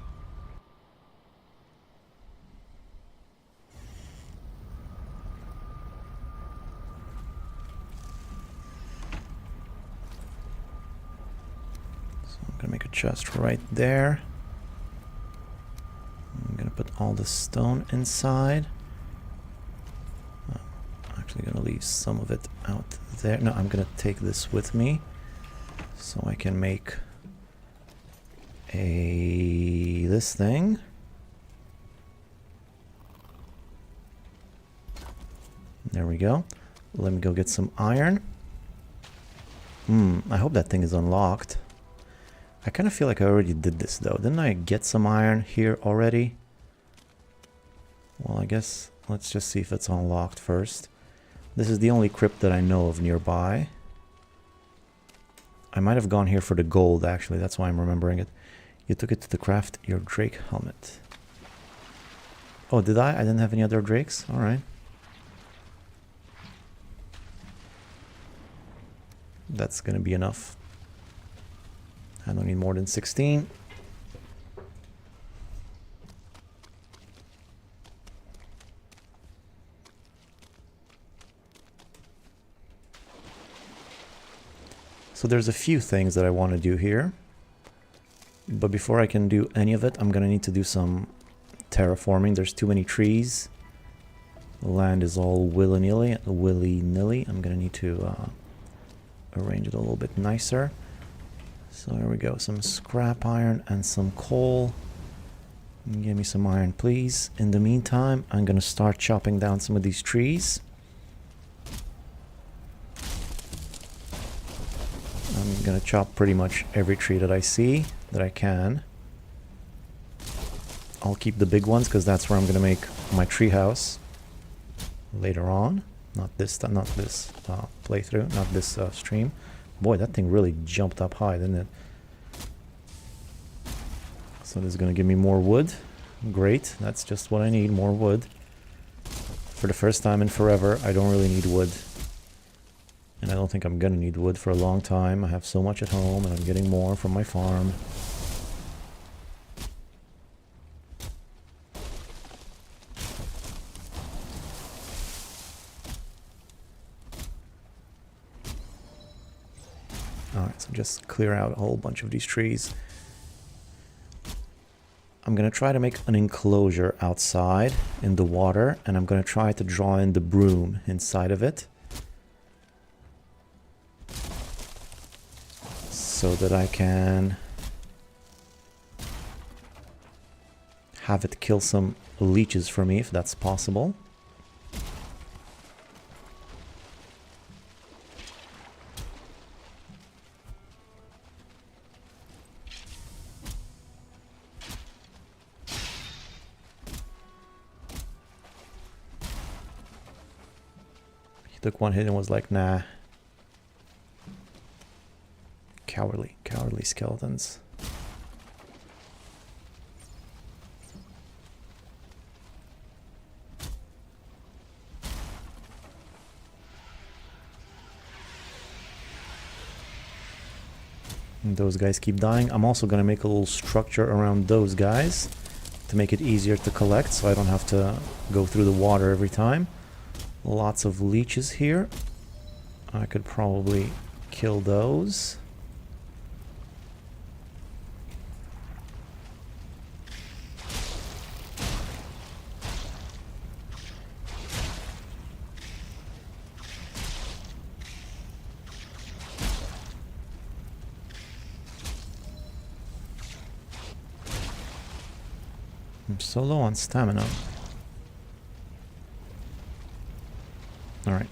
Gonna make a chest right there. I'm gonna put all the stone inside. Oh, I'm actually gonna leave some of it out there. No, I'm gonna take this with me so I can make this thing. There we go. Let me go get some iron. I hope that thing is unlocked. I kind of feel like I already did this though. Didn't I get some iron here already? Well, I guess let's just see if it's unlocked first. This is the only crypt that I know of nearby. I might have gone here for the gold actually. That's why I'm remembering it. You took it to craft your Drake helmet. Oh, did I? I didn't have any other Drakes? Alright. That's gonna be enough. I don't need more than 16. So there's a few things that I want to do here. But before I can do any of it, I'm going to need to do some terraforming. There's too many trees. The land is all willy-nilly. I'm going to need to arrange it a little bit nicer. So here we go. Some scrap iron and some coal. Give me some iron, please. In the meantime, I'm going to start chopping down some of these trees. I'm going to chop pretty much every tree that I see, that I can. I'll keep the big ones because that's where I'm going to make my tree house later on. Not this playthrough, not this stream. Boy, that thing really jumped up high, didn't it? So this is going to give me more wood. Great, that's just what I need, more wood. For the first time in forever, I don't really need wood. And I don't think I'm going to need wood for a long time. I have so much at home and I'm getting more from my farm. Alright, so just clear out a whole bunch of these trees. I'm going to try to make an enclosure outside in the water, and I'm going to try to draw in the broom inside of it. So that I can have it kill some leeches for me, if that's possible. He took one hit and was like, nah. Cowardly skeletons. And those guys keep dying. I'm also going to make a little structure around those guys to make it easier to collect, so I don't have to go through the water every time. Lots of leeches here. I could probably kill those. I'm so low on stamina. Alright.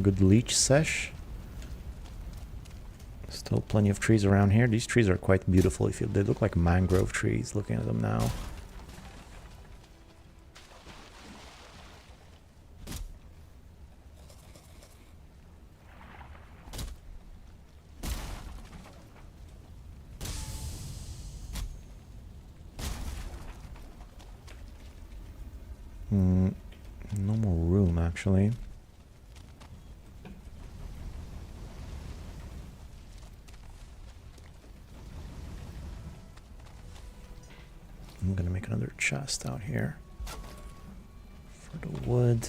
Good leech sesh. Still plenty of trees around here. These trees are quite beautiful. They look like mangrove trees looking at them now. No more room, actually. I'm gonna make another chest out here for the wood.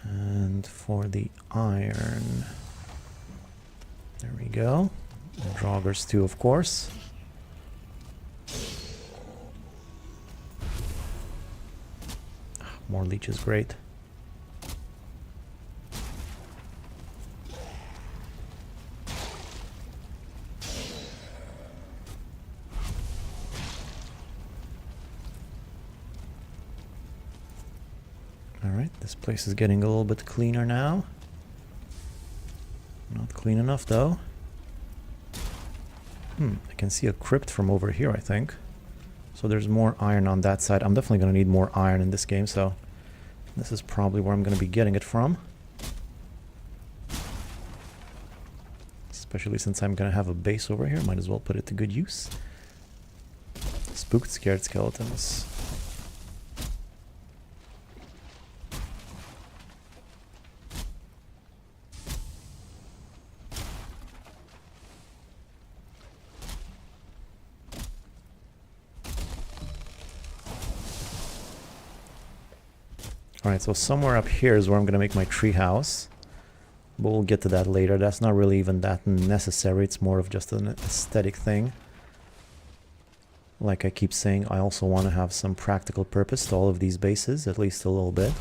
And for the iron. There we go. And joggers too, of course. More leeches, great. Alright, this place is getting a little bit cleaner now. Not clean enough though. I can see a crypt from over here, I think. So there's more iron on that side. I'm definitely going to need more iron in this game, so this is probably where I'm going to be getting it from. Especially since I'm going to have a base over here. Might as well put it to good use. Spooked scared skeletons. Alright, so somewhere up here is where I'm going to make my tree house. But we'll get to that later. That's not really even that necessary. It's more of just an aesthetic thing. Like I keep saying, I also want to have some practical purpose to all of these bases, at least a little bit.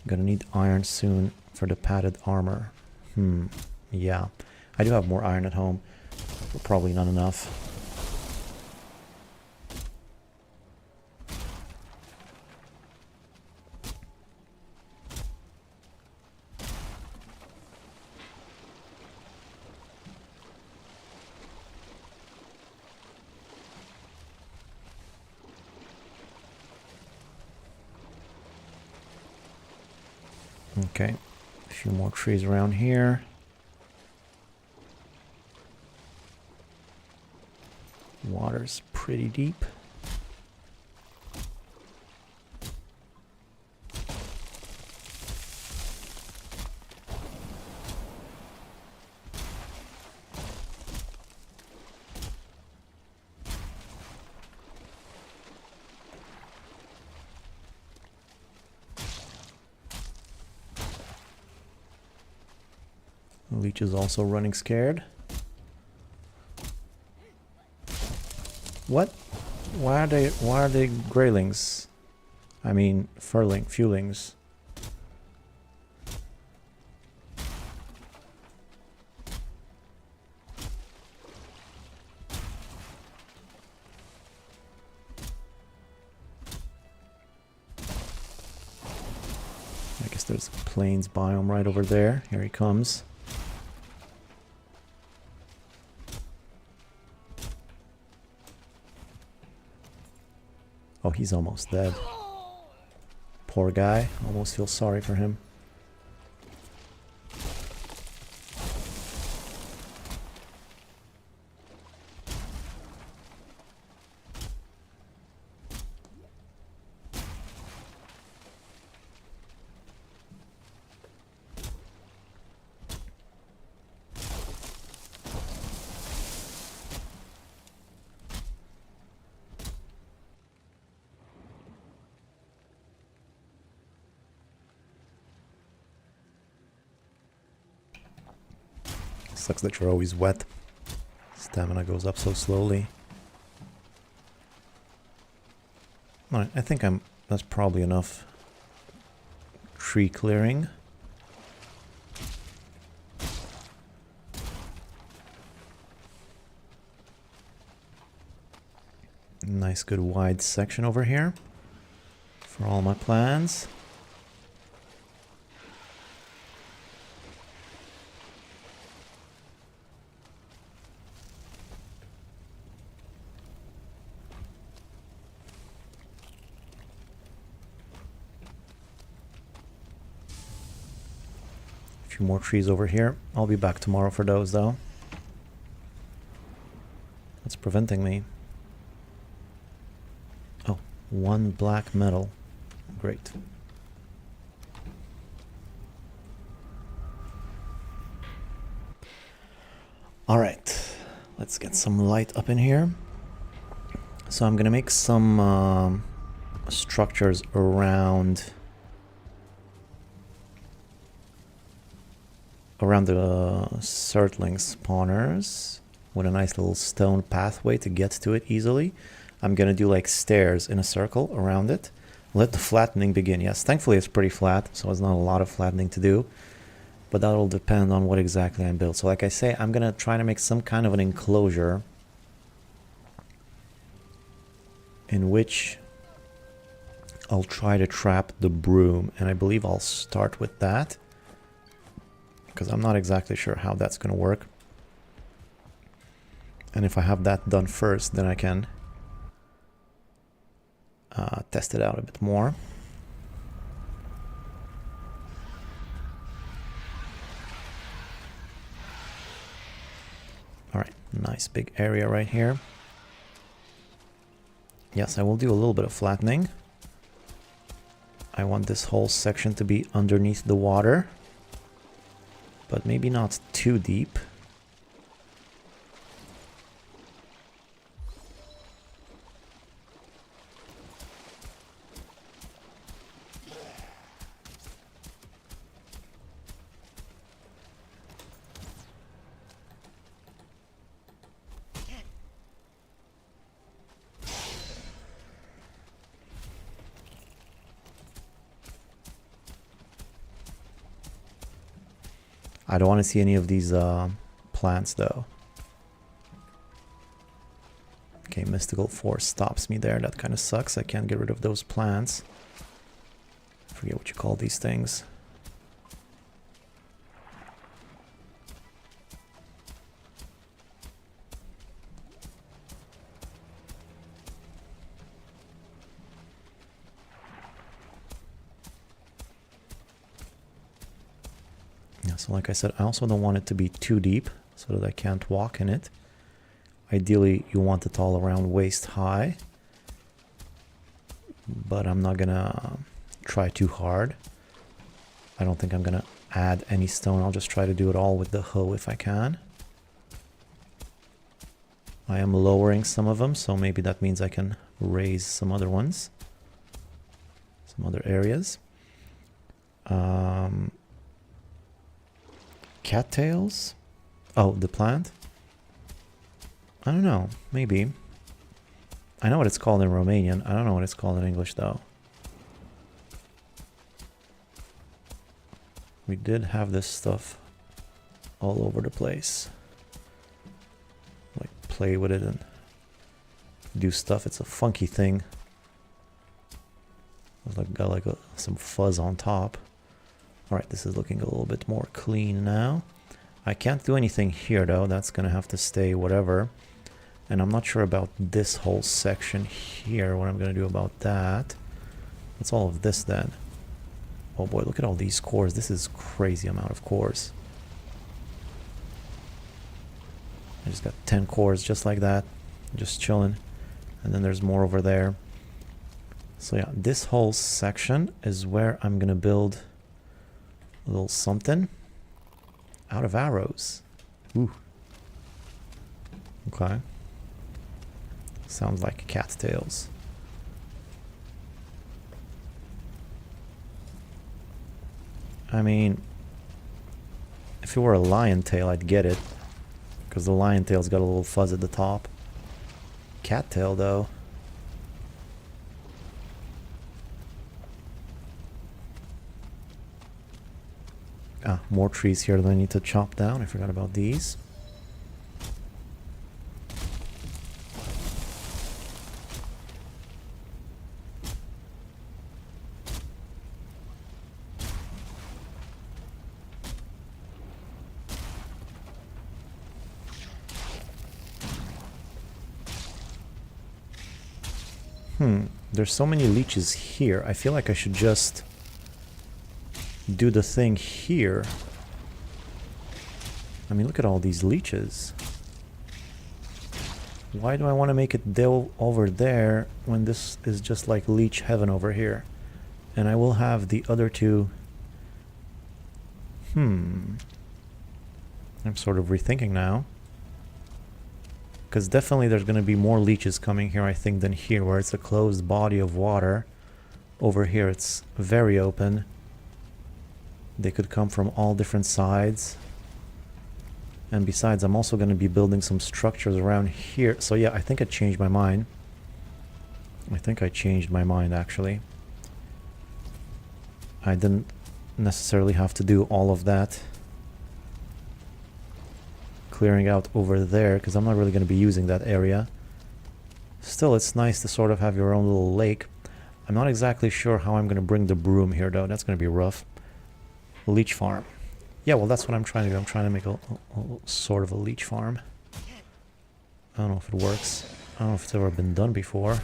Gonna need iron soon for the padded armor. Yeah. I do have more iron at home, but probably not enough. Okay, a few more trees around here. Water's pretty deep. Leech is also running scared. What? Why are they greylings? I mean, furlings. I guess there's a plains biome right over there. Here he comes. Oh, he's almost dead. Poor guy. Almost feel sorry for him. Sucks that you're always wet. Stamina goes up so slowly. Alright, I think that's probably enough tree clearing. Nice good wide section over here for all my plans. Few more trees over here. I'll be back tomorrow for those though. What's preventing me? Oh, one black metal. Great. Alright, let's get some light up in here. So I'm gonna make some structures around the Surtling spawners with a nice little stone pathway to get to it easily. I'm gonna do like stairs in a circle around it. Let the flattening begin. Yes, thankfully it's pretty flat, so it's not a lot of flattening to do, but that'll depend on what exactly I'm built. So like I say, I'm gonna try to make some kind of an enclosure in which I'll try to trap the broom, and I believe I'll start with that, because I'm not exactly sure how that's going to work. And if I have that done first, then I can test it out a bit more. Alright, nice big area right here. Yes, I will do a little bit of flattening. I want this whole section to be underneath the water, but maybe not too deep. I don't want to see any of these plants though. Okay, mystical force stops me there. That kind of sucks. I can't get rid of those plants. Forget what you call these things. Yeah, so like I said, I also don't want it to be too deep so that I can't walk in it. Ideally, you want it all around waist high, but I'm not gonna try too hard. I don't think I'm gonna add any stone. I'll just try to do it all with the hoe if I can. I am lowering some of them, so maybe that means I can raise some other ones, some other areas. Cattails? Oh, the plant? I don't know, maybe. I know what it's called in Romanian. I don't know what it's called in English though. We did have this stuff all over the place. Like play with it and do stuff. It's a funky thing. It's like got like some fuzz on top. Alright, this is looking a little bit more clean now. I can't do anything here though. That's gonna have to stay whatever. And I'm not sure about this whole section here, what I'm going to do about that. What's all of this then? Oh boy, look at all these cores. This is crazy amount of cores. I just got 10 cores just like that. Just chilling. And then there's more over there. So yeah, this whole section is where I'm going to build a little something out of arrows. Ooh. Okay. Sounds like cattails. I mean, if it were a lion tail, I'd get it. Because the lion tail's got a little fuzz at the top. Cattail, though. Ah, more trees here that I need to chop down. I forgot about these. There's so many leeches here. I feel like I should just do the thing here. I mean, look at all these leeches. Why do I want to make it over there when this is just like leech heaven over here? And I will have the other two. I'm sort of rethinking now. Because definitely there's going to be more leeches coming here, I think, than here, where it's a closed body of water. Over here it's very open. They could come from all different sides. And besides, I'm also going to be building some structures around here. So yeah, I think I changed my mind. I think I changed my mind, actually. I didn't necessarily have to do all of that clearing out over there, because I'm not really going to be using that area. Still, it's nice to sort of have your own little lake. I'm not exactly sure how I'm going to bring the broom here, though. That's going to be rough. Leech farm. Yeah, well, that's what I'm trying to do. I'm trying to make a sort of a leech farm. I don't know if it works. I don't know if it's ever been done before.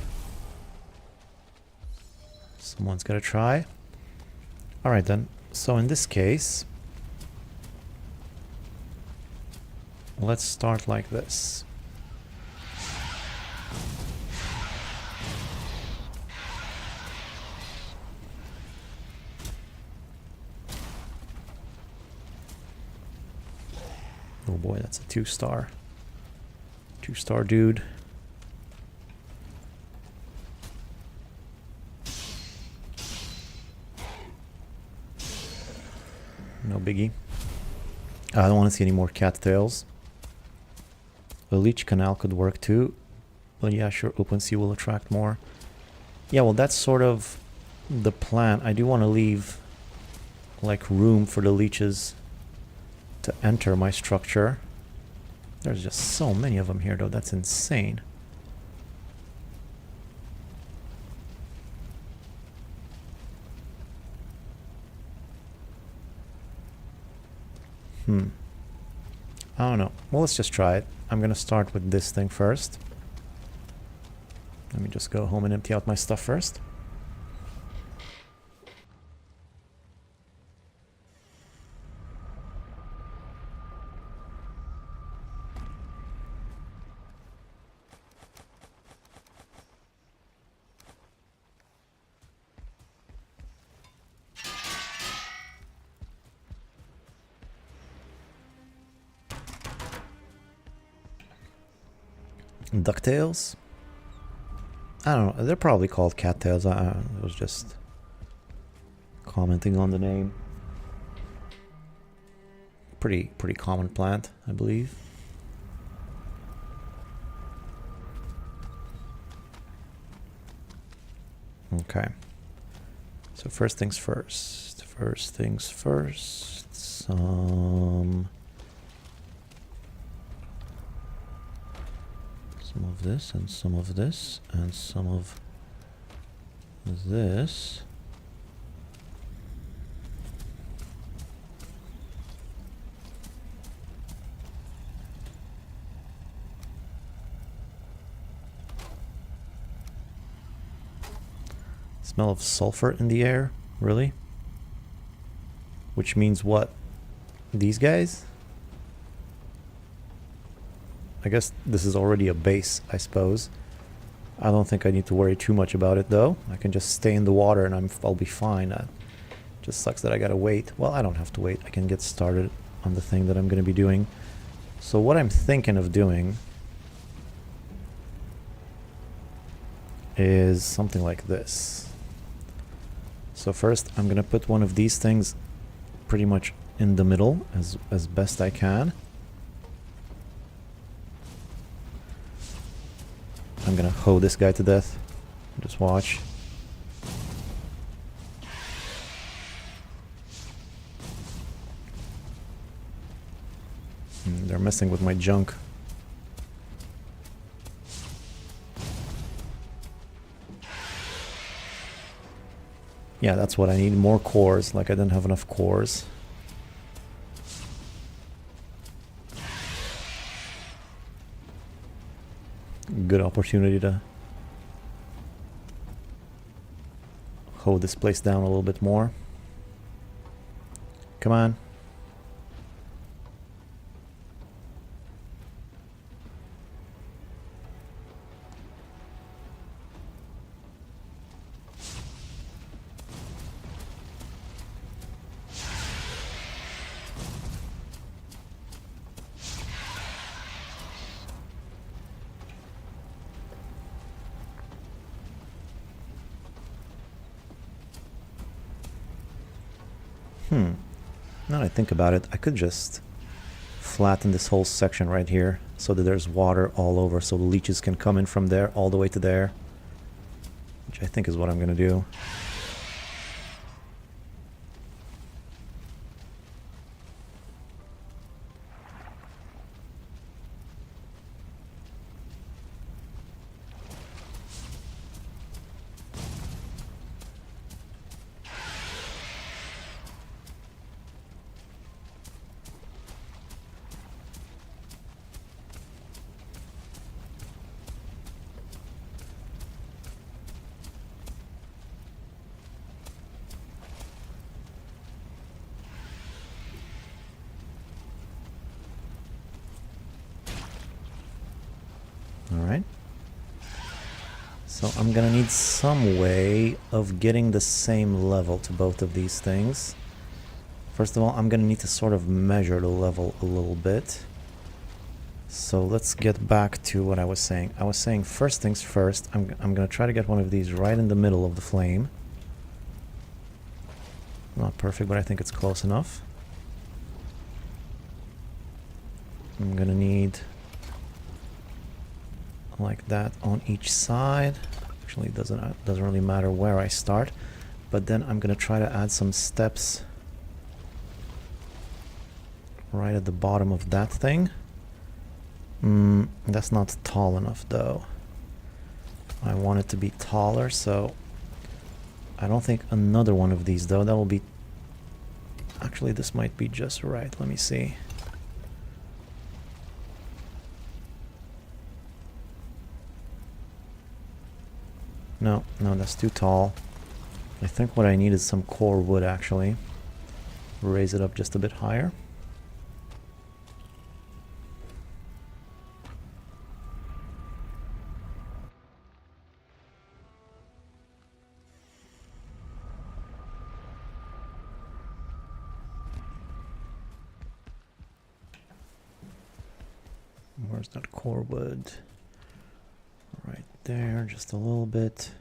Someone's got to try. Alright then. So in this case, let's start like this. Oh boy, that's a 2-star. 2-star dude. No biggie. I don't want to see any more cattails. The leech canal could work too. But yeah, sure, open sea will attract more. Yeah, well, that's sort of the plan. I do want to leave like room for the leeches to enter my structure. There's just so many of them here, though. That's insane. I don't know. Well, let's just try it. I'm gonna start with this thing first. Let me just go home and empty out my stuff first. Ducktails? I don't know. They're probably called cattails. I was just commenting on the name. Pretty common plant, I believe. Okay. So first things first. First things first. Some of this and some of this and some of this. Smell of sulfur in the air, really? Which means what? These guys? I guess this is already a base, I suppose. I don't think I need to worry too much about it, though. I can just stay in the water and I'll be fine. Just sucks that I gotta wait. Well, I don't have to wait. I can get started on the thing that I'm gonna be doing. So what I'm thinking of doing is something like this. So first, I'm gonna put one of these things pretty much in the middle as best I can. I'm gonna hoe this guy to death. Just watch. They're messing with my junk. Yeah, that's what I need. More cores. Like I didn't have enough cores. Good opportunity to hold this place down a little bit more. Come on. Now that I think about it, I could just flatten this whole section right here so that there's water all over so the leeches can come in from there all the way to there, which I think is what I'm gonna do. Alright. So I'm gonna need some way of getting the same level to both of these things. First of all, I'm gonna need to sort of measure the level a little bit. So let's get back to what I was saying. I was saying first things first, I'm gonna try to get one of these right in the middle of the flame. Not perfect, but I think it's close enough. I'm gonna need like that on each side. Actually, it doesn't really matter where I start, but then I'm gonna try to add some steps right at the bottom of that thing. That's not tall enough though. I want it to be taller, so I don't think another one of these though. That will be... Actually, this might be just right. Let me see. No, that's too tall. I think what I need is some core wood, actually. Raise it up just a bit higher. Where's that core wood? Right there, just a little bit.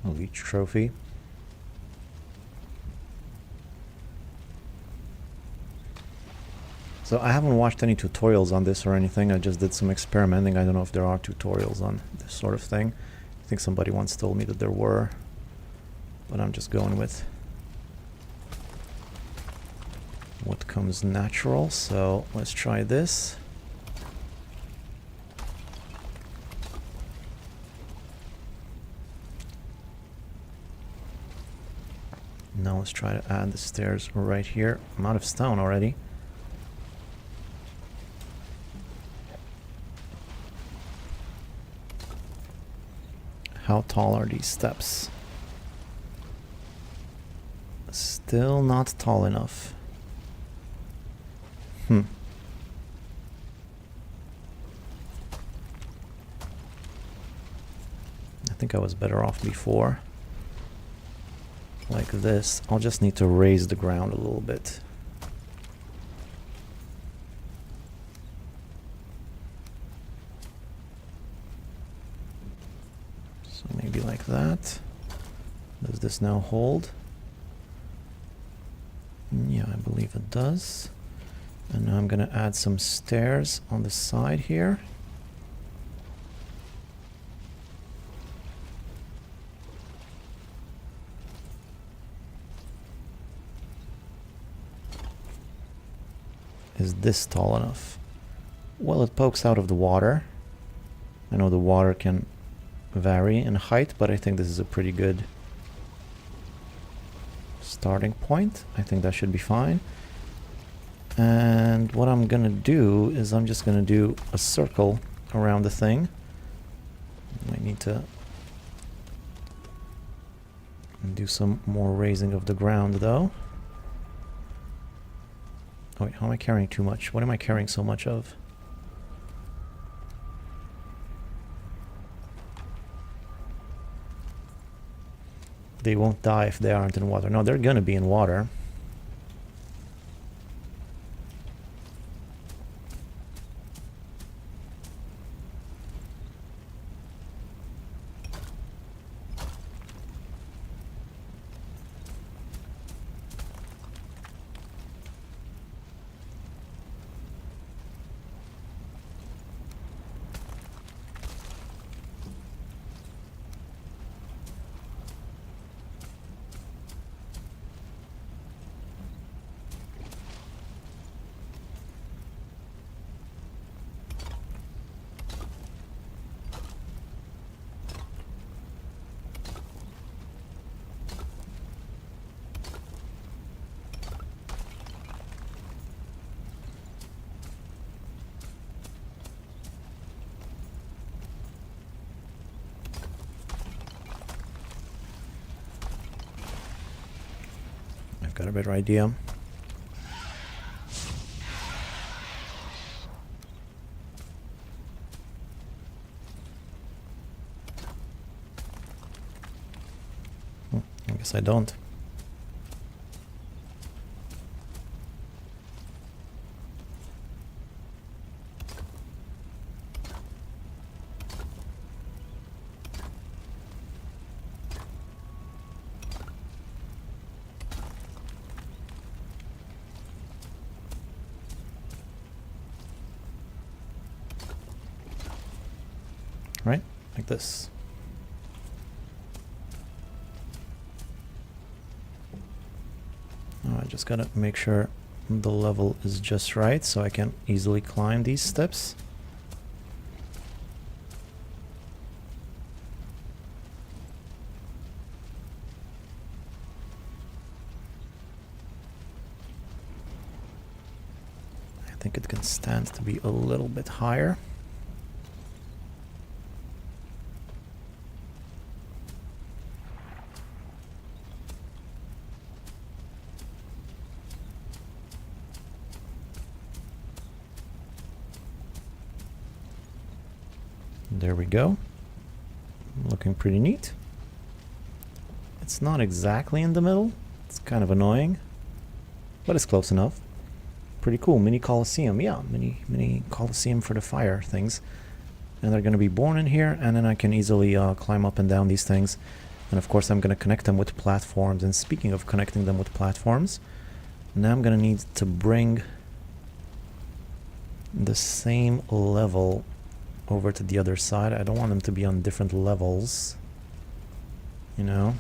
A leech trophy. So I haven't watched any tutorials on this or anything. I just did some experimenting. I don't know if there are tutorials on this sort of thing. I think somebody once told me that there were, but I'm just going with what comes natural. So let's try this. Now let's try to add the stairs right here. I'm out of stone already. How tall are these steps? Still not tall enough. I think I was better off before. Like this. I'll just need to raise the ground a little bit. So maybe like that. Does this now hold? Yeah, I believe it does. And now I'm gonna add some stairs on the side here. Is this tall enough? Well, it pokes out of the water. I know the water can vary in height, but I think this is a pretty good starting point. I think that should be fine. And what I'm gonna do is I'm just gonna do a circle around the thing. I need to do some more raising of the ground though. Oh wait, how am I carrying too much? What am I carrying so much of? They won't die if they aren't in water. No, they're gonna be in water. Got a better idea. I guess I don't. right? Like this. I just gotta make sure the level is just right so I can easily climb these steps. I think it can stand to be a little bit higher. There we go. Looking pretty neat. It's not exactly in the middle. It's kind of annoying, but it's close enough. Pretty cool. Mini Coliseum. Yeah, mini Coliseum for the fire things. And they're going to be born in here, and then I can easily climb up and down these things. And of course I'm going to connect them with platforms. And speaking of connecting them with platforms, now I'm going to need to bring the same level over to the other side. I don't want them to be on different levels, you know.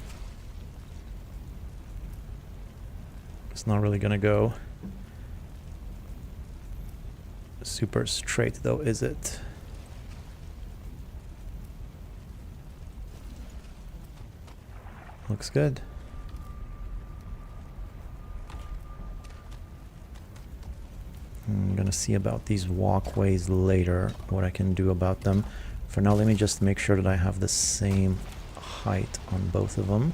It's not really gonna go super straight though, is it? Looks good. I'm gonna see about these walkways later, what I can do about them. For now, let me just make sure that I have the same height on both of them.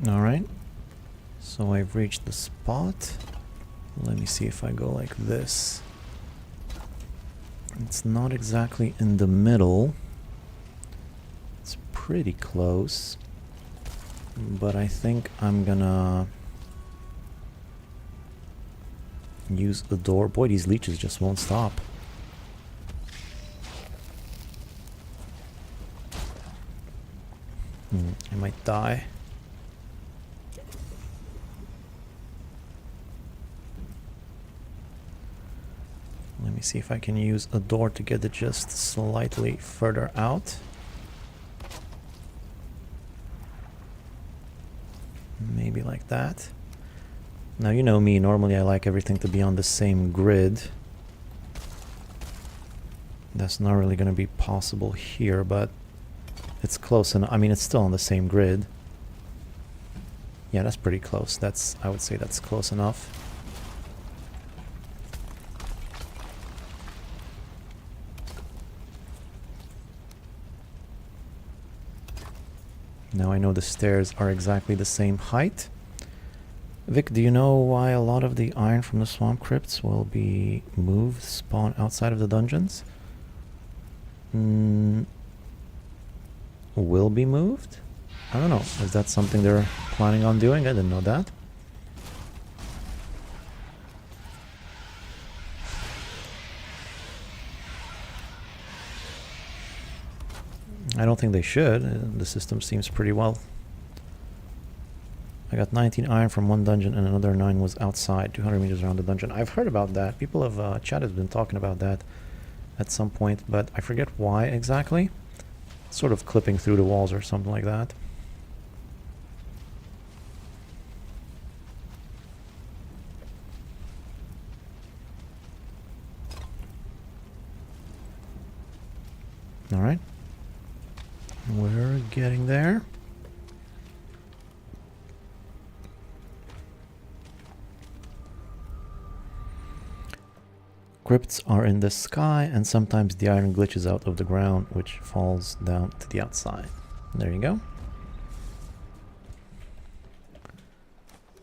Alright, so I've reached the spot. Let me see if I go like this. It's not exactly in the middle. It's pretty close. But I think I'm gonna use a door. Boy, these leeches just won't stop. I might die. Let me see if I can use a door to get it just slightly further out. Maybe like that. Now, you know me, normally I like everything to be on the same grid. That's not really going to be possible here, but it's close enough. I mean, it's still on the same grid. Yeah, that's pretty close. I would say that's close enough. Now I know the stairs are exactly the same height. Vic, do you know why a lot of the iron from the swamp crypts will be moved, spawn outside of the dungeons? Will be moved? I don't know. Is that something they're planning on doing? I didn't know that. I don't think they should. The system seems pretty well. I got 19 iron from one dungeon and another 9 was outside, 200 meters around the dungeon. I've heard about that. People have, chat has been talking about that at some point, but I forget why exactly. Sort of clipping through the walls or something like that. Alright. We're getting there. Crypts are in the sky, and sometimes the iron glitches out of the ground, which falls down to the outside. There you go.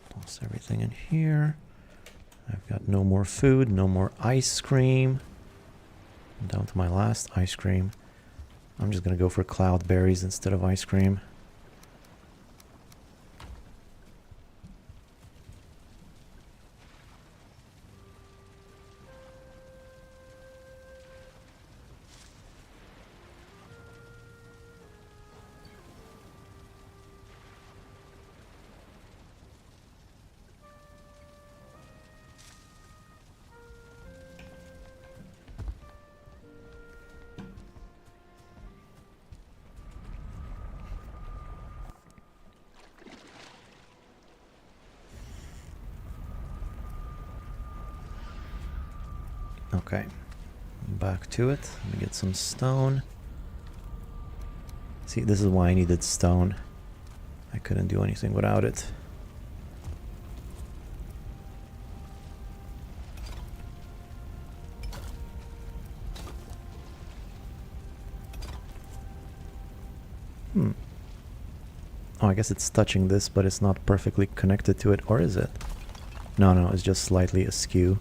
Toss everything in here. I've got no more food, no more ice cream. I'm down to my last ice cream. I'm just gonna go for cloudberries instead of ice cream. Okay, back to it. Let me get some stone. See, this is why I needed stone. I couldn't do anything without it. Oh, I guess it's touching this, but it's not perfectly connected to it, or is it? No, no, it's just slightly askew.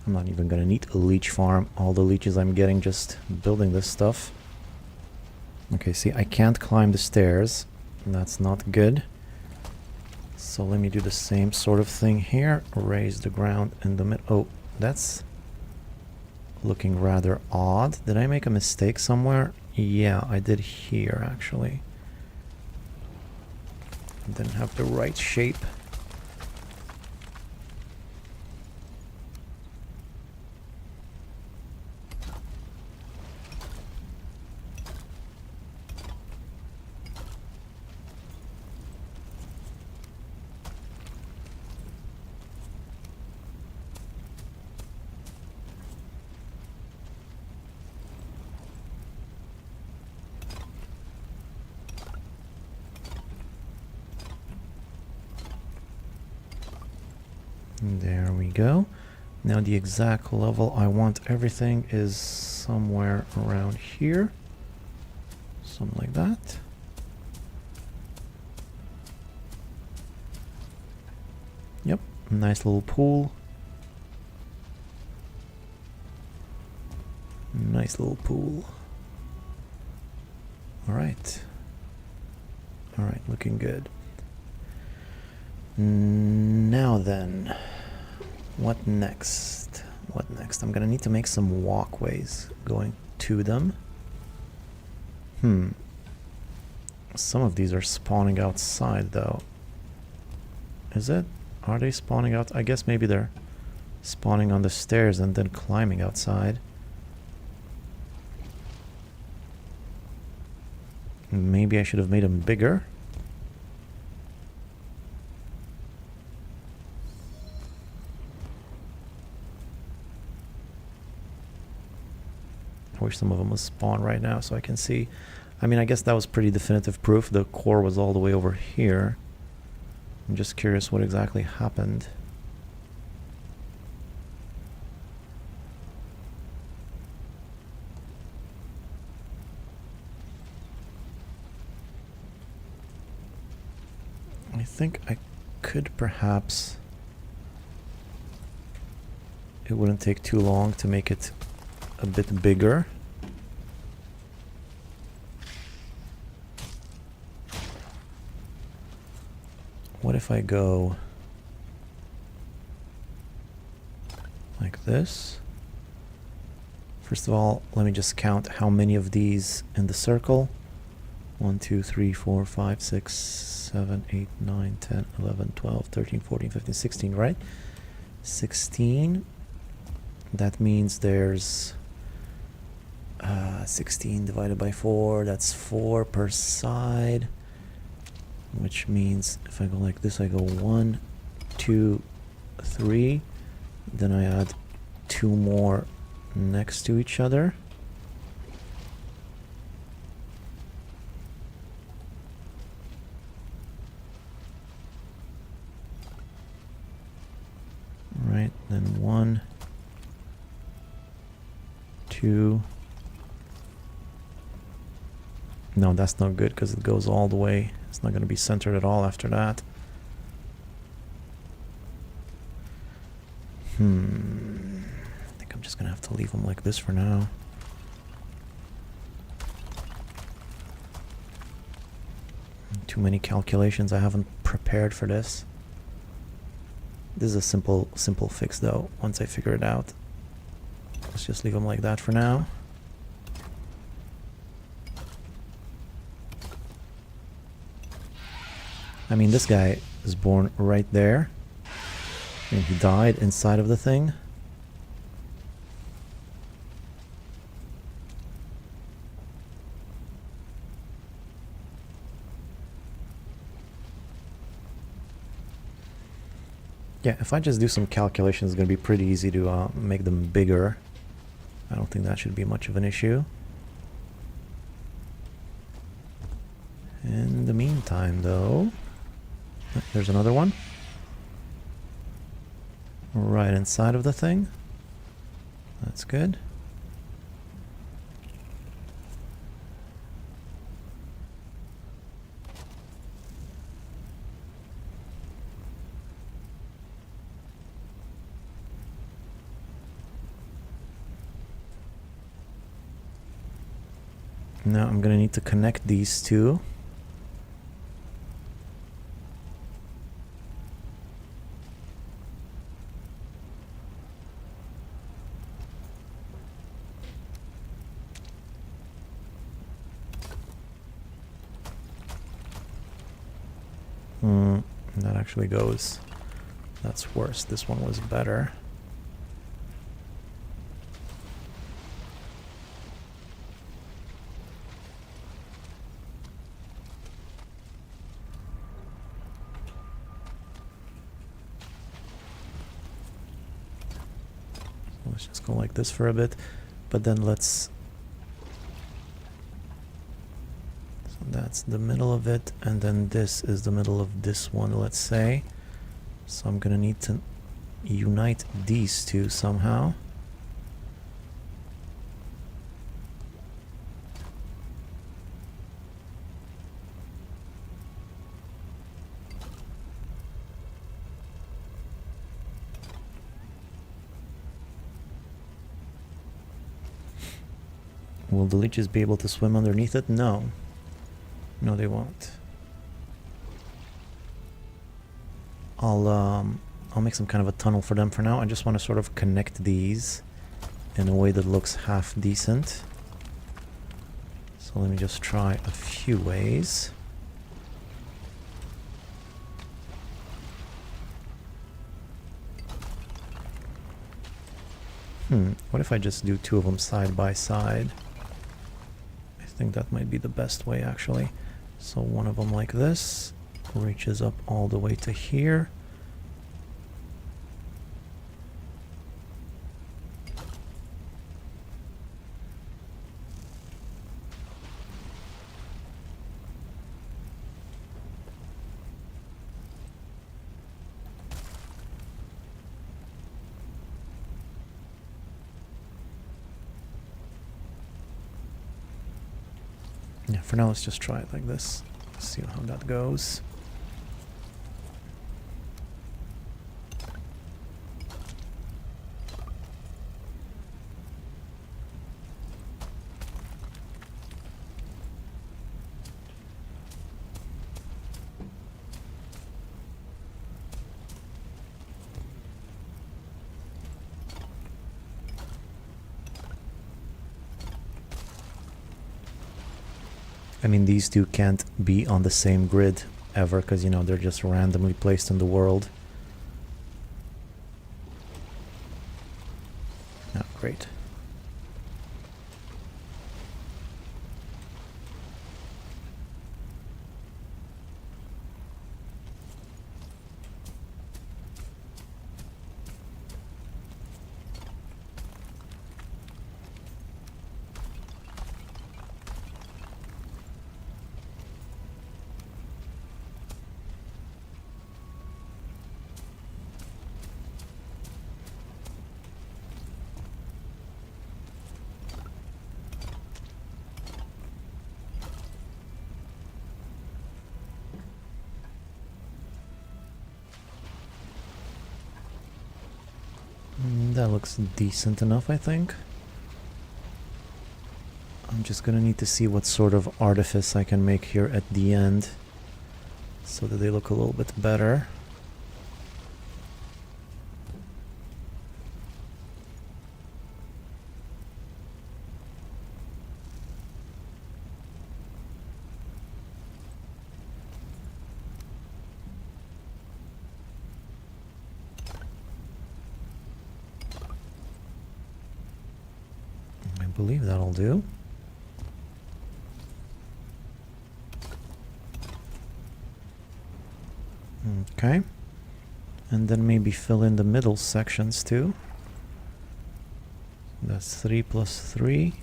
I'm not even gonna need a leech farm. All the leeches I'm getting just building this stuff. Okay, see, I can't climb the stairs. That's not good. So let me do the same sort of thing here. Raise the ground in the middle. Oh, that's looking rather odd. Did I make a mistake somewhere? Yeah, I did here, actually. Didn't have the right shape. There we go. Now the exact level I want everything is somewhere around here. Something like that. Yep, nice little pool. Nice little pool. Alright. Alright, looking good. Now then, what next? What next? I'm gonna need to make some walkways going to them. Some of these are spawning outside though. Is it? Are they spawning out? I guess maybe they're spawning on the stairs and then climbing outside. Maybe I should have made them bigger. I wish some of them would spawn right now so I can see. I mean, I guess that was pretty definitive proof. The core was all the way over here. I'm just curious what exactly happened. I think I could perhaps... It wouldn't take too long to make it a bit bigger. What if I go like this? First of all, let me just count how many of these in the circle. 1, 2, 3, 4, 5, 6, 7, 8, 9, 10, 11, 12, 13, 14, 15, 16, right? 16. That means there's 16 divided by 4. That's 4 per side. Which means if I go like this, I go 1, 2, 3. Then I add 2 more next to each other. Right, then 1, 2. No, that's not good because it goes all the way. It's not going to be centered at all after that. I think I'm just going to have to leave them like this for now. Too many calculations. I haven't prepared for this. This is a simple fix though, once I figure it out. Let's just leave them like that for now. I mean, this guy is born right there. And he died inside of the thing. Yeah, if I just do some calculations, it's going to be pretty easy to make them bigger. I don't think that should be much of an issue. In the meantime, though, there's another one. Right inside of the thing. That's good. Now I'm gonna need to connect these two. That actually goes. That's worse. This one was better. Let's just go like this for a bit, but then let's... So that's the middle of it, and then this is the middle of this one, let's say. So I'm gonna need to unite these two somehow. Will the leeches be able to swim underneath it? No. No, they won't. I'll make some kind of a tunnel for them for now. I just want to sort of connect these in a way that looks half decent. So let me just try a few ways. What if I just do two of them side by side? I think that might be the best way, actually. So one of them like this reaches up all the way to here. Yeah, for now let's just try it like this. See how that goes. I mean, these two can't be on the same grid ever, because, you know, they're just randomly placed in the world. Oh, great. That looks decent enough, I think. I'm just gonna need to see what sort of artifice I can make here at the end so that they look a little bit better. I believe that'll do. Okay. And then maybe fill in the middle sections too. That's 3 plus 3.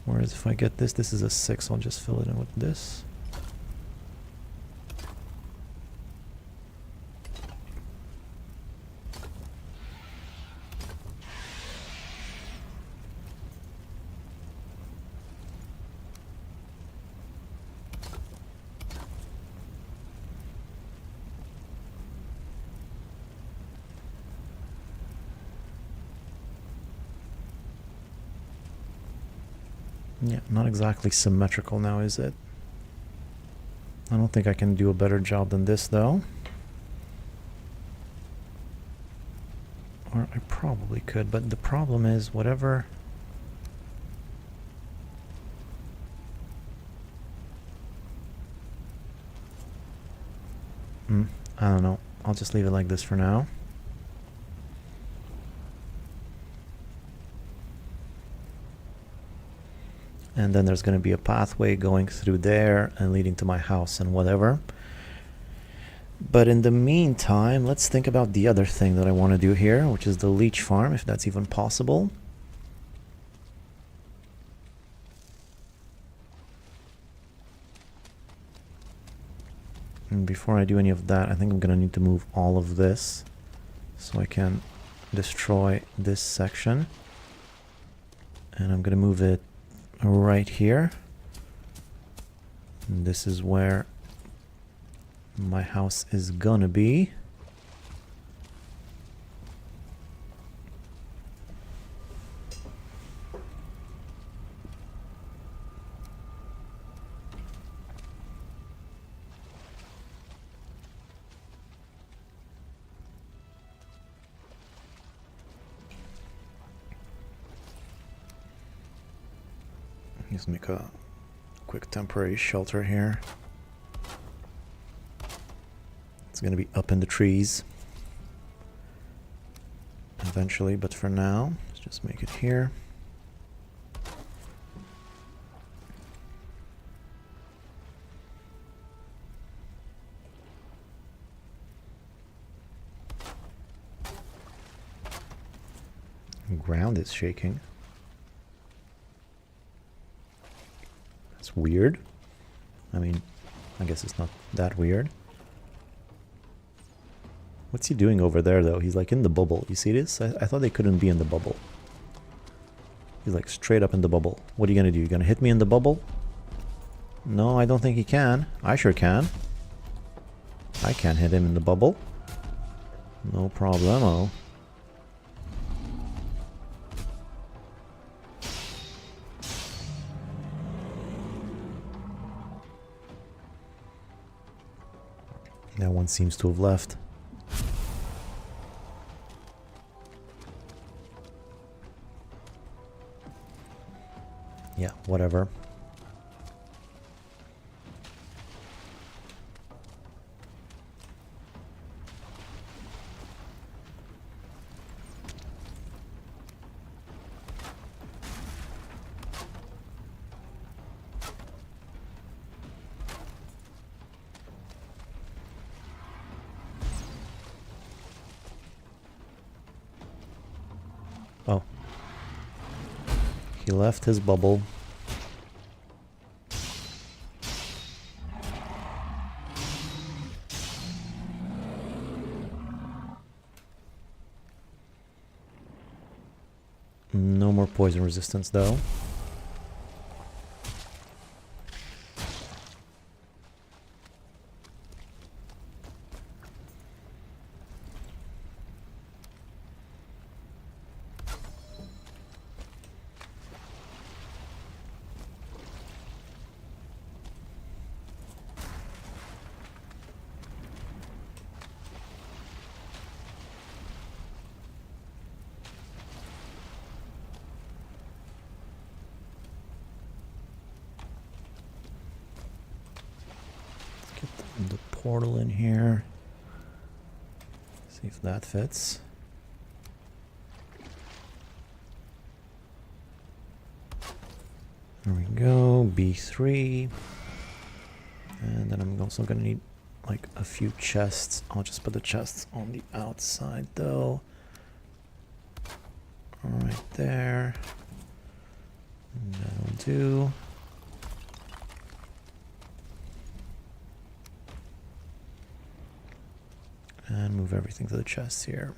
Whereas if I get this, this is a 6. I'll just fill it in with this. Yeah, not exactly symmetrical now, is it? I don't think I can do a better job than this, though. Or I probably could, but the problem is whatever... I don't know. I'll just leave it like this for now. And then there's going to be a pathway going through there and leading to my house and whatever. But in the meantime, let's think about the other thing that I want to do here, which is the leech farm, if that's even possible. And before I do any of that, I think I'm going to need to move all of this so I can destroy this section. And I'm going to move it right here. And this is where my house is gonna be. Just make a quick temporary shelter here. It's gonna be up in the trees eventually, but for now, let's just make it here. The ground is shaking. That's weird. I mean, I guess it's not that weird. What's he doing over there, though? He's like in the bubble. You see this? I thought they couldn't be in the bubble. He's like straight up in the bubble. What are you gonna do? You gonna hit me in the bubble? No, I don't think he can. I sure can. I can't hit him in the bubble. No problemo. That one seems to have left. Yeah, whatever. Oh. He left his bubble. No more poison resistance though. The portal in here. See if that fits. There we go, B3. And then I'm also gonna need like a few chests. I'll just put the chests on the outside though. Right there. That'll do. And move everything to the chests here.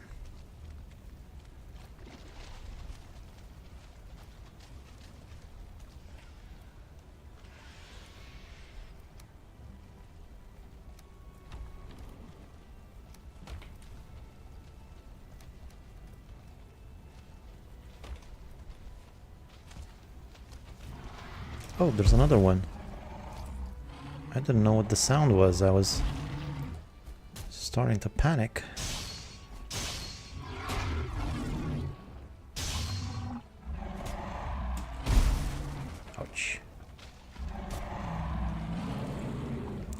Oh, there's another one. I didn't know what the sound was. I was starting to panic. Ouch.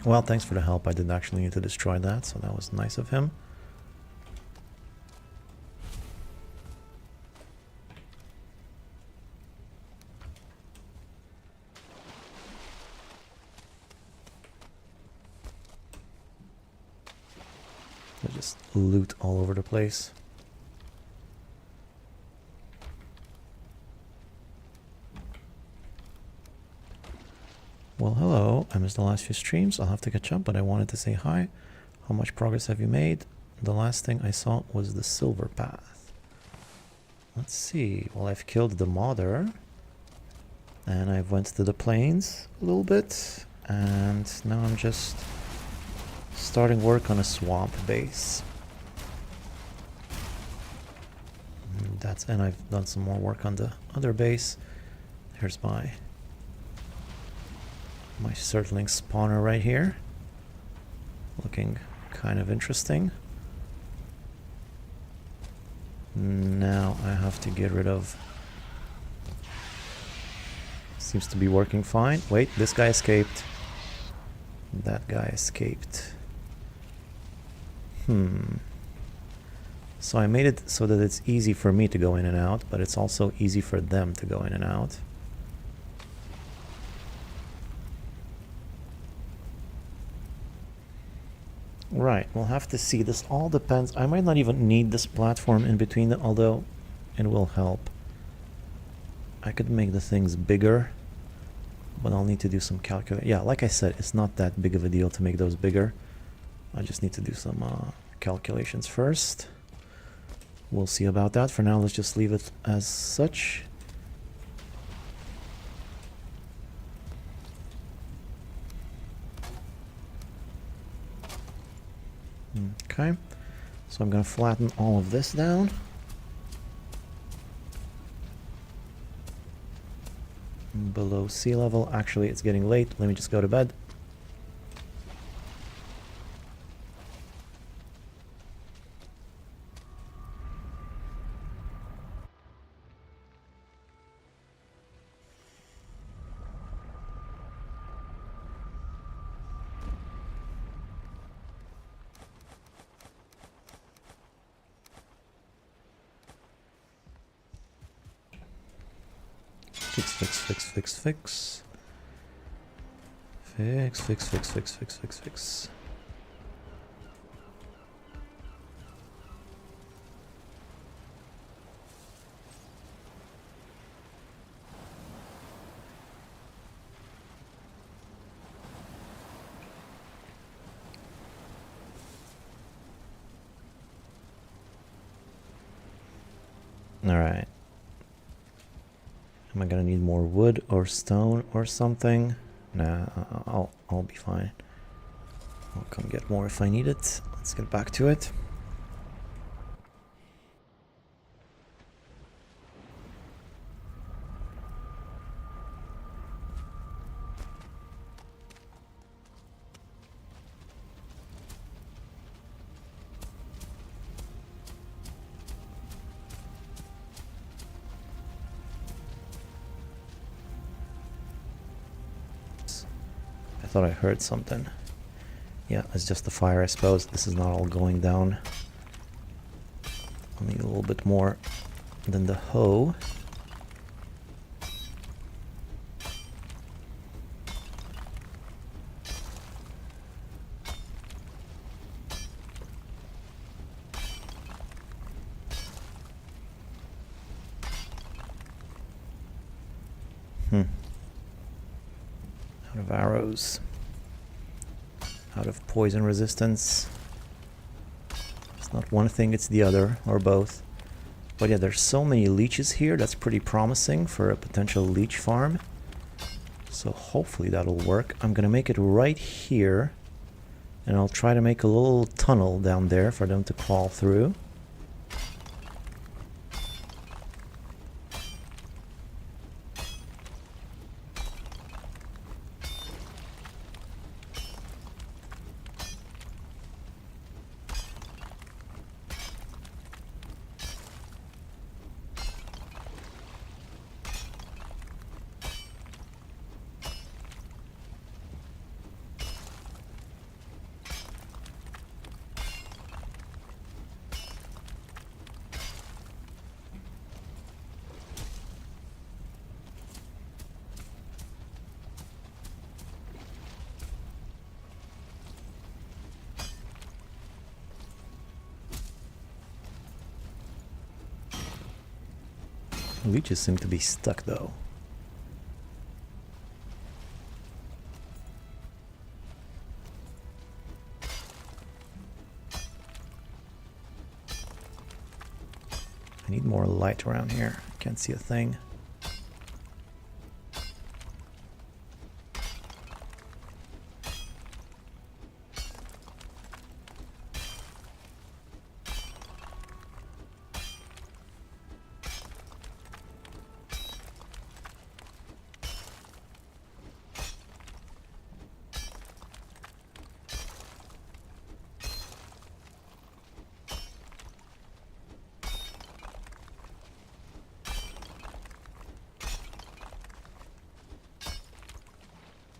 Well, thanks for the help. I didn't actually need to destroy that, so that was nice of him. There's just loot all over the place. Well, hello. I missed the last few streams. I'll have to catch up, but I wanted to say hi. How much progress have you made? The last thing I saw was the silver path. Let's see. Well, I've killed the modder. And I went to the plains a little bit. And now I'm just starting work on a swamp base. And I've done some more work on the other base. Here's my Surtling spawner right here. Looking kind of interesting. Now I have to get rid of... Seems to be working fine. Wait, this guy escaped. That guy escaped. So I made it so that it's easy for me to go in and out, but it's also easy for them to go in and out. Right, we'll have to see. This all depends. I might not even need this platform in between, although it will help. I could make the things bigger, but I'll need to do some calculation. Yeah, like I said, it's not that big of a deal to make those bigger. I just need to do some calculations first. We'll see about that. For now, let's just leave it as such. Okay, so I'm going to flatten all of this down. Below sea level. Actually, it's getting late. Let me just go to bed. Fix. Fix. Alright. Am I gonna need more wood or stone or something? Nah, I'll be fine. I'll come get more if I need it. Let's get back to it. I thought I heard something. Yeah, it's just the fire, I suppose. This is not all going down. I'll need a little bit more than the hoe. Out of arrows. Out of poison resistance. It's not one thing, it's the other, or both. But yeah, there's so many leeches here, that's pretty promising for a potential leech farm. So hopefully that'll work. I'm gonna make it right here. And I'll try to make a little tunnel down there for them to crawl through. Leeches seem to be stuck though. I need more light around here. Can't see a thing.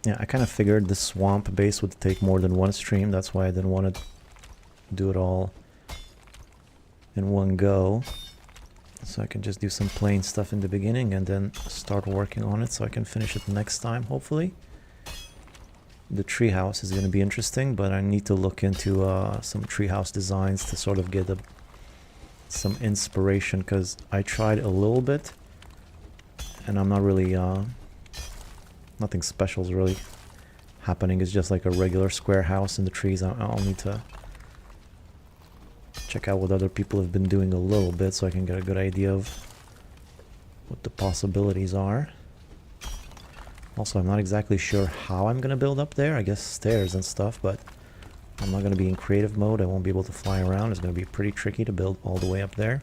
Yeah, I kind of figured the swamp base would take more than one stream. That's why I didn't want to do it all in one go. So I can just do some plain stuff in the beginning and then start working on it so I can finish it next time, hopefully. The treehouse is going to be interesting, but I need to look into some treehouse designs to sort of get some inspiration, because I tried a little bit and I'm not really... nothing special is really happening. It's just like a regular square house in the trees. I'll need to check out what other people have been doing a little bit so I can get a good idea of what the possibilities are. Also, I'm not exactly sure how I'm going to build up there. I guess stairs and stuff, but I'm not going to be in creative mode. I won't be able to fly around. It's going to be pretty tricky to build all the way up there.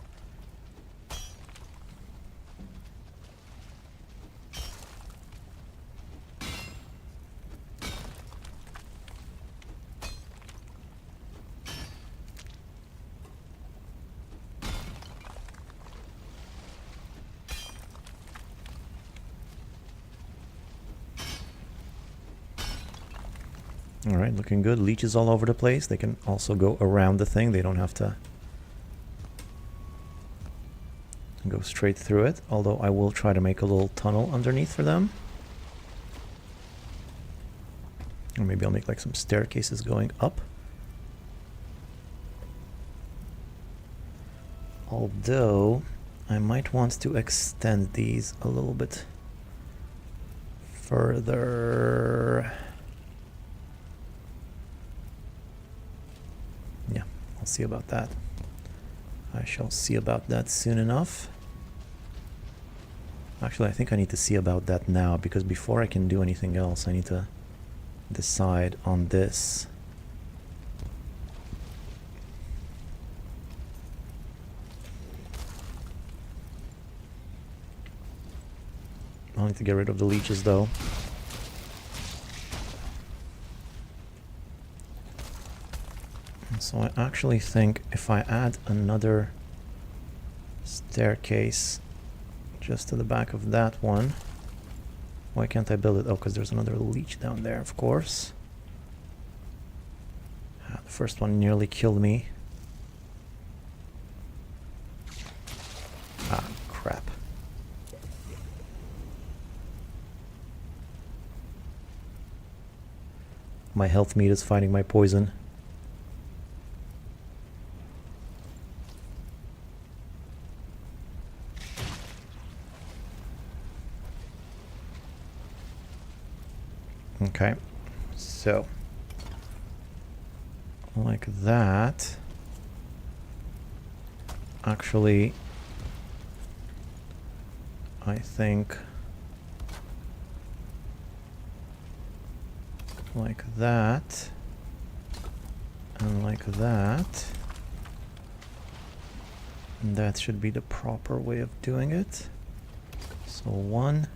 Alright, looking good. Leeches all over the place. They can also go around the thing. They don't have to go straight through it. Although I will try to make a little tunnel underneath for them. Or maybe I'll make like some staircases going up. Although I might want to extend these a little bit further. Yeah, I'll see about that. I shall see about that soon enough. Actually, I think I need to see about that now, because before I can do anything else, I need to decide on this. I'll need to get rid of the leeches, though. So I actually think if I add another staircase just to the back of that one... Why can't I build it? Oh, because there's another leech down there, of course. The first one nearly killed me. Ah, crap. My health meat is fighting my poison. Okay, so like that. Actually, I think like that and like that. And that should be the proper way of doing it. So 1,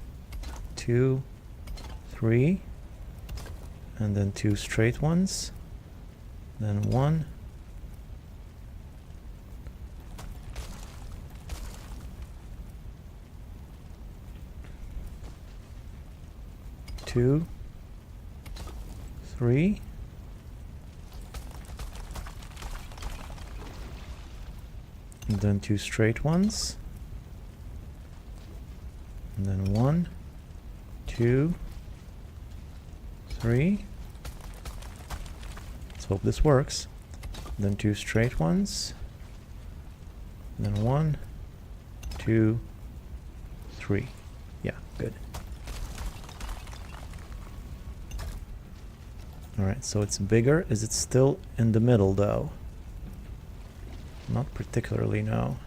2, 3. And then 2 straight ones, then 1, 2, 3, and then 2 straight ones, and then 1, 2, 3. Let's hope this works. Then 2 straight ones. Then 1, 2, 3. Yeah, good. Alright, so it's bigger. Is it still in the middle though? Not particularly, no.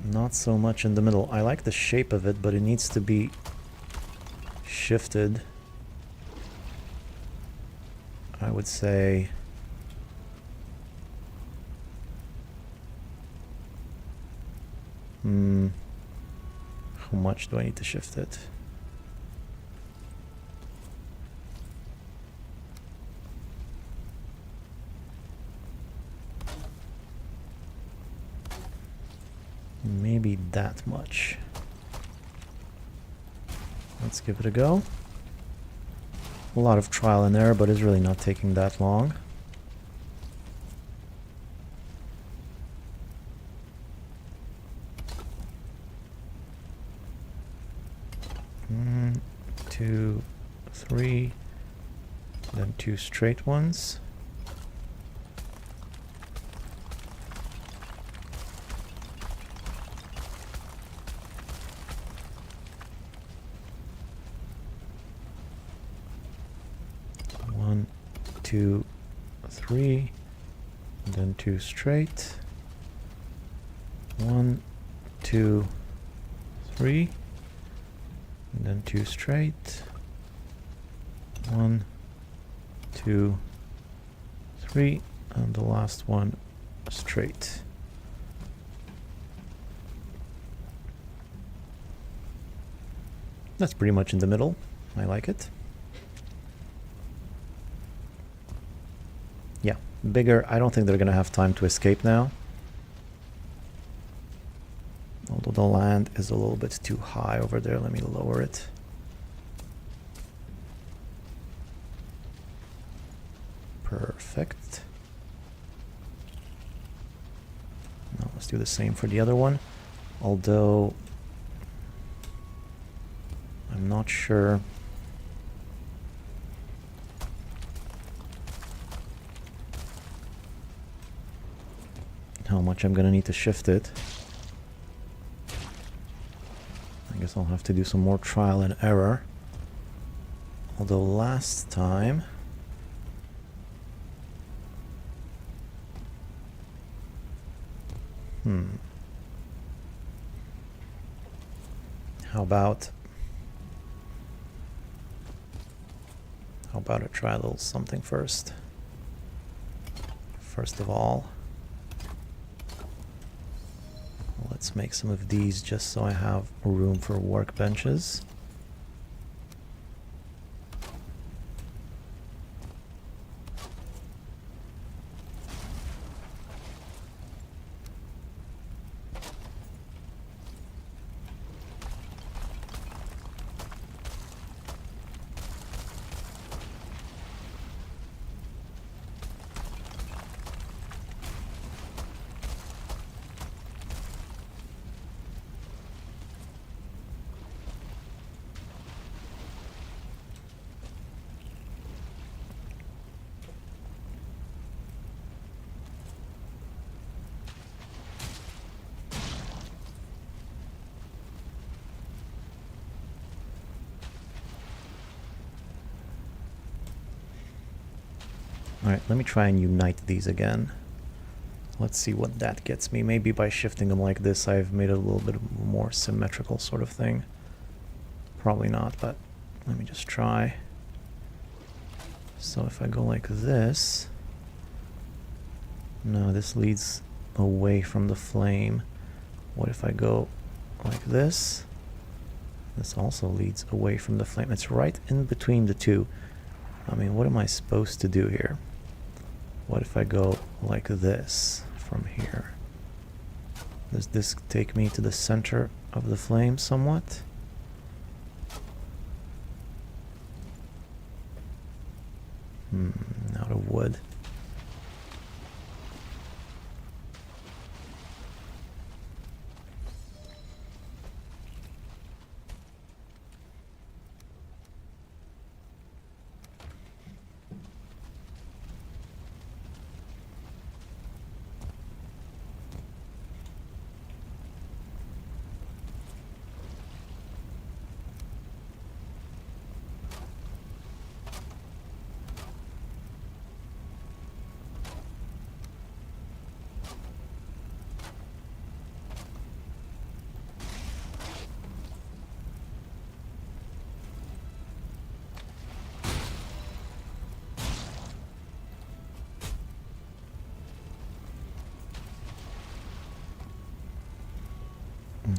Not so much in the middle. I like the shape of it, but it needs to be shifted. I would say how much do I need to shift it? Maybe that much. Let's give it a go. A lot of trial and error, but it's really not taking that long. Two, 3, then 2 straight ones. One, 2, 3, then 2 straight. 1, 2, 3. And then 2 straight. 1, 2, 3, and the last one straight. That's pretty much in the middle. I like it. Yeah, bigger. I don't think they're gonna have time to escape now. Although the land is a little bit too high over there. Let me lower it. Perfect. Now let's do the same for the other one. Although I'm not sure how much I'm gonna need to shift it. I guess I'll have to do some more trial and error. Although last time How about I try a little something first? First of all, let's make some of these just so I have room for workbenches. Alright, let me try and unite these again. Let's see what that gets me. Maybe by shifting them like this, I've made it a little bit more symmetrical sort of thing. Probably not, but let me just try. So if I go like this... No, this leads away from the flame. What if I go like this? This also leads away from the flame. It's right in between the two. I mean, what am I supposed to do here? What if I go like this from here? Does this take me to the center of the flame somewhat? Out of wood.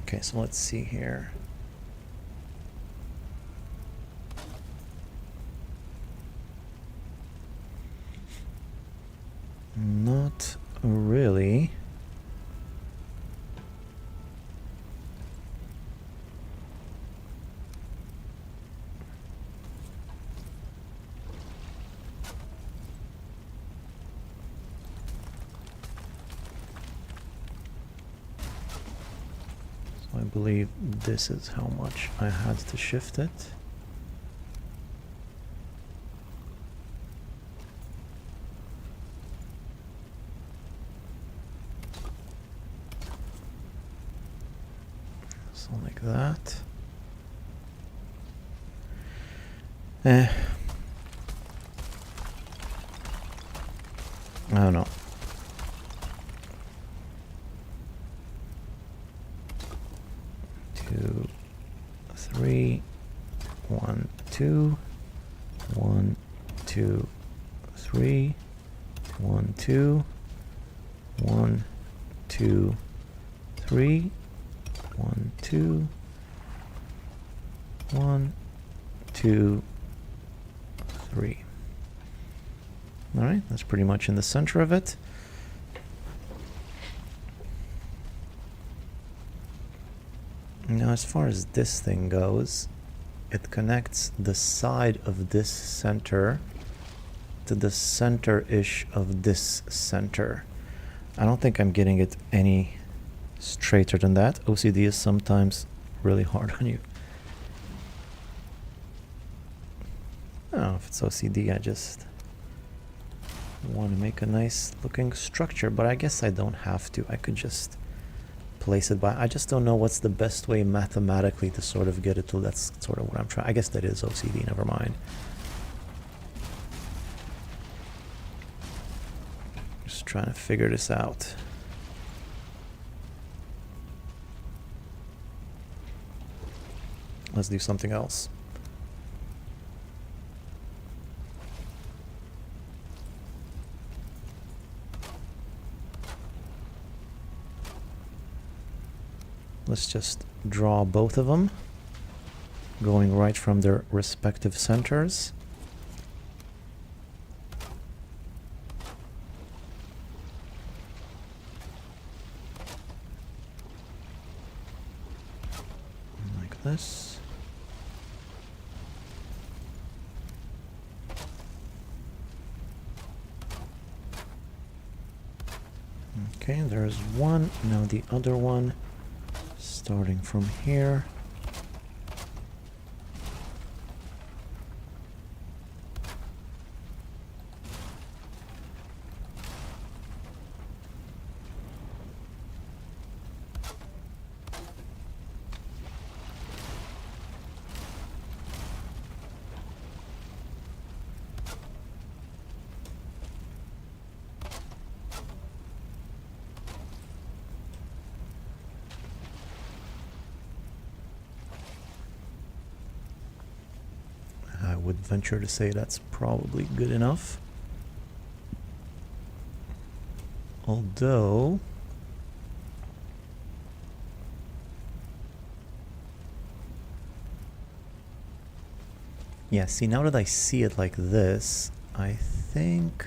Okay, so let's see here. Not really. I believe this is how much I had to shift it. So like that. I don't know. Two, three, 1, 2, 1, 2, 3, 1, 2, 1, 2, 3, 1, 2, 1, 2, 3. All right, that's pretty much in the center of it. Now, as far as this thing goes, it connects the side of this center to the center-ish of this center. I don't think I'm getting it any straighter than that. OCD is sometimes really hard on you. I don't know if it's OCD, I just want to make a nice looking structure, but I guess I don't have to. I could just place it by. I just don't know what's the best way mathematically to sort of get it to. That's sort of what I'm trying. I guess that is OCD, never mind. Just trying to figure this out. Let's do something else. Let's just draw both of them, going right from their respective centers. Like this. Okay, there's one. Now the other one. Starting from here. I would venture to say that's probably good enough. Although... yeah, see, now that I see it like this, I think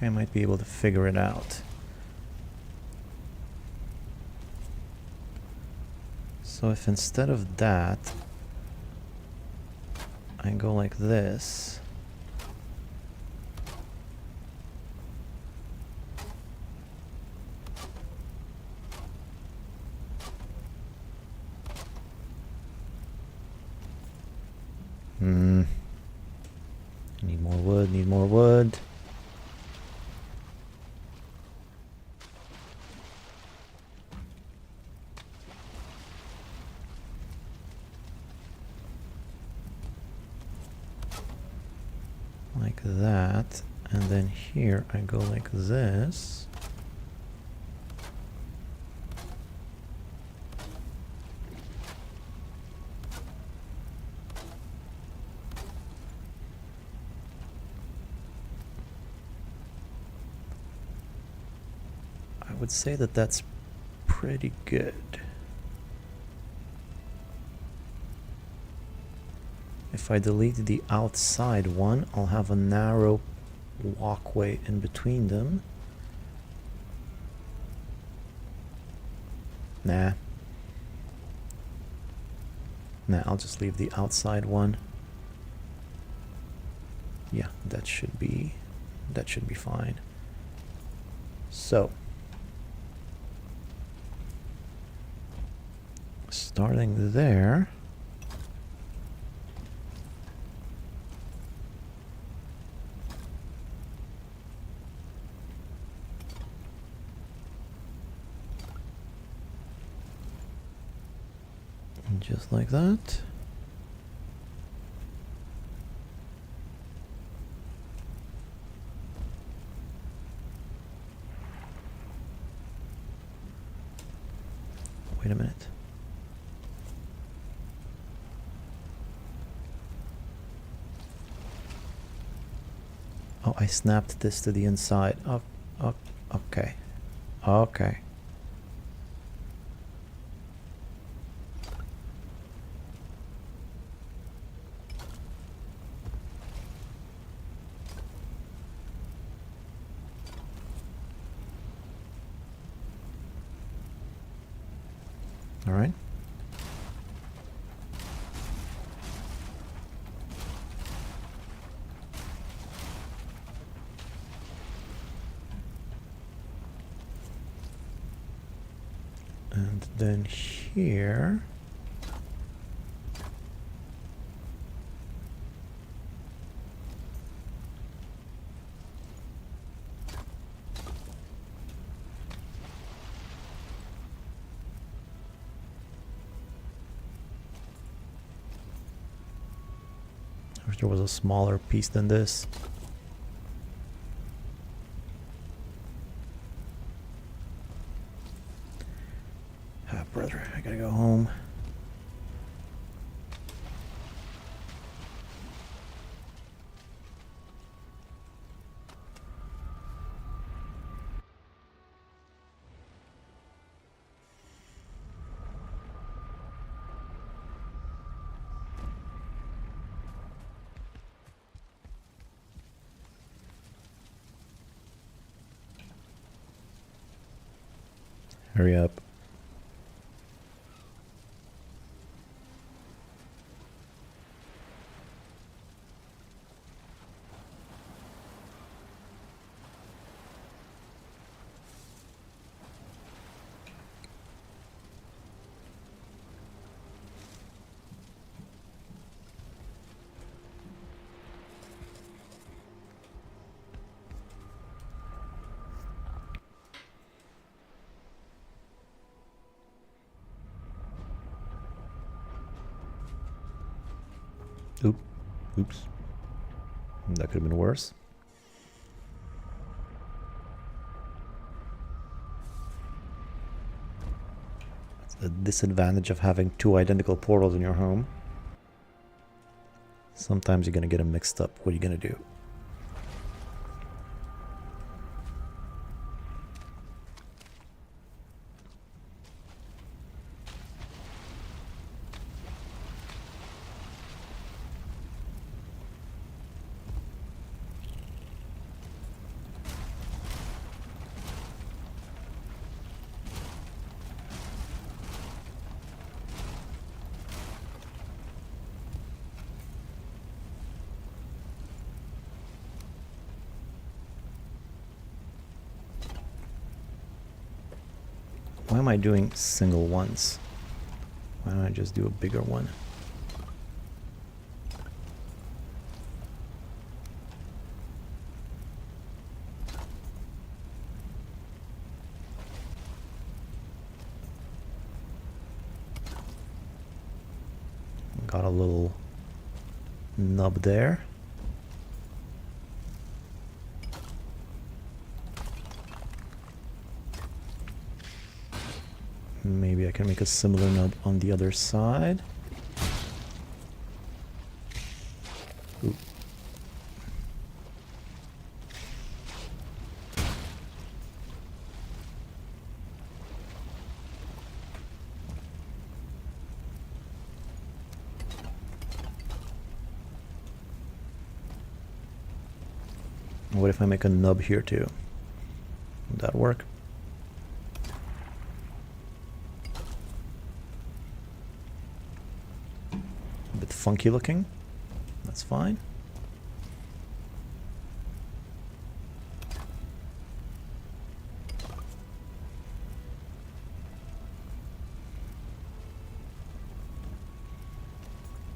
I might be able to figure it out. So if instead of that, I go like this. Need more wood, need more wood. Like that, and then here I go like this. I would say that that's pretty good. If I delete the outside one, I'll have a narrow walkway in between them. Nah, I'll just leave the outside one. Yeah, that should be fine. So, starting there. Just like that. Wait a minute. Oh, I snapped this to the inside. Oh, okay. Okay. All right. And then here. I wish there was a smaller piece than this. Ah, brother, I gotta go home. Hurry up. Oops. That could have been worse. It's the disadvantage of having two identical portals in your home. Sometimes you're gonna get them mixed up. What are you gonna do? Why am I doing single ones? Why don't I just do a bigger one? Got a little nub there. Maybe I can make a similar nub on the other side. Ooh. What if I make a nub here too? Would that work? A bit funky looking. That's fine.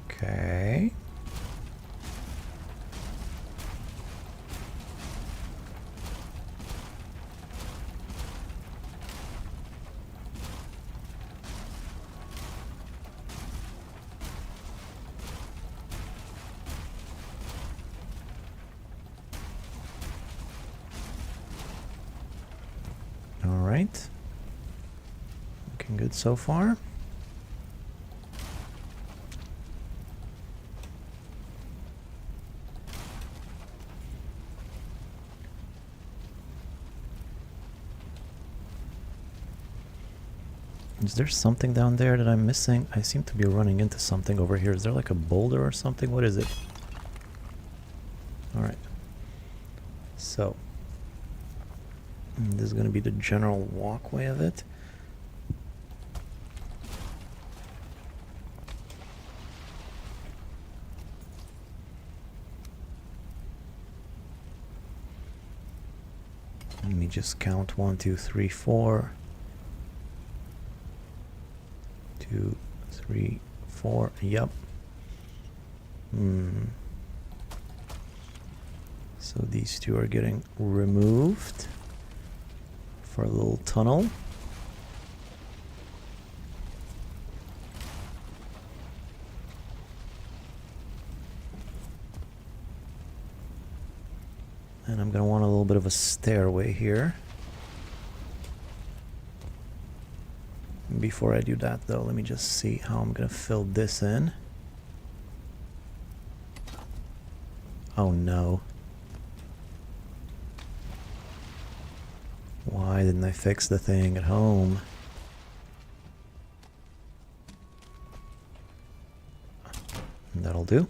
Okay. All right. Looking good so far. Is there something down there that I'm missing? I seem to be running into something over here. Is there like a boulder or something? What is it? Alright. So, this is going to be the general walkway of it. Let me just count 1, 2, 3, 4. 2, 3, 4. Yep. So these two are getting removed for a little tunnel. And I'm going to want a little bit of a stairway here. Before I do that though, let me just see how I'm going to fill this in. Oh no. Why didn't I fix the thing at home? That'll do.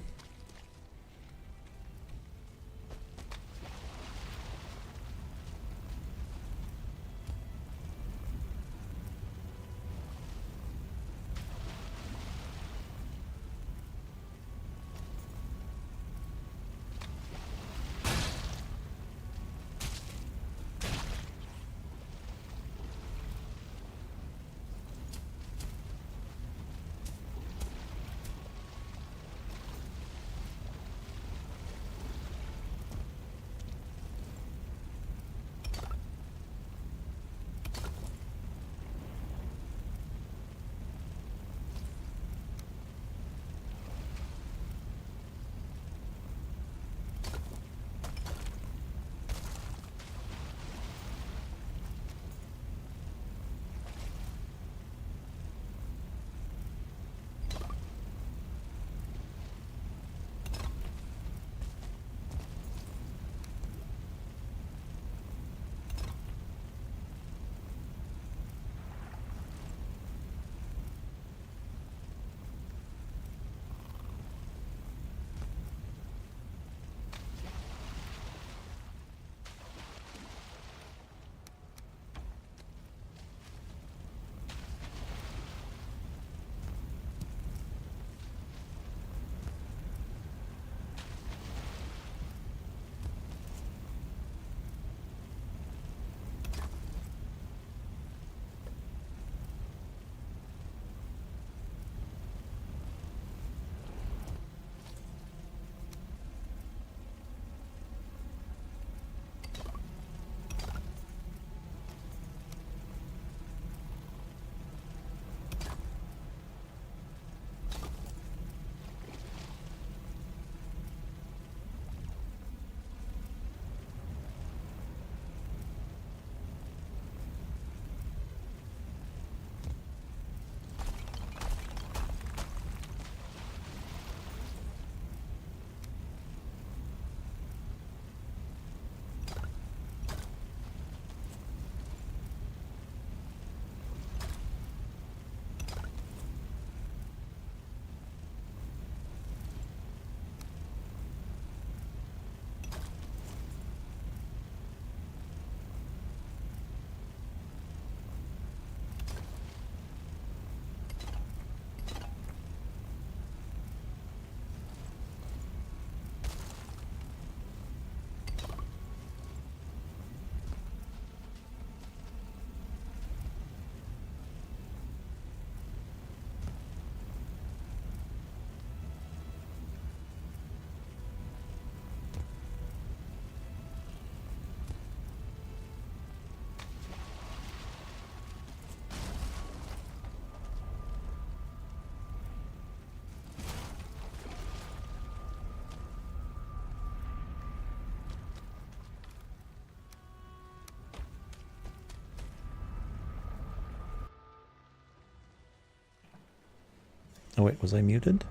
Oh wait, was I muted?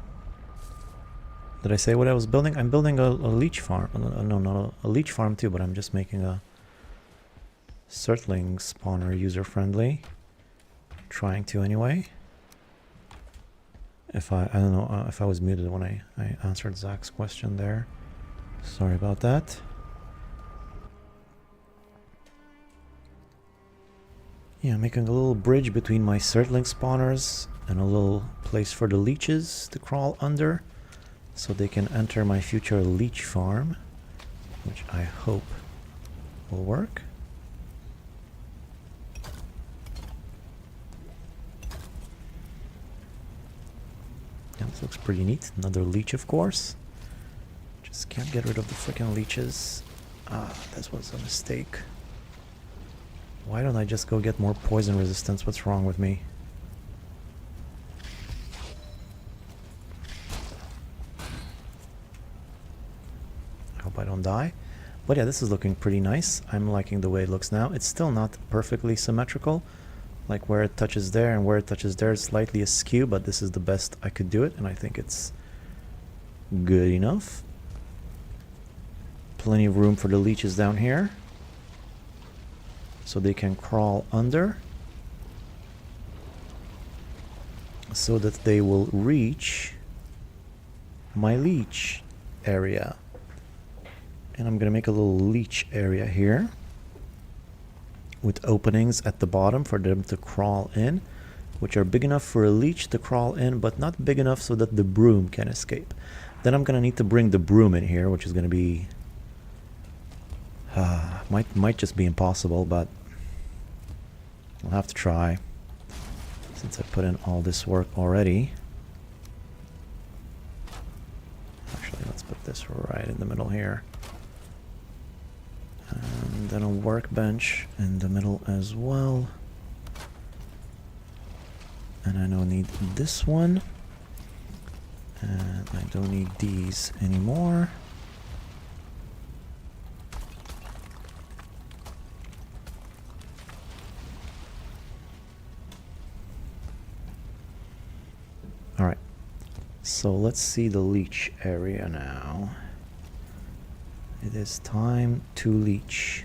Did I say what I was building? I'm building a leech farm. No, not a leech farm too, but I'm just making a Surtling spawner user-friendly. Trying to anyway. I don't know if I was muted when I answered Zach's question there. Sorry about that. Yeah, making a little bridge between my Surtling spawners and a little place for the leeches to crawl under so they can enter my future leech farm, which I hope will work. Yeah, this looks pretty neat. Another leech, of course. Just can't get rid of the freaking leeches. Ah, this was a mistake. Why don't I just go get more poison resistance? What's wrong with me? I hope I don't die. But yeah, this is looking pretty nice. I'm liking the way it looks now. It's still not perfectly symmetrical. Like where it touches there and where it touches there is slightly askew, but this is the best I could do it, and I think it's good enough. Plenty of room for the leeches down here, so they can crawl under, so that they will reach my leech area. And I'm gonna make a little leech area here with openings at the bottom for them to crawl in, which are big enough for a leech to crawl in, but not big enough so that the broom can escape. Then I'm gonna need to bring the broom in here, which is gonna be might just be impossible, but I'll have to try since I put in all this work already. Actually, let's put this right in the middle here. And then a workbench in the middle as well. And I don't need this one. And I don't need these anymore. Alright, so let's see the leech area now. It is time to leech.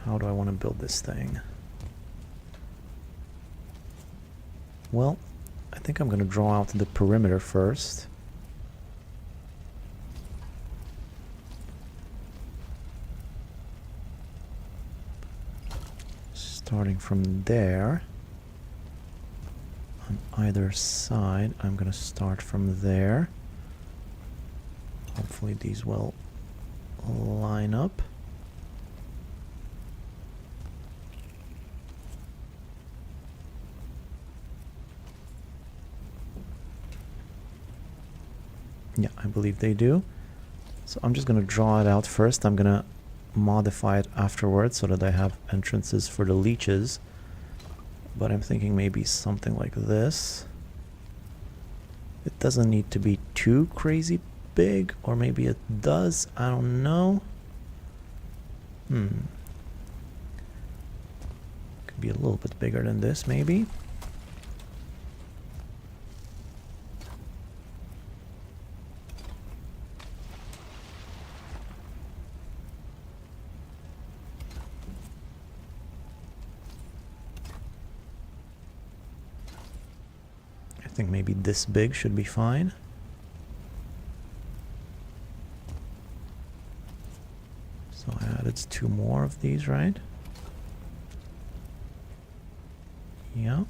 How do I want to build this thing? Well, I think I'm going to draw out the perimeter first. Starting from there. On either side, I'm going to start from there. Hopefully these will line up. Yeah, I believe they do. So I'm just going to draw it out first. I'm going to modify it afterwards so that I have entrances for the leeches. But I'm thinking maybe something like this. It doesn't need to be too crazy big, or maybe it does, I don't know. Could be a little bit bigger than this, maybe. I think maybe this big should be fine. So I added 2 more of these, right? Yeah.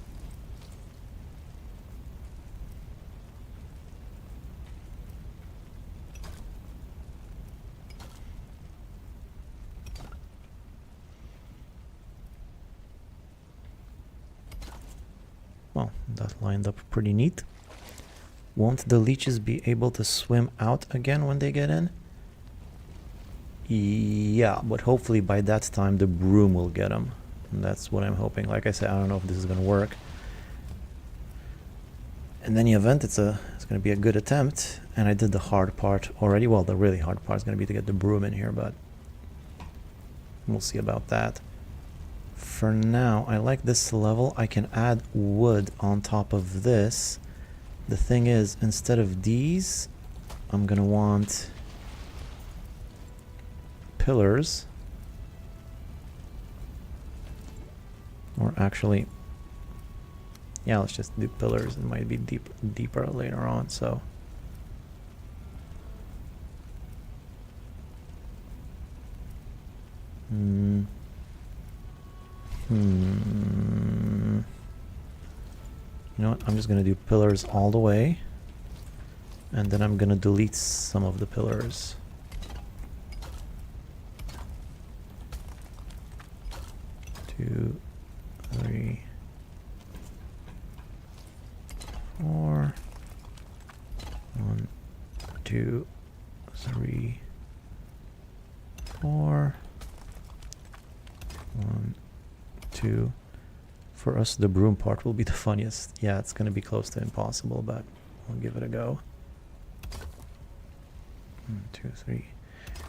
Well, that lined up pretty neat. Won't the leeches be able to swim out again when they get in? Yeah, but hopefully by that time the broom will get them. And that's what I'm hoping. Like I said, I don't know if this is going to work. In any event, it's going to be a good attempt. And I did the hard part already. Well, the really hard part is going to be to get the broom in here, but we'll see about that. For now, I like this level. I can add wood on top of this. The thing is, instead of these, I'm gonna want pillars. Or actually, yeah, let's just do pillars. It might be deeper later on, so. You know what? I'm just gonna do pillars all the way, and then I'm gonna delete some of the pillars. Two, three, four. 1, 2, 3, 4. 1, 2. For us, the broom part will be the funniest. Yeah, it's gonna be close to impossible, but we'll give it a go. 1, 2, 3.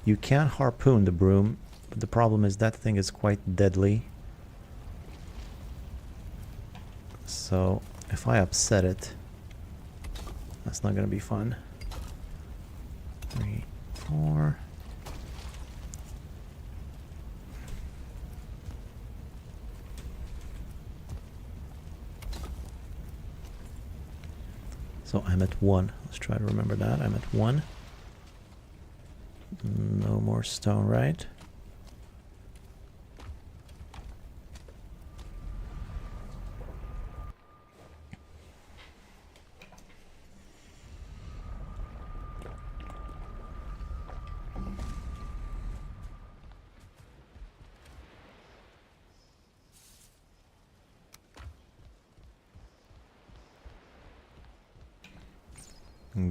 You can harpoon the broom, but the problem is that thing is quite deadly. So if I upset it, that's not gonna be fun. 3, 4. So I'm at 1. Let's try to remember that. I'm at 1. No more stone, right?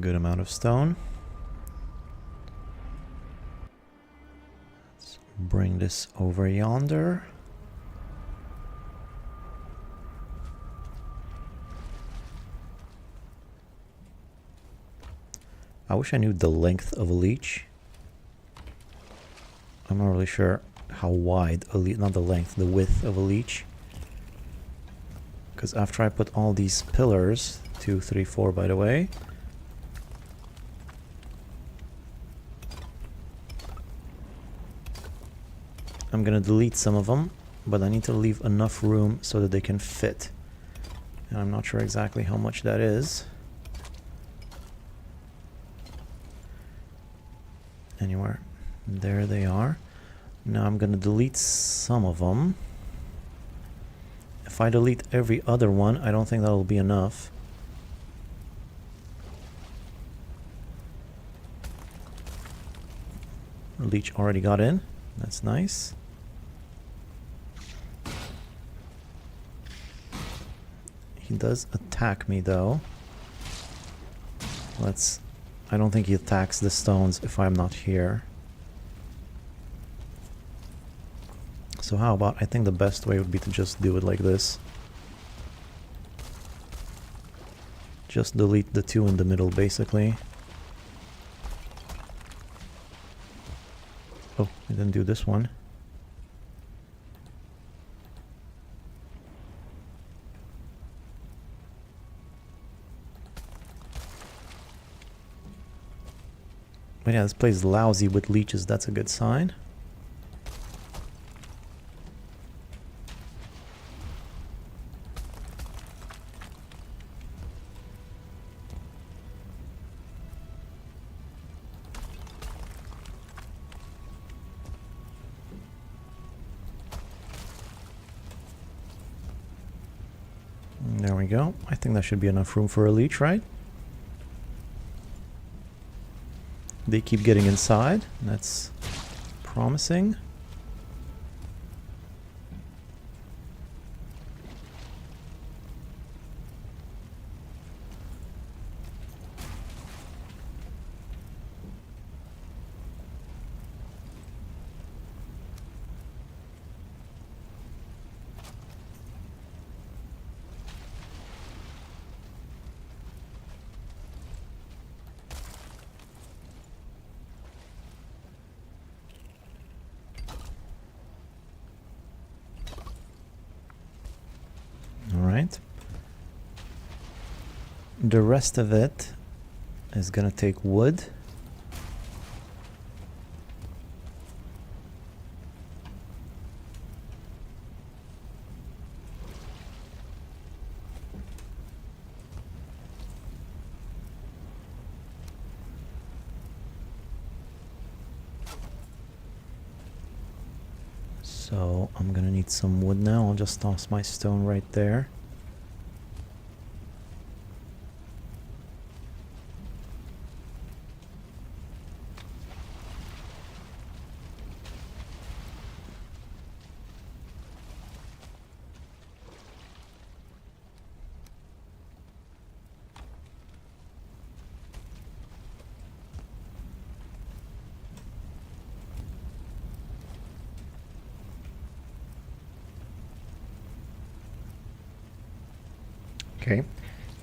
Good amount of stone. Let's bring this over yonder. I wish I knew the length of a leech. I'm not really sure how wide a leech, not the length, the width of a leech. Because after I put all these pillars, 2, 3, 4 by the way, I'm gonna delete some of them, but I need to leave enough room so that they can fit. And I'm not sure exactly how much that is. Anywhere. There they are. Now I'm gonna delete some of them. If I delete every other one, I don't think that'll be enough. Leech already got in. That's nice. He does attack me though. I don't think he attacks the stones if I'm not here. So how about, I think the best way would be to just do it like this. Just delete the 2 in the middle basically. Oh, I didn't do this one. But yeah, this place is lousy with leeches, that's a good sign. There we go. I think that should be enough room for a leech, right? They keep getting inside. That's promising. The rest of it is gonna take wood. So I'm gonna need some wood now. I'll just toss my stone right there. Okay,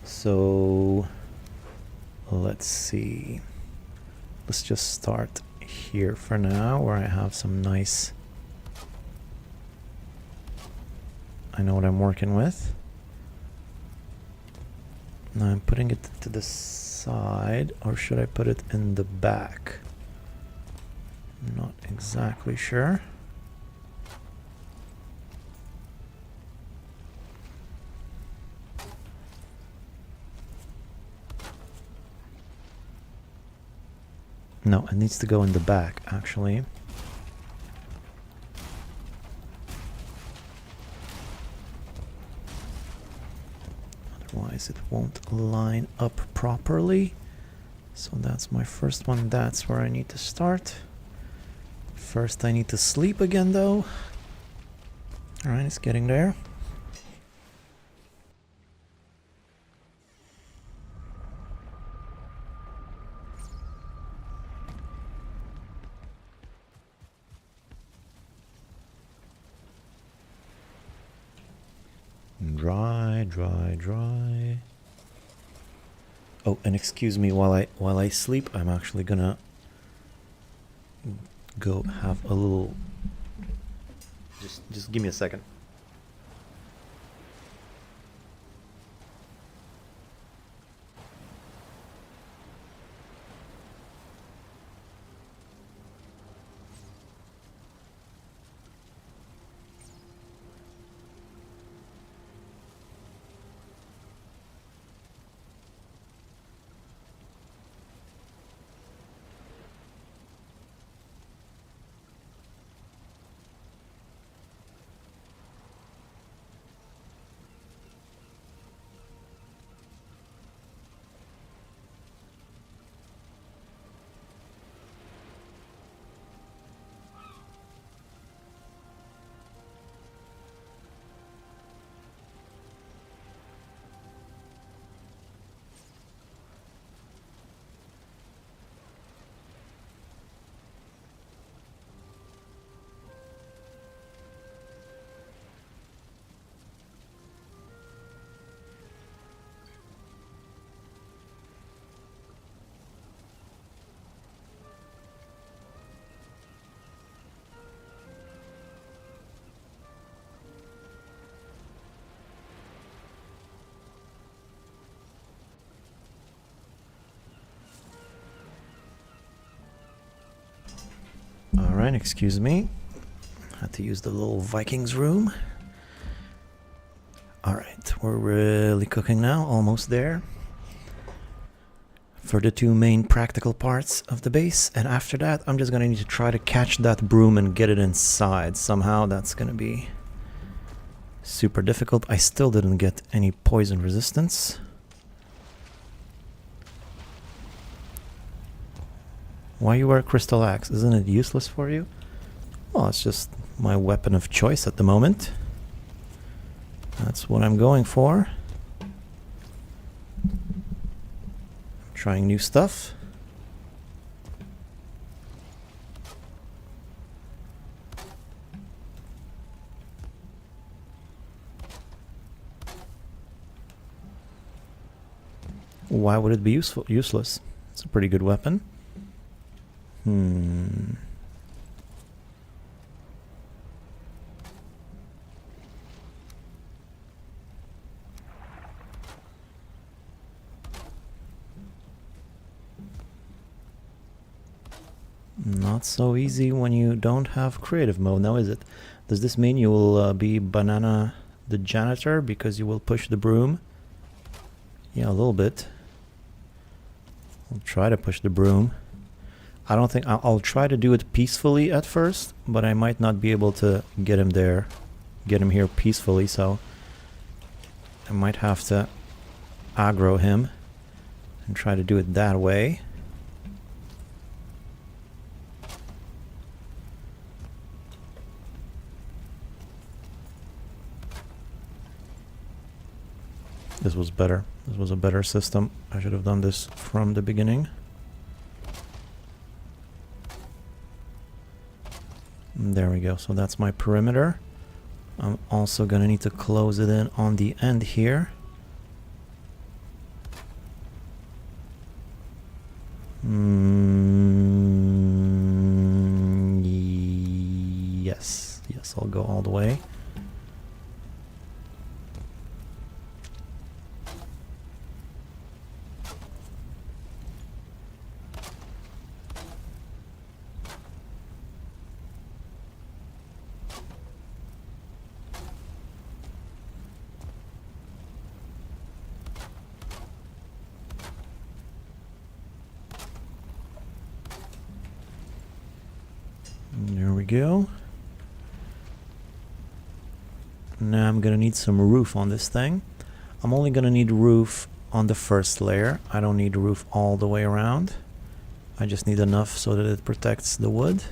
so let's see. Let's just start here for now, where I have some nice... I know what I'm working with. Now I'm putting it to the side, or should I put it in the back? Not exactly sure. No, it needs to go in the back, actually. Otherwise it won't line up properly. So that's my first one. That's where I need to start. First I need to sleep again, though. Alright, it's getting there. Dry, dry, dry. Oh, and excuse me while I sleep. I'm actually gonna go have a little... Just give me a second. Alright, excuse me. Had to use the little Vikings room. Alright, we're really cooking now, almost there. For the two main practical parts of the base, and after that I'm just gonna need to try to catch that broom and get it inside. Somehow that's gonna be super difficult. I still didn't get any poison resistance. Why you wear a crystal axe? Isn't it useless for you? Well, it's just my weapon of choice at the moment. That's what I'm going for. Trying new stuff. Why would it be useless? It's a pretty good weapon. Not so easy when you don't have creative mode now, is it? Does this mean you will be Banana the janitor because you will push the broom? Yeah, a little bit. I'll try to push the broom. I don't think I'll try to do it peacefully at first, but I might not be able to get him there, get him here peacefully, so I might have to aggro him and try to do it that way. This was better. This was a better system. I should have done this from the beginning. There we go. So that's my perimeter. I'm also gonna need to close it in on the end here. Yes. Yes, I'll go all the way. There we go. Now I'm gonna need some roof on this thing. I'm only gonna need roof on the first layer. I don't need roof all the way around. I just need enough so that it protects the wood.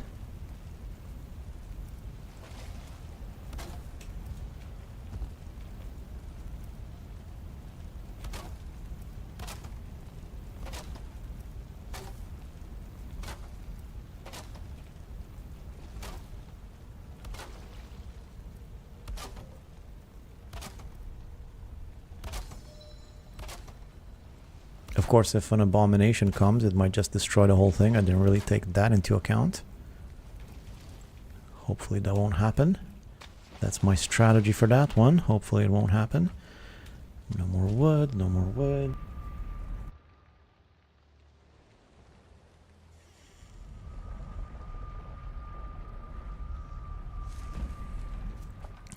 Of course, if an abomination comes, it might just destroy the whole thing. I didn't really take that into account. Hopefully that won't happen. That's my strategy for that one. Hopefully it won't happen. No more wood, no more wood.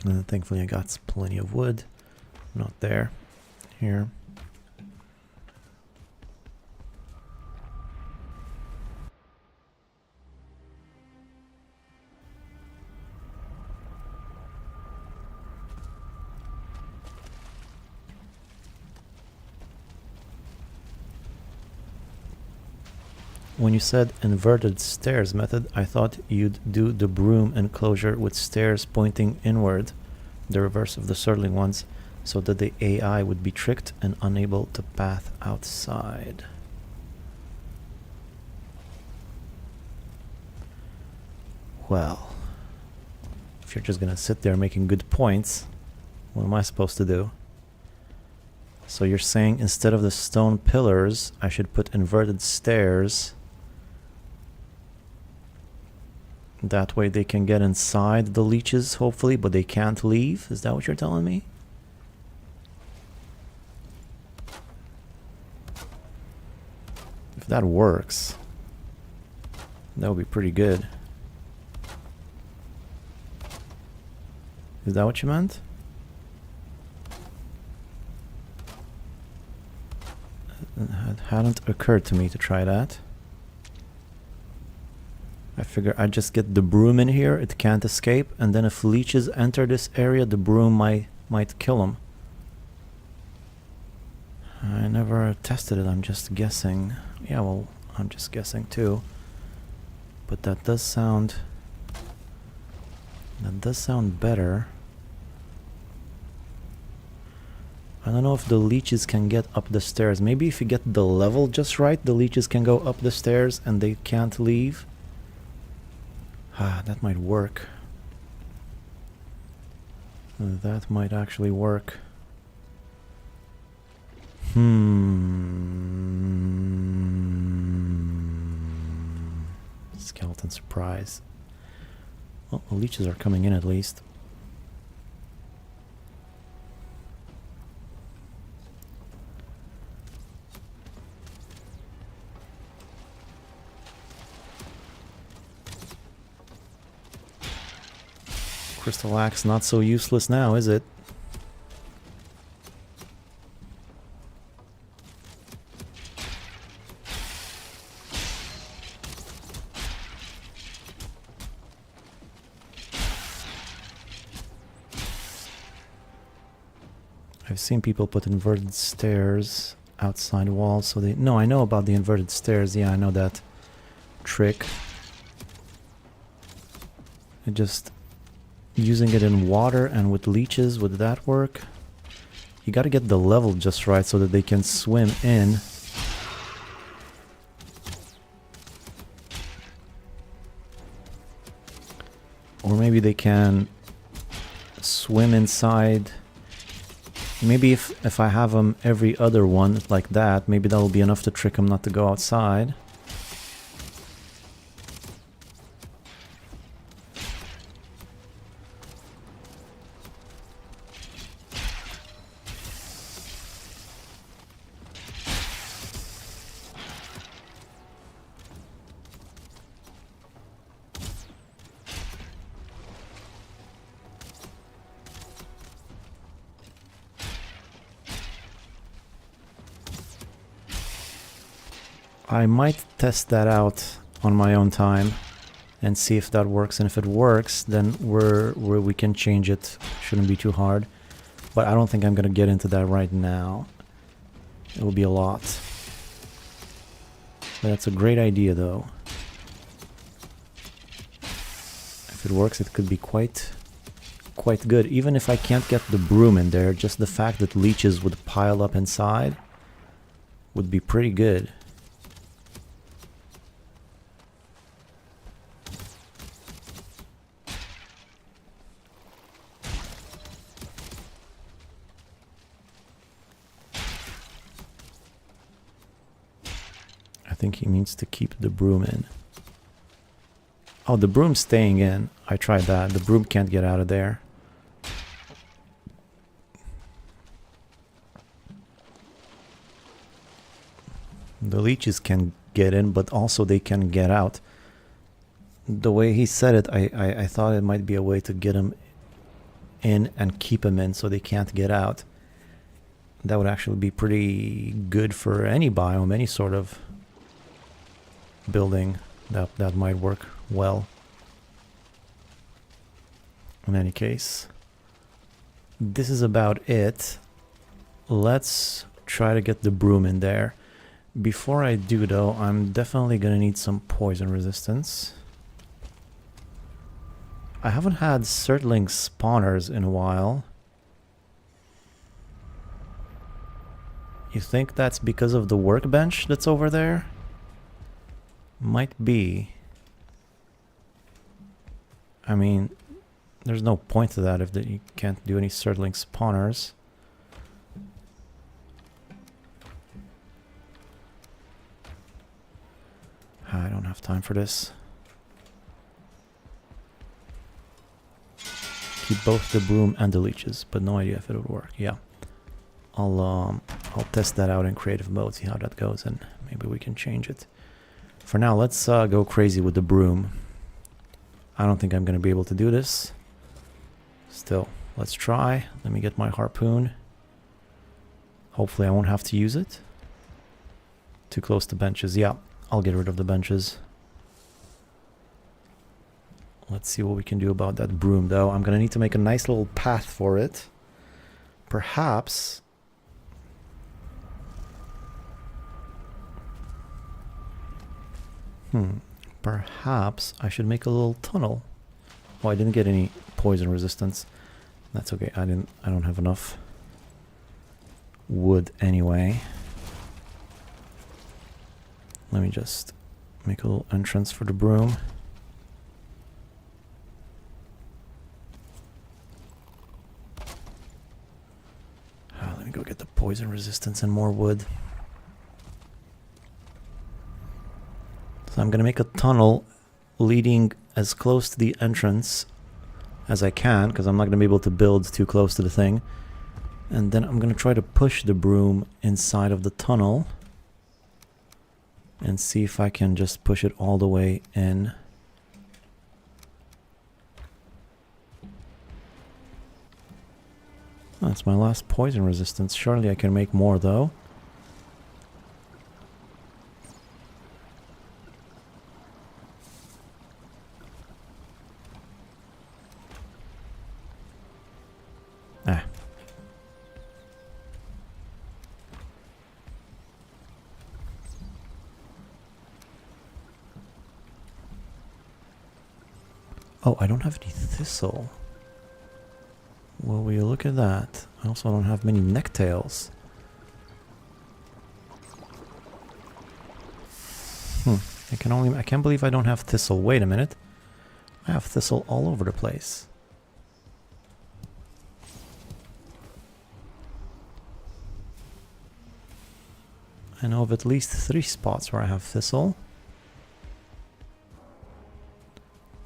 And thankfully I got plenty of wood. Not there. Here. When you said inverted stairs method, I thought you'd do the broom enclosure with stairs pointing inward, the reverse of the circling ones, so that the AI would be tricked and unable to path outside. Well, if you're just gonna sit there making good points, what am I supposed to do? So you're saying instead of the stone pillars, I should put inverted stairs. That way they can get inside the leeches, hopefully, but they can't leave? Is that what you're telling me? If that works, that would be pretty good. Is that what you meant? It hadn't occurred to me to try that. I figure I just get the broom in here, it can't escape, and then if leeches enter this area, the broom might kill them. I never tested it, I'm just guessing. Yeah, well, I'm just guessing too. But that does sound better. I don't know if the leeches can get up the stairs. Maybe if you get the level just right, the leeches can go up the stairs and they can't leave. Ah, that might work. That might actually work. Skeleton surprise. Well, the leeches are coming in at least. Crystal axe not so useless now, is it? I've seen people put inverted stairs outside walls, so they... No, I know about the inverted stairs. Yeah, I know that trick. It just... Using it in water and with leeches, would that work? You gotta get the level just right so that they can swim in. Or maybe they can swim inside. Maybe if I have them every other one like that, maybe that'll be enough to trick them not to go outside. I might test that out on my own time and see if that works, and if it works, then where we can change it. Shouldn't be too hard, but I don't think I'm gonna get into that right now. It will be a lot. But that's a great idea though. If it works, it could be quite good. Even if I can't get the broom in there, just the fact that leeches would pile up inside would be pretty good. I think he needs to keep the broom in. Oh, the broom's staying in. I tried that. The broom can't get out of there. The leeches can get in, but also they can get out. The way he said it, I thought it might be a way to get them in and keep them in so they can't get out. That would actually be pretty good for any biome, any sort of building. That might work well. In any case, this is about it. Let's try to get the broom in there. Before I do though, I'm definitely gonna need some poison resistance. I haven't had Surtling spawners in a while. You think that's because of the workbench that's over there? Might be. I mean, there's no point to that if you can't do any Surtling spawners. I don't have time for this. Keep both the broom and the leeches, but no idea if it would work. Yeah, I'll test that out in creative mode, see how that goes, and maybe we can change it. For now, let's go crazy with the broom. I don't think I'm gonna be able to do this. Still, let's try. Let me get my harpoon. Hopefully I won't have to use it. Too close to benches. Yeah, I'll get rid of the benches. Let's see what we can do about that broom though. I'm gonna need to make a nice little path for it. Perhaps... Perhaps I should make a little tunnel. Oh, I didn't get any poison resistance. That's okay. I don't have enough wood anyway. Let me just make a little entrance for the broom. Let me go get the poison resistance and more wood. So I'm gonna make a tunnel leading as close to the entrance as I can, because I'm not gonna be able to build too close to the thing. And then I'm gonna try to push the broom inside of the tunnel and see if I can just push it all the way in. That's my last poison resistance. Surely I can make more though. Ah. Oh, I don't have any thistle. Well, will you look at that? I also don't have many necktails. I can't believe I don't have thistle. Wait a minute. I have thistle all over the place. I know of at least 3 spots where I have thistle.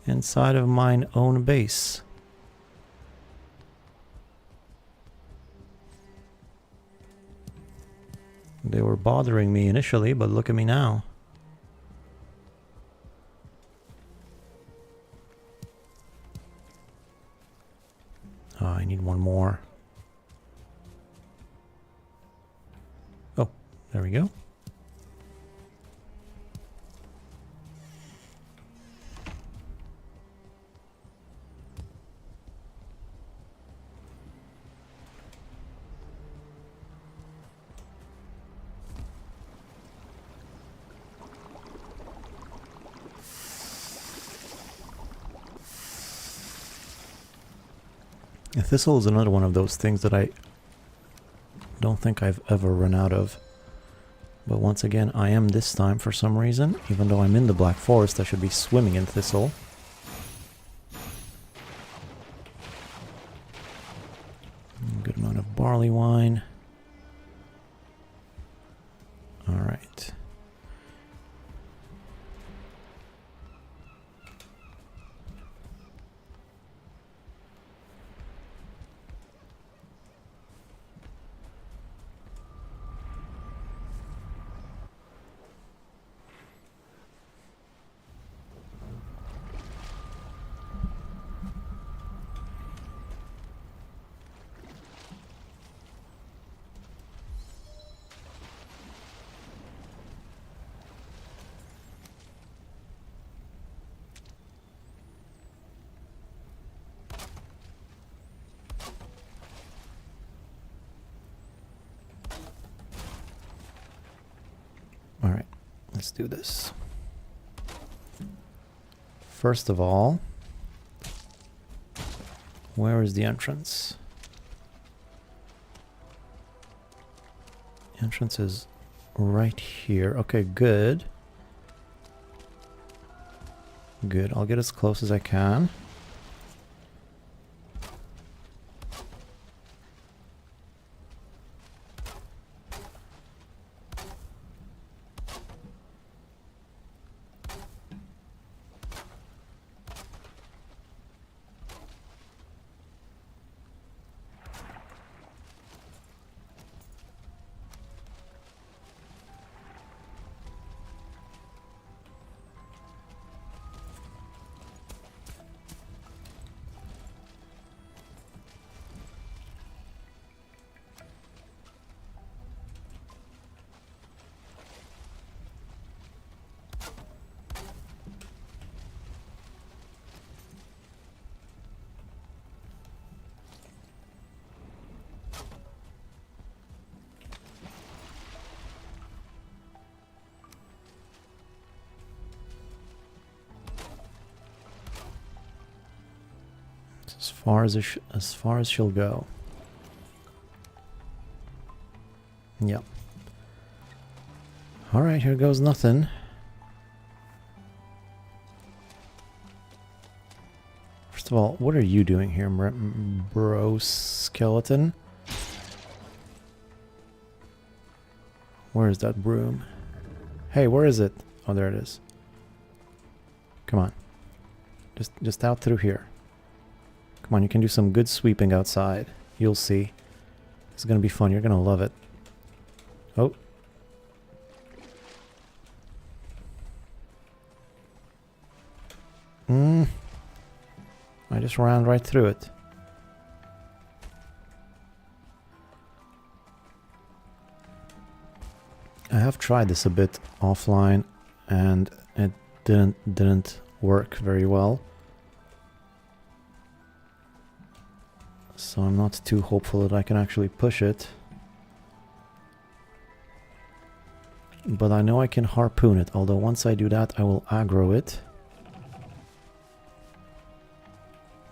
Inside of mine own base. They were bothering me initially, but look at me now. Oh, I need one more. Oh, there we go. Thistle is another one of those things that I don't think I've ever run out of. But once again, I am this time for some reason. Even though I'm in the Black Forest, I should be swimming in thistle. Good amount of barley wine. Alright. Alright, let's do this. First of all, where is the entrance? The entrance is right here. Okay, good. Good, I'll get as close as I can. As far as she'll go. Yep. All right, here goes nothing. First of all, what are you doing here, bro skeleton? Where is that broom? Hey, where is it? Oh, there it is. Come on. Just out through here. Come on, you can do some good sweeping outside. You'll see. It's gonna be fun. You're gonna love it. Oh. I just ran right through it. I have tried this a bit offline and it didn't work very well. So I'm not too hopeful that I can actually push it. But I know I can harpoon it, although once I do that I will aggro it.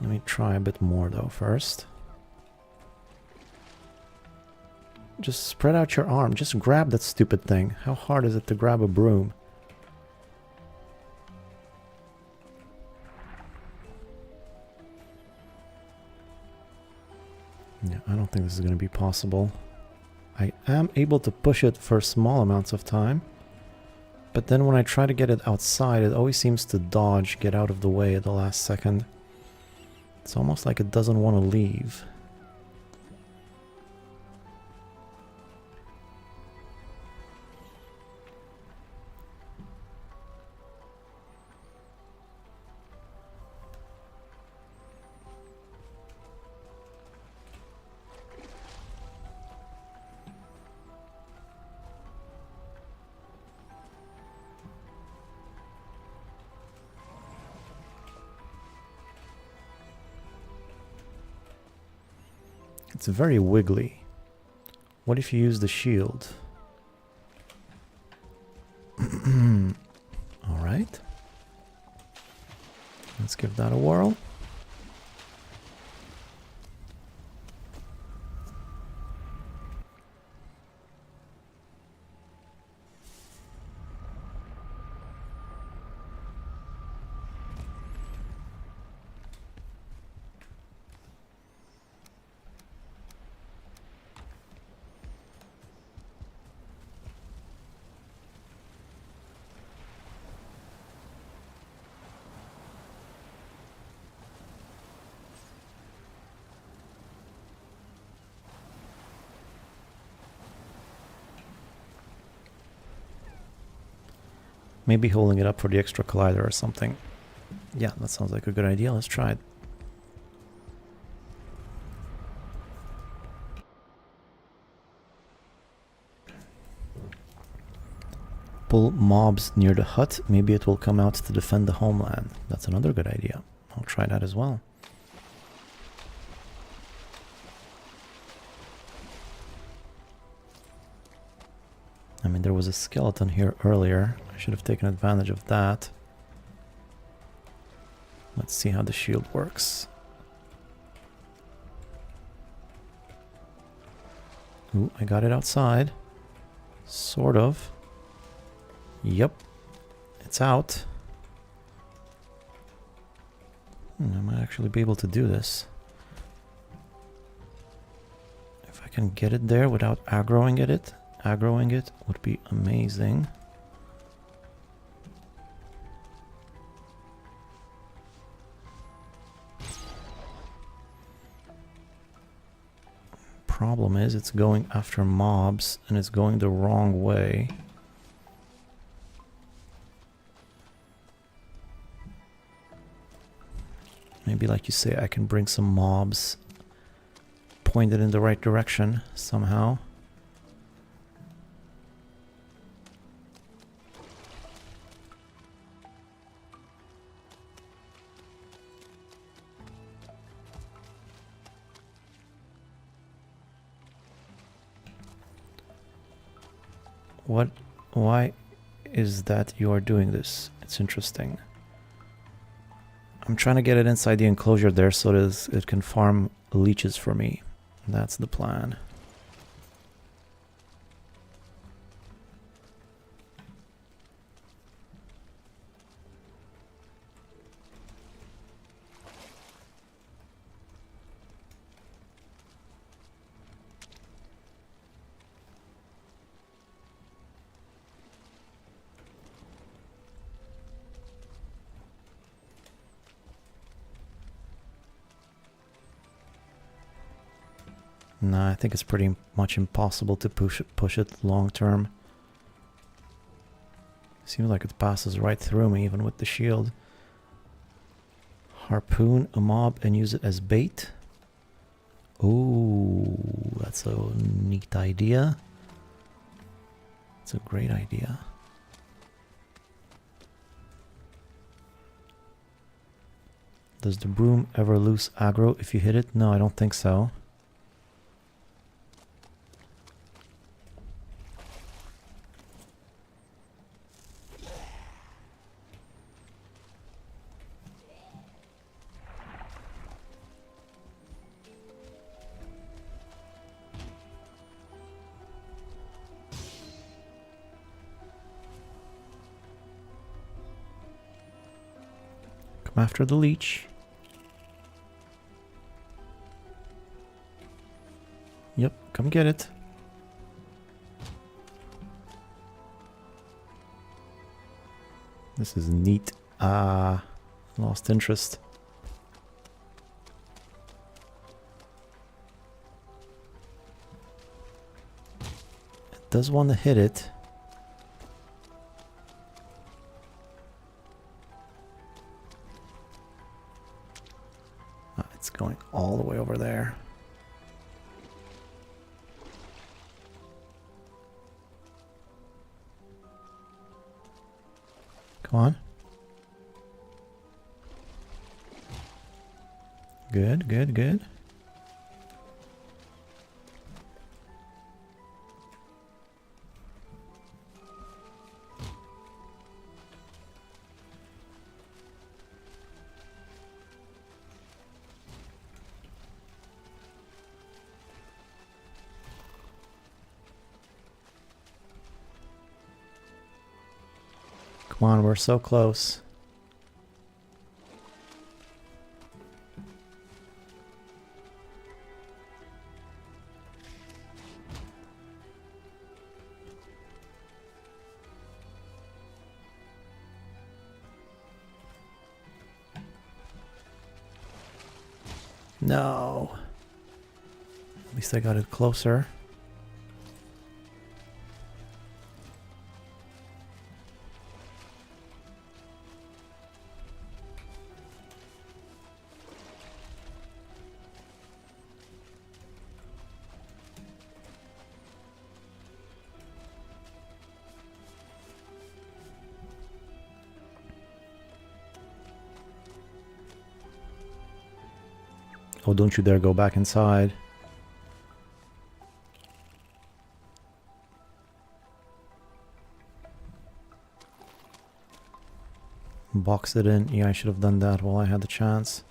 Let me try a bit more though first. Just spread out your arm, just grab that stupid thing. How hard is it to grab a broom? Yeah, I don't think this is going to be possible. I am able to push it for small amounts of time, but then when I try to get it outside, it always seems to dodge, get out of the way at the last second. It's almost like it doesn't want to leave. It's very wiggly. What if you use the shield? Alright. Let's give that a whirl. Maybe holding it up for the extra collider or something. Yeah, that sounds like a good idea. Let's try it. Pull mobs near the hut. Maybe it will come out to defend the homeland. That's another good idea. I'll try that as well. I mean, there was a skeleton here earlier. I should have taken advantage of that. Let's see how the shield works. Ooh, I got it outside. Sort of. Yep. It's out. I might actually be able to do this. If I can get it there without aggroing it would be amazing. Problem is, it's going after mobs and it's going the wrong way. Maybe, like you say, I can bring some mobs pointed in the right direction somehow. Why is that you are doing this? It's interesting. I'm trying to get it inside the enclosure there so that it can farm leeches for me. That's the plan. Nah, I think it's pretty much impossible to push it long term. Seems like it passes right through me even with the shield. Harpoon a mob and use it as bait. Oh, that's a neat idea. It's a great idea. Does the broom ever lose aggro if you hit it? No, I don't think so. Come after the leech. Yep, come get it. This is neat. Ah, lost interest. It does want to hit it. Ah, it's going all the way over there. Come on. Good, good, good. Come on, we're so close. No. At least I got it closer. Oh, don't you dare go back inside. Box it in. Yeah, I should have done that while I had the chance.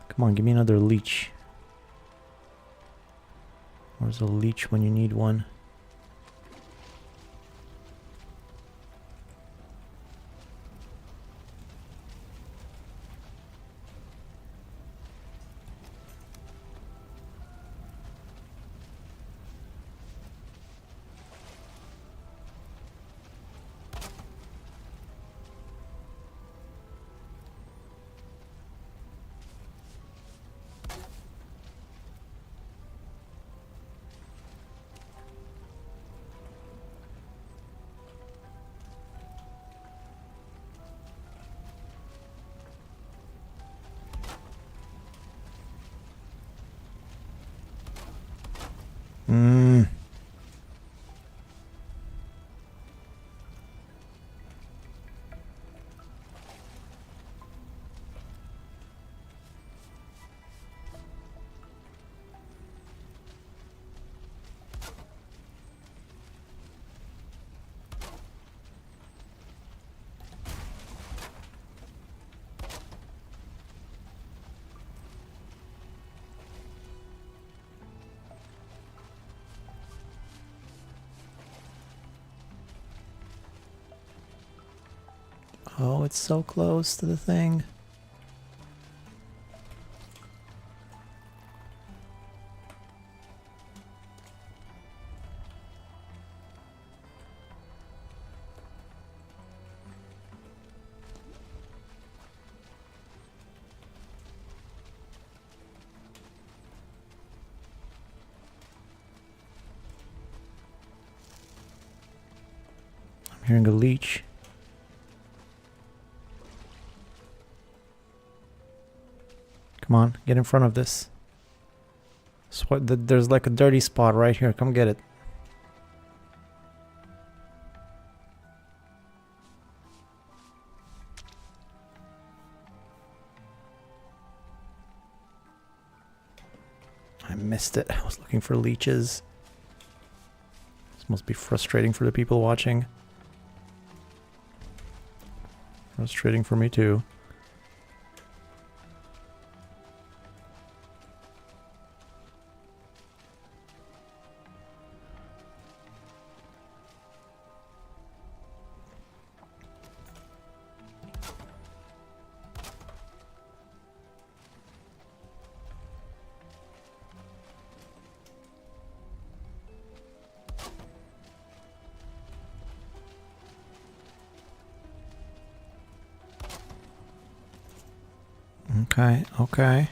Come on, give me another leech. Where's a leech when you need one? Oh, it's so close to the thing. I'm hearing a leech. Come on, get in front of this. There's like a dirty spot right here. Come get it. I missed it. I was looking for leeches. This must be frustrating for the people watching. Frustrating for me too. Okay, okay.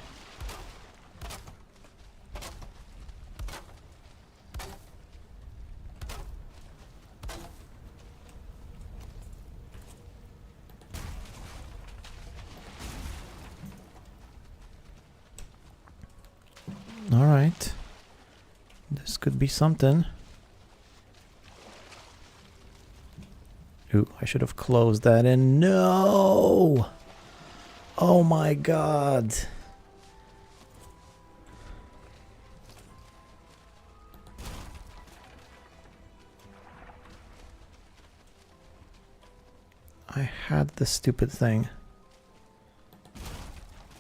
All right. This could be something. Ooh, I should have closed that in. No! Oh my god. I had the stupid thing.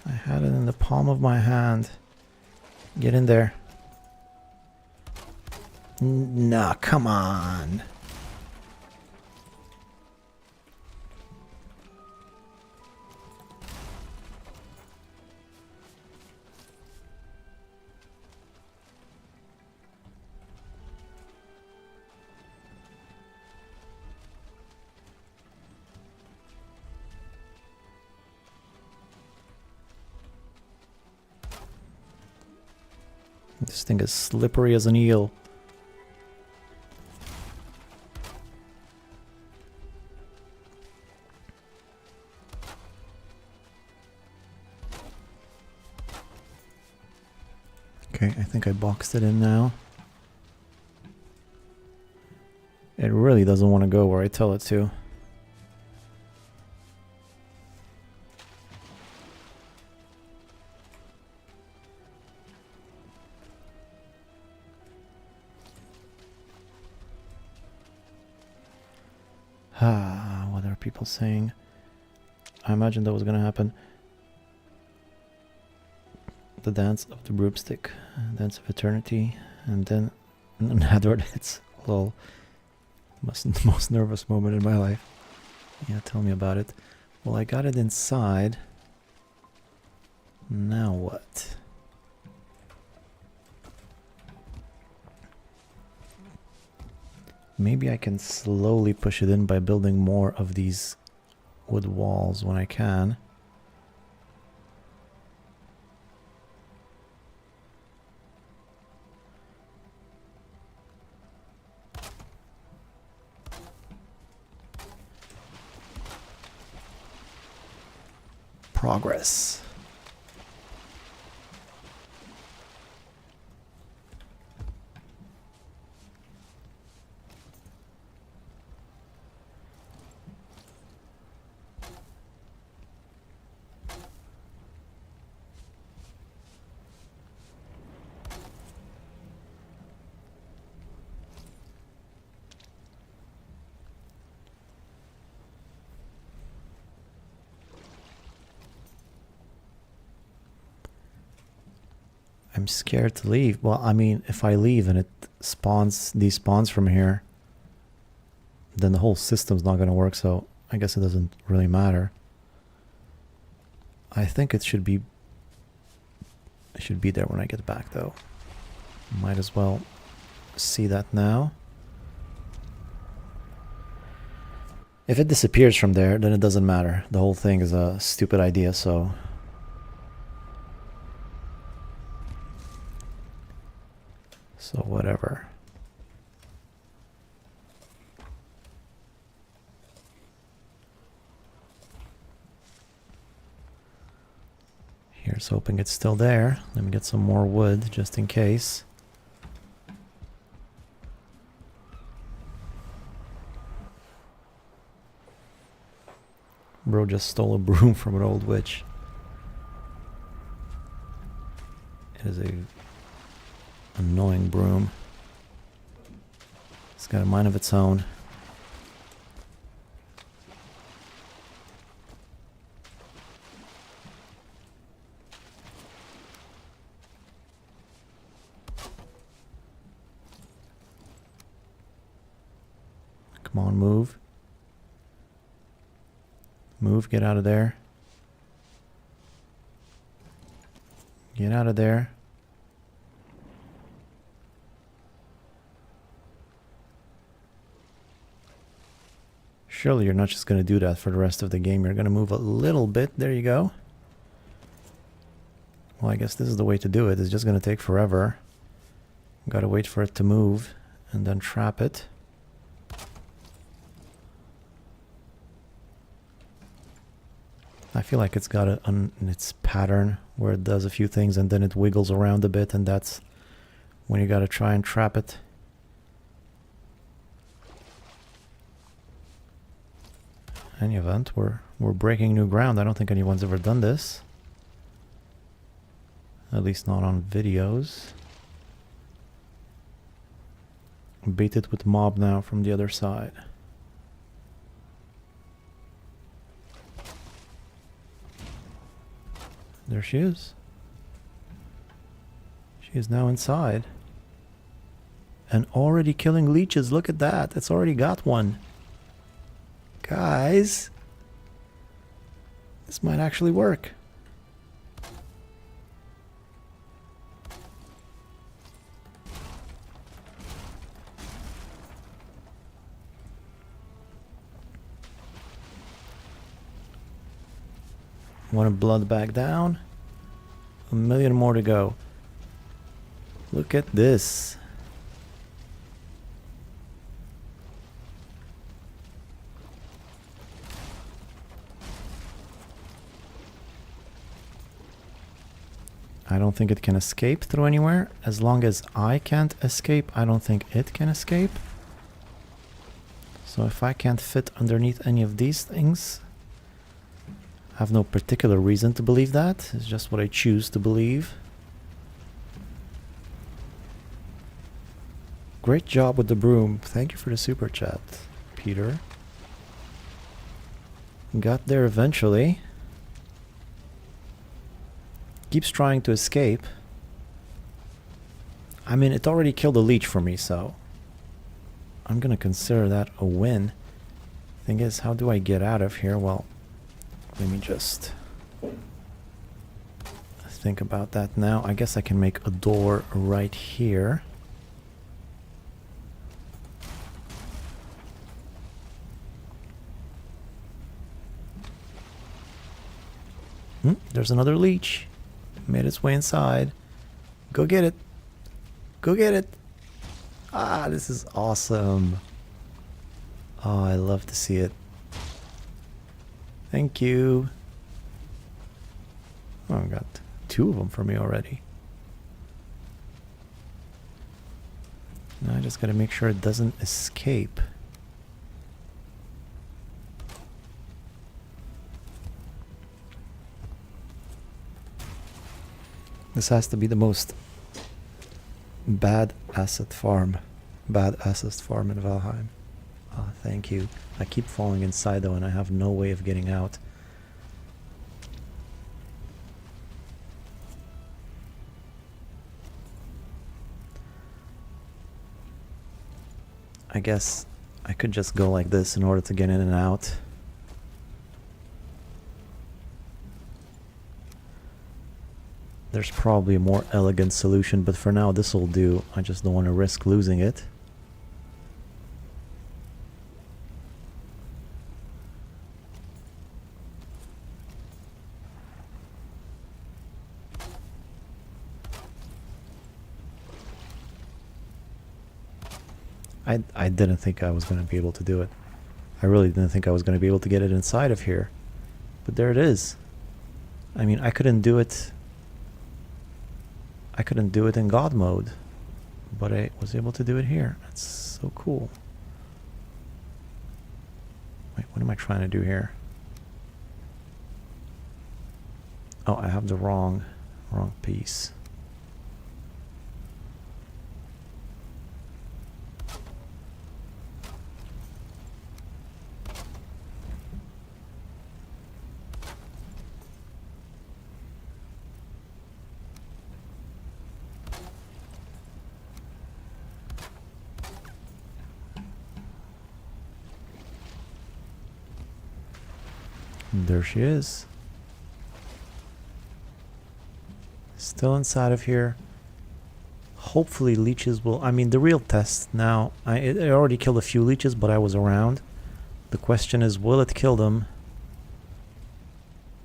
I had it in the palm of my hand. Get in there. Nah, come on. This thing is slippery as an eel. Okay, I think I boxed it in now. It really doesn't want to go where I tell it to. What are people saying? I imagine that was gonna happen. The dance of the broomstick, dance of eternity, and then Edward hits. Lol. Most nervous moment in my life. Yeah, tell me about it. Well, I got it inside. Now what? Maybe I can slowly push it in by building more of these wood walls when I can. Progress. I'm scared to leave. Well, I mean, if I leave and it despawns from here, then the whole system's not going to work, so I guess it doesn't really matter. I think it should be there when I get back, though. Might as well see that now. If it disappears from there, then it doesn't matter. The whole thing is a stupid idea, so... So whatever. Here's Just hoping it's still there. Let me get some more wood just in case. Bro just stole a broom from an old witch. It is a annoying broom. It's got a mind of its own. Come on, move. Move, get out of there. Get out of there. Surely you're not just going to do that for the rest of the game. You're going to move a little bit. There you go. Well, I guess this is the way to do it. It's just going to take forever. Got to wait for it to move and then trap it. I feel like it's got its pattern where it does a few things and then it wiggles around a bit, and that's when you got to try and trap it. In any event, we're breaking new ground. I don't think anyone's ever done this. At least not on videos. Beat it with mob now from the other side. There she is. She is now inside. And already killing leeches. Look at that. It's already got one. Guys. This might actually work. Want a blood back down? A million more to go. Look at this. I don't think it can escape through anywhere. As long as I can't escape, I don't think it can escape. So if I can't fit underneath any of these things, I have no particular reason to believe that. It's just what I choose to believe. Great job with the broom. Thank you for the super chat, Peter. Got there eventually. Keeps trying to escape. I mean, it already killed a leech for me, so I'm gonna consider that a win. Thing is, how do I get out of here? Well, let me just think about that now. I guess I can make a door right here. There's another leech. Made its way inside. Go get it. Go get it. Ah, this is awesome. Oh, I love to see it. Thank you. Oh, I got 2 of them for me already. Now I just gotta make sure it doesn't escape. This has to be the most bad asset farm in Valheim. Ah, thank you. I keep falling inside though, and I have no way of getting out. I guess I could just go like this in order to get in and out. There's probably a more elegant solution, but for now this will do. I just don't want to risk losing it. I didn't think I was going to be able to do it. I really didn't think I was going to be able to get it inside of here. But there it is. I mean, I couldn't do it I couldn't do it in God mode, but I was able to do it here. That's so cool. Wait, what am I trying to do here? Oh, I have the wrong piece. And there she is. Still inside of here. Hopefully leeches will... I mean, the real test now... I already killed a few leeches, but I was around. The question is, will it kill them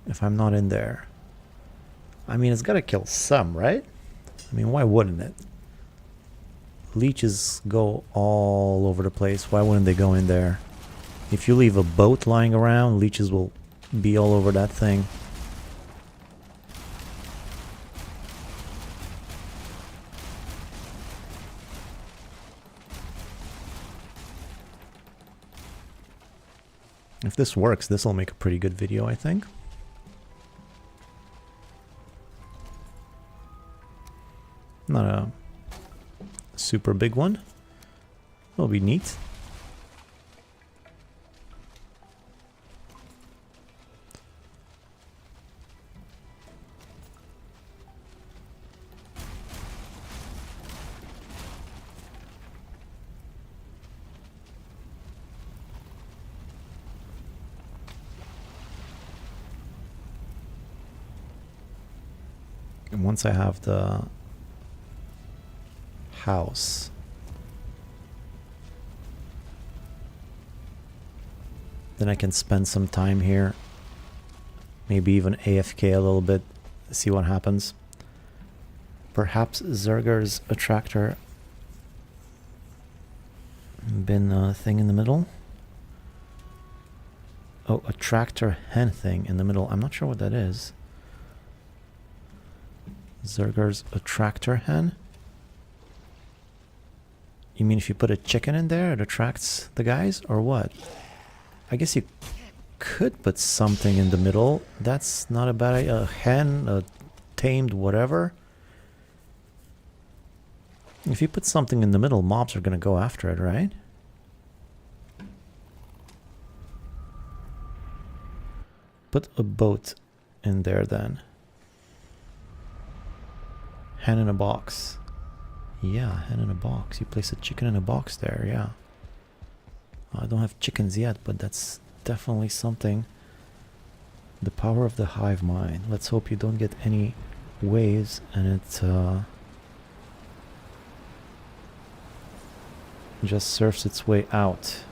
if I'm not in there? I mean, it's gotta kill some, right? I mean, why wouldn't it? Leeches go all over the place. Why wouldn't they go in there? If you leave a boat lying around, leeches will be all over that thing. If this works, this will make a pretty good video, I think. Not a super big one. It'll be neat. And once I have the house, then I can spend some time here, maybe even AFK a little bit, see what happens. Perhaps Zerger's attractor been a thing in the middle. Oh, a tractor hen thing in the middle. I'm not sure what that is. Zerger's attractor hen? You mean if you put a chicken in there, it attracts the guys, or what? I guess you could put something in the middle. That's not a bad idea. A hen, a tamed whatever. If you put something in the middle, mobs are gonna go after it, right? Put a boat in there then. Hen in a box. Yeah, hen in a box. You place a chicken in a box there, yeah. I don't have chickens yet, but that's definitely something. The power of the hive mind. Let's hope you don't get any waves and it just surfs its way out.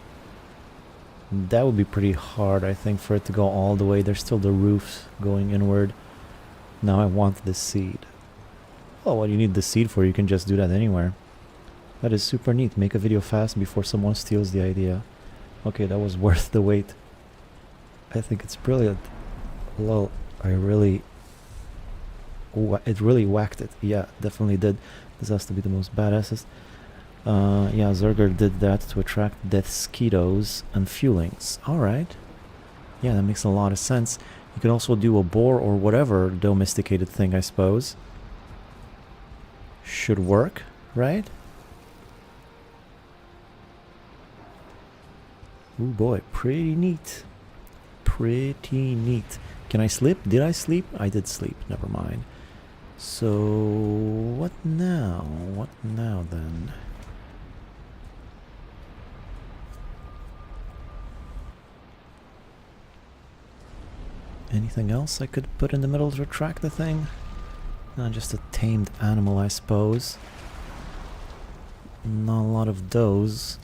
That would be pretty hard, I think, for it to go all the way. There's still the roof going inward. Now I want this seed. Well, what do you need the seed for? You can just do that anywhere. That is super neat. Make a video fast before someone steals the idea. Okay, that was worth the wait. I think it's brilliant. Lol, it really whacked it. Yeah, definitely did. This has to be the most badassest. Yeah, Zerger did that to attract deathsquitos and fuelings. Alright. Yeah, that makes a lot of sense. You can also do a boar or whatever domesticated thing, I suppose. Should work, right? Oh boy, pretty neat. Pretty neat. Can I sleep? Did I sleep? I did sleep, never mind. So, what now? What now then? Anything else I could put in the middle to attract the thing? Just a tamed animal, I suppose. Not a lot of those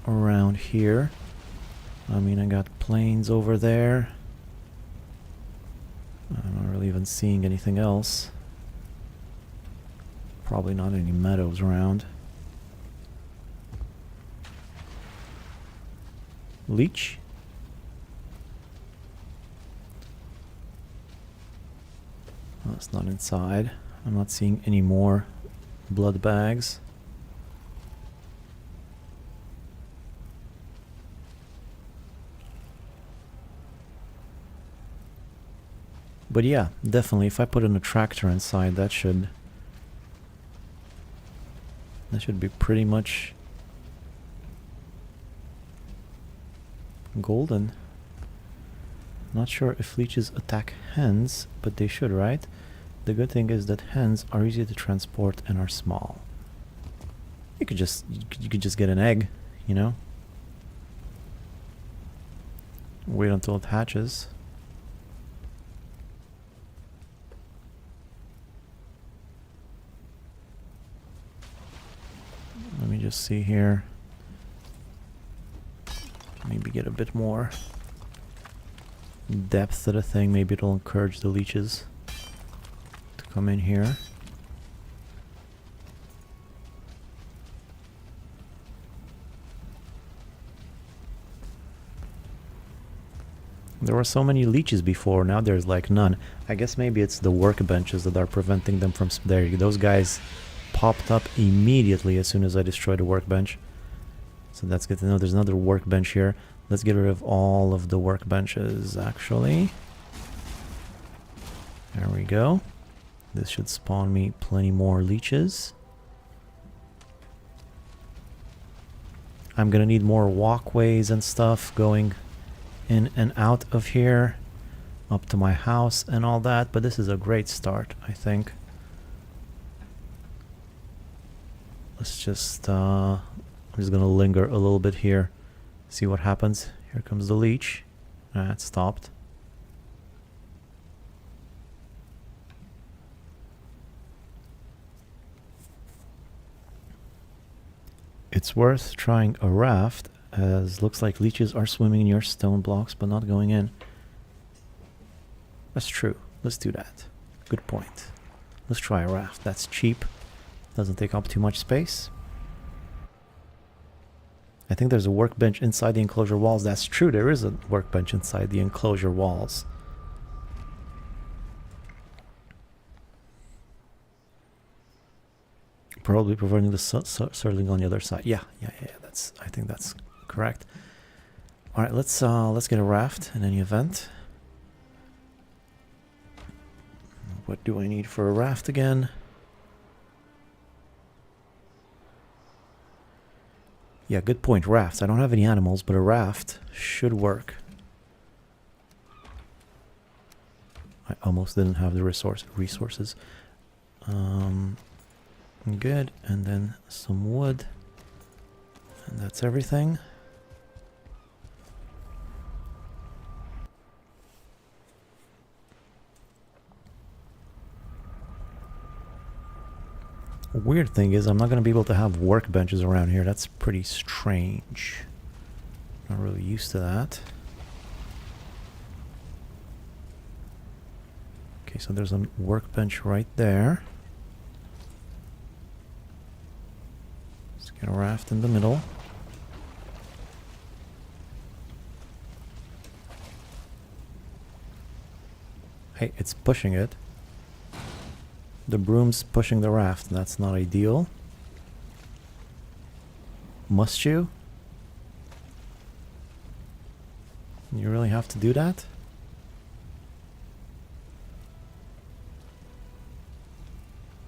around here. I mean, I got plains over there. I'm not really even seeing anything else. Probably not any meadows around. Leech? Oh, it's not inside. I'm not seeing any more blood bags. But yeah, definitely, if I put in a tractor inside, that should be pretty much golden. Not sure if leeches attack hens, but they should, right? The good thing is that hens are easy to transport and are small. You could just get an egg, you know? Wait until it hatches. Let me just see here. Maybe get a bit more depth to the thing. Maybe it'll encourage the leeches to come in here. There were so many leeches before, now there's like none. I guess maybe it's the workbenches that are preventing them from... There, those guys popped up immediately as soon as I destroyed a workbench. So that's good to know. There's another workbench here. Let's get rid of all of the workbenches, actually. There we go. This should spawn me plenty more leeches. I'm gonna need more walkways and stuff going in and out of here up to my house and all that, but this is a great start, I think. Let's just I'm just gonna linger a little bit here, see what happens. Here comes the leech. It stopped. It's worth trying a raft, as looks like leeches are swimming in your stone blocks but not going in. That's true. Let's do that. Good point. Let's try a raft. That's cheap. Doesn't take up too much space. I think there's a workbench inside the enclosure walls. That's true. There is a workbench inside the enclosure walls. Probably preventing the circling on the other side. Yeah. That's. I think that's correct. All right, let's get a raft in any event. What do I need for a raft again? Yeah, good point. Rafts. I don't have any animals, but a raft should work. I almost didn't have the resources. Good, and then some wood. And that's everything. Weird thing is I'm not going to be able to have workbenches around here. That's pretty strange. Not really used to that. Okay, so there's a workbench right there. Let's get a raft in the middle. Hey, it's pushing it. The broom's pushing the raft. That's not ideal. Must you? You really have to do that?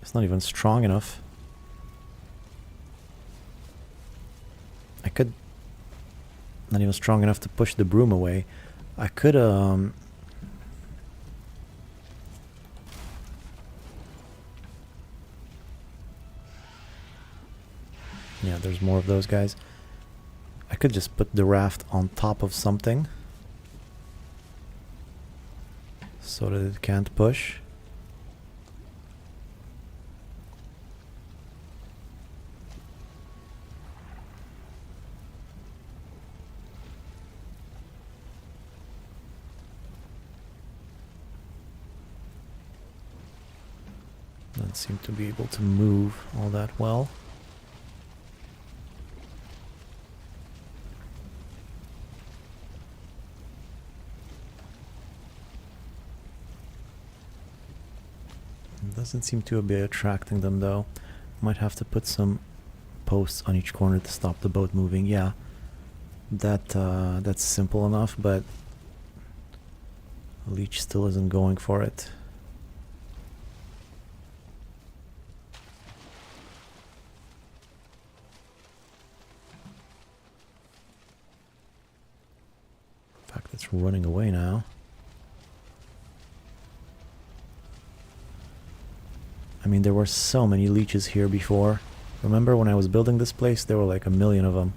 It's not even strong enough. I could... Not even strong enough to push the broom away. I could, yeah, there's more of those guys. I could just put the raft on top of something so that it can't push. Doesn't seem to be able to move all that well. Doesn't seem to be attracting them though. Might have to put some posts on each corner to stop the boat moving. Yeah, that's simple enough, but the leech still isn't going for it. In fact, it's running away now. I mean, there were so many leeches here before. Remember when I was building this place, there were like a million of them.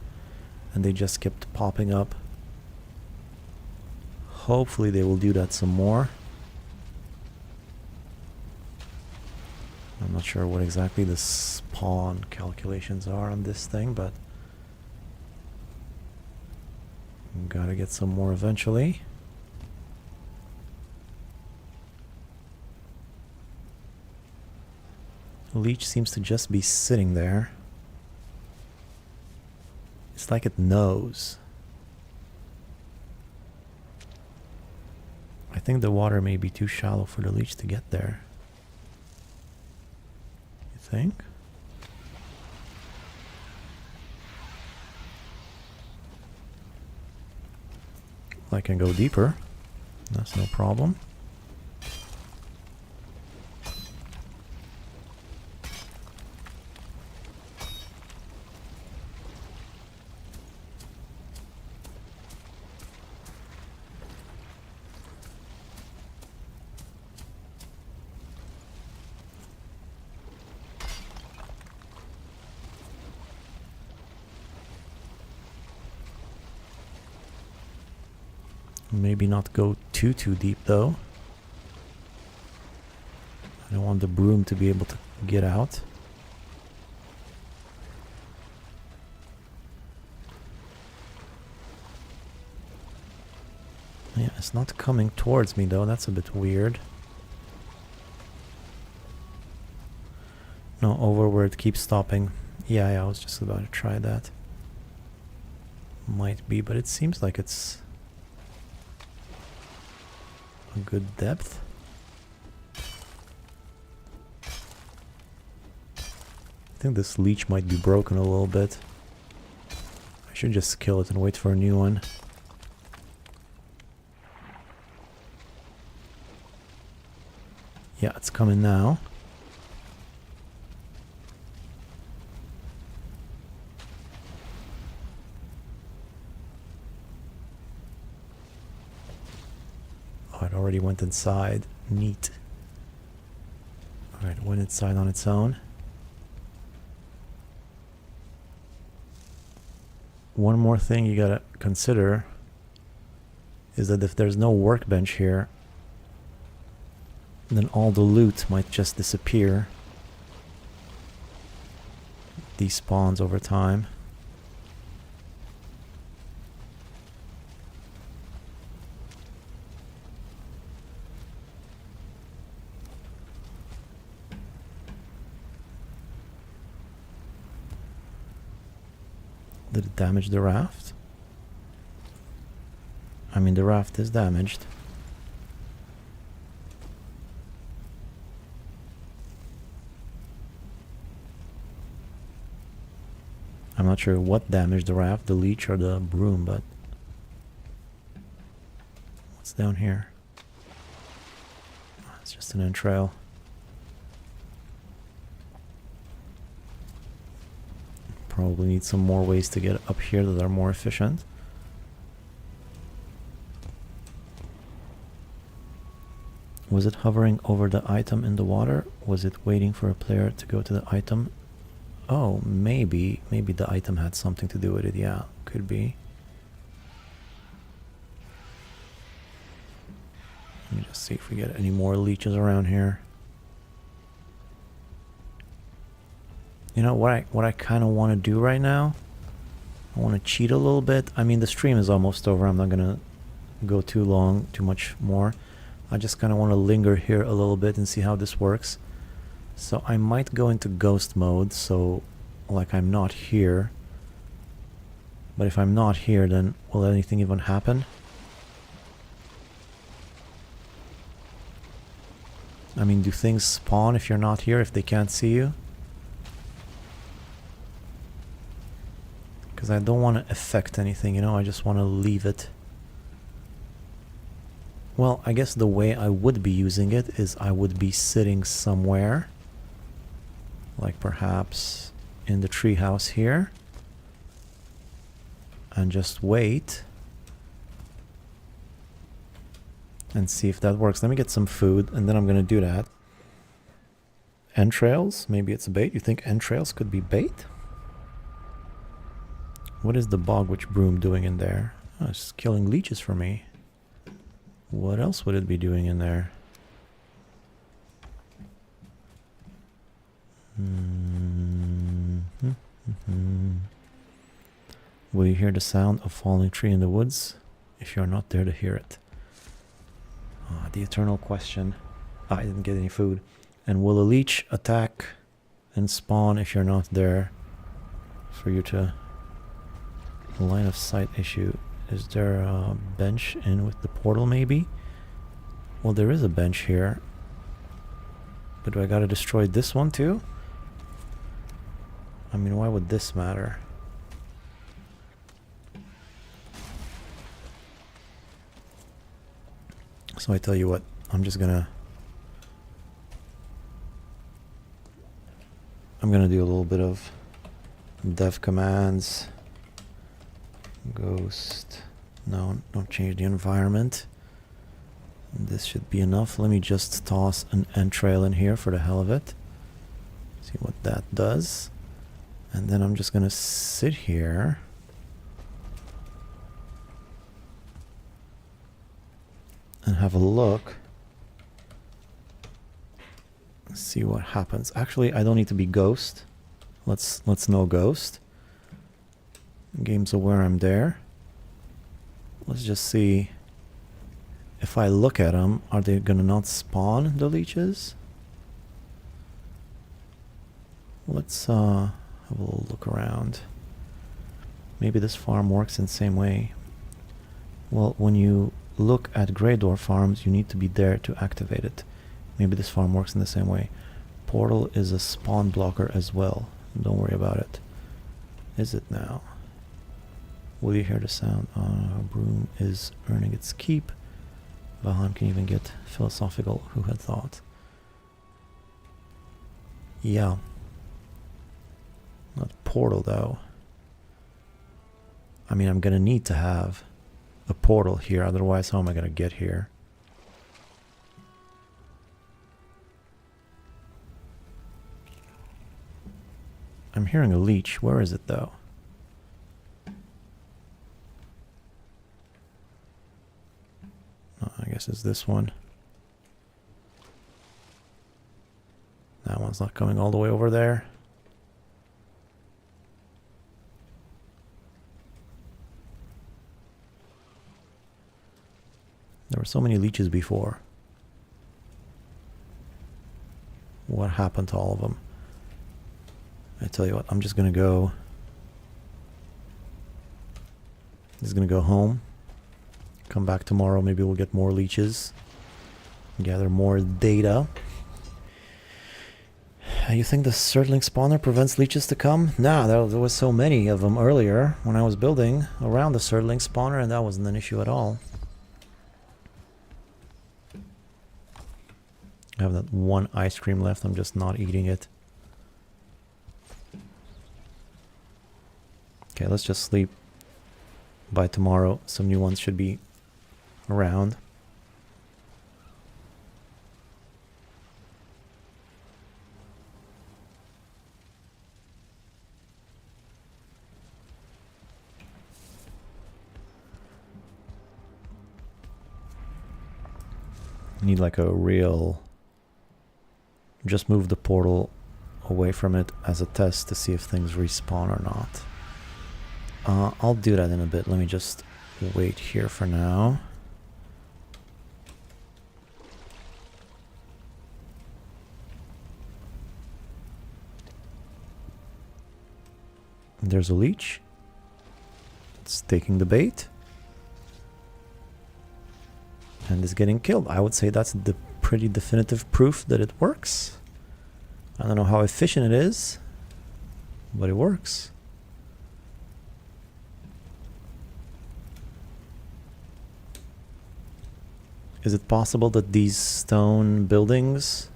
And they just kept popping up. Hopefully they will do that some more. I'm not sure what exactly the spawn calculations are on this thing, but gotta get some more eventually. The leech seems to just be sitting there. It's like it knows. I think the water may be too shallow for the leech to get there. You think? I can go deeper. That's no problem. Maybe not go too deep though. I don't want the broom to be able to get out. Yeah, it's not coming towards me though, that's a bit weird. No, over where it keeps stopping. Yeah, I was just about to try that. Might be, but it seems like it's a good depth. I think this leech might be broken a little bit. I should just kill it and wait for a new one. Yeah, it's coming now. Oh, it already went inside. Neat. Alright, went inside on its own. One more thing you gotta consider is that if there's no workbench here, then all the loot might just disappear. Despawns over time. Did it damage the raft? I mean, the raft is damaged. I'm not sure what damaged the raft, the leech or the broom, but what's down here? Oh, it's just an entrail. Probably need some more ways to get up here that are more efficient. Was it hovering over the item in the water? Was it waiting for a player to go to the item? Oh, maybe the item had something to do with it. Yeah, could be. Let me just see if we get any more leeches around here. You know what I kind of want to do right now? I want to cheat a little bit. I mean, the stream is almost over. I'm not gonna go too much more. I just kind of want to linger here a little bit and see how this works. So I might go into ghost mode, so like I'm not here. But if I'm not here, then will anything even happen? I mean, do things spawn if you're not here, if they can't see you? Because I don't want to affect anything, you know, I just want to leave it. Well, I guess the way I would be using it is I would be sitting somewhere, like perhaps in the treehouse here, and just wait and see if that works. Let me get some food, and then I'm going to do that. Entrails? Maybe it's a bait? You think entrails could be bait? What is the bogwitch broom doing in there? Oh, it's killing leeches for me. What else would it be doing in there? Will you hear the sound of falling tree in the woods if you're not there to hear it? Ah, the eternal question. I didn't get any food. And will a leech attack and spawn if you're not there for you to... Line of sight issue. Is there a bench in with the portal maybe? Well, there is a bench here. But do I gotta destroy this one too? I mean, why would this matter? So I tell you what, I'm gonna do a little bit of dev commands. Ghost. No, don't change the environment. This should be enough. Let me just toss an entrail in here for the hell of it. See what that does. And then I'm just gonna sit here. And have a look. See what happens. Actually, I don't need to be ghost. Let's no ghost. Game's aware I'm there. Let's just see if I look at them, are they gonna not spawn the leeches? Let's have a little look around. Maybe this farm works in the same way. Well, when you look at Grey Door farms, you need to be there to activate it. Maybe this farm works in the same way. Portal is a spawn blocker as well. Don't worry about it. Is it now? Will you hear the sound? Broom is earning its keep. Valheim can even get philosophical. Who had thought? Yeah. Not portal though. I mean, I'm gonna need to have a portal here, otherwise how am I gonna get here? I'm hearing a leech. Where is it though? I guess it's this one. That one's not coming all the way over there. There were so many leeches before. What happened to all of them? I tell you what, I'm just gonna go... Just gonna go home. Come back tomorrow, maybe we'll get more leeches. Gather more data. You think the Surtling spawner prevents leeches to come? Nah, there was so many of them earlier when I was building around the Surtling spawner, and that wasn't an issue at all. I have that one ice cream left, I'm just not eating it. Okay, let's just sleep. By tomorrow, some new ones should be around. Need like a real... Just move the portal away from it as a test to see if things respawn or not. I'll do that in a bit. Let me just wait here for now. There's a leech. It's taking the bait. and is getting killed. I would say that's the pretty definitive proof that it works. I don't know how efficient it is, but it works. Is it possible that these stone buildings,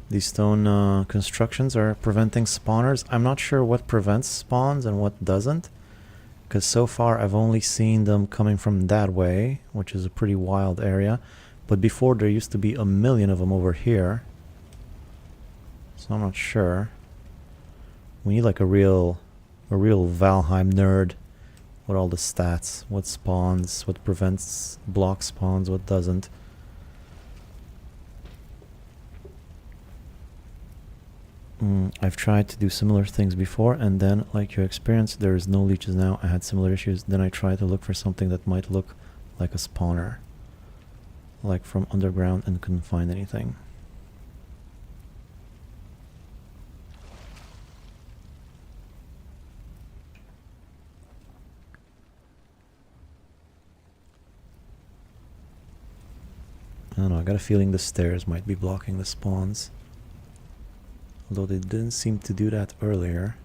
these stone constructions are preventing spawners? I'm not sure what prevents spawns and what doesn't, because so far I've only seen them coming from that way, which is a pretty wild area. But before there used to be a million of them over here. So I'm not sure. We need like a real Valheim nerd with all the stats. What spawns, what prevents block spawns, what doesn't. I've tried to do similar things before, and then, like your experience, there is no leeches now. I had similar issues. Then I tried to look for something that might look like a spawner, like from underground, and couldn't find anything. I don't know, I got a feeling the stairs might be blocking the spawns. Although they didn't seem to do that earlier.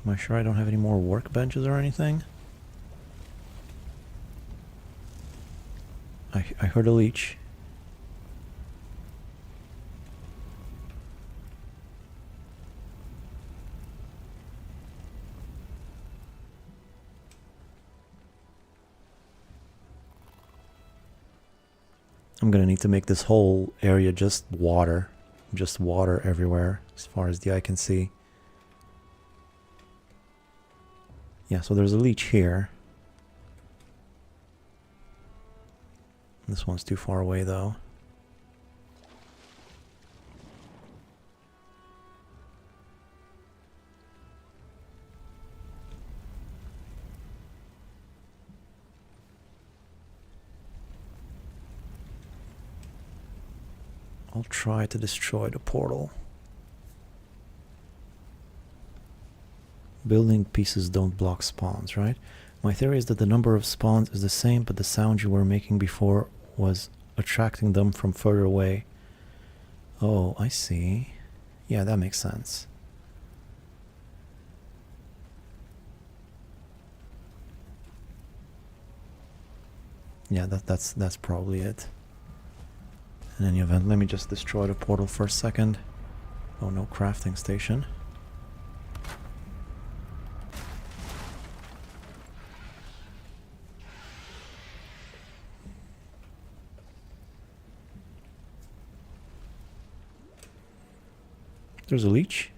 Am I sure I don't have any more workbenches or anything? I heard a leech. I'm gonna need to make this whole area just water everywhere as far as the eye can see. Yeah, so there's a leech here. This one's too far away though. I'll try to destroy the portal. Building pieces don't block spawns, right? My theory is that the number of spawns is the same, but the sound you were making before was attracting them from further away. Oh, I see. Yeah, that makes sense. Yeah, that's probably it. In any event, let me just destroy the portal for a second. Oh, no crafting station. There's a leech.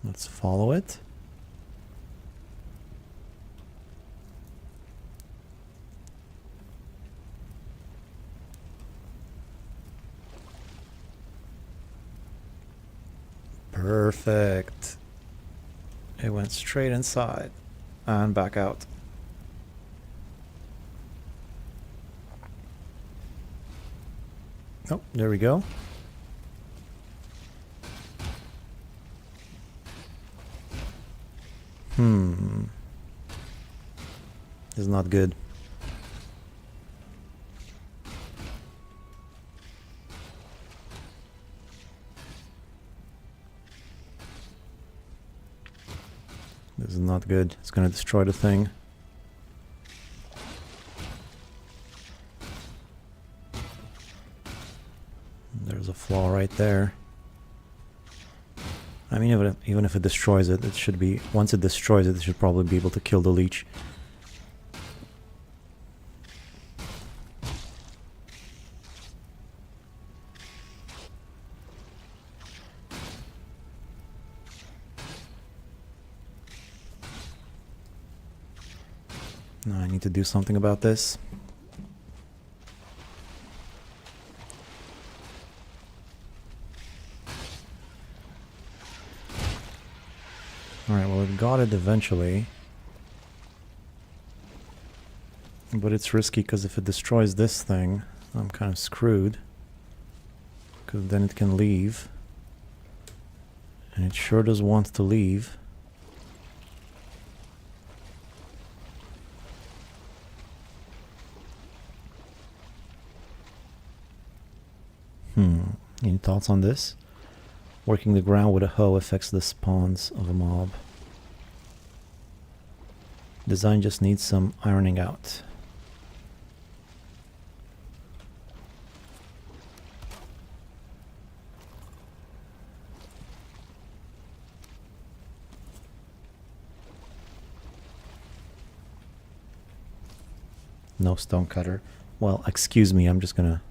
Let's follow it. Perfect. It went straight inside and back out. Oh, there we go. This is not good. This is not good. It's gonna destroy the thing. There's a flaw right there. I mean, even if it destroys it, it should be... Once it destroys it, it should probably be able to kill the leech. Now I need to do something about this. Alright, well, it got it eventually. But it's risky because if it destroys this thing, I'm kind of screwed. Because then it can leave. And it sure does want to leave. Any thoughts on this? Working the ground with a hoe affects the spawns of a mob. Design just needs some ironing out. No stone cutter. Well, excuse me, I'm just gonna...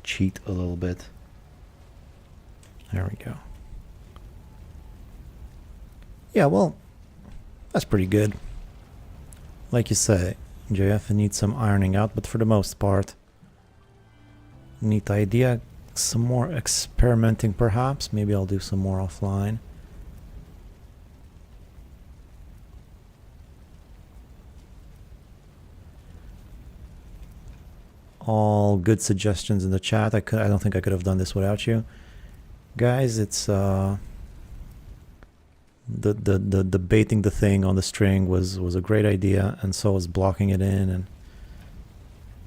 cheat a little bit. There we go. Yeah, well, that's pretty good. Like you say, JF needs some ironing out, but for the most part, neat idea. Some more experimenting perhaps. Maybe I'll do some more offline. All good suggestions in the chat. I don't think I could have done this without you guys. It's the baiting the thing on the string was a great idea, and so was blocking it in and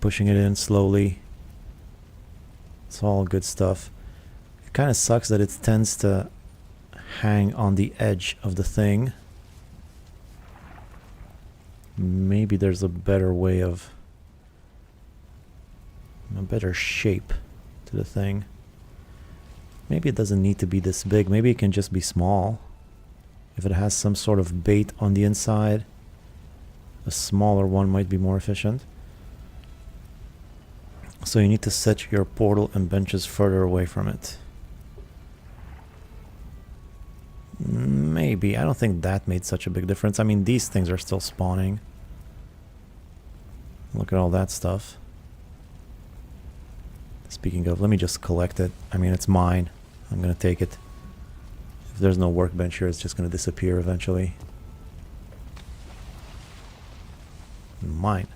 pushing it in slowly. It's all good stuff. It kind of sucks that it tends to hang on the edge of the thing. Maybe there's a better way of... a better shape to the thing. Maybe it doesn't need to be this big. Maybe it can just be small. If it has some sort of bait on the inside, a smaller one might be more efficient. So you need to set your portal and benches further away from it. Maybe. I don't think that made such a big difference. I mean, these things are still spawning. Look at all that stuff. Speaking of, let me just collect it. I mean, it's mine. I'm gonna take it. If there's no workbench here, it's just gonna disappear eventually. Mine.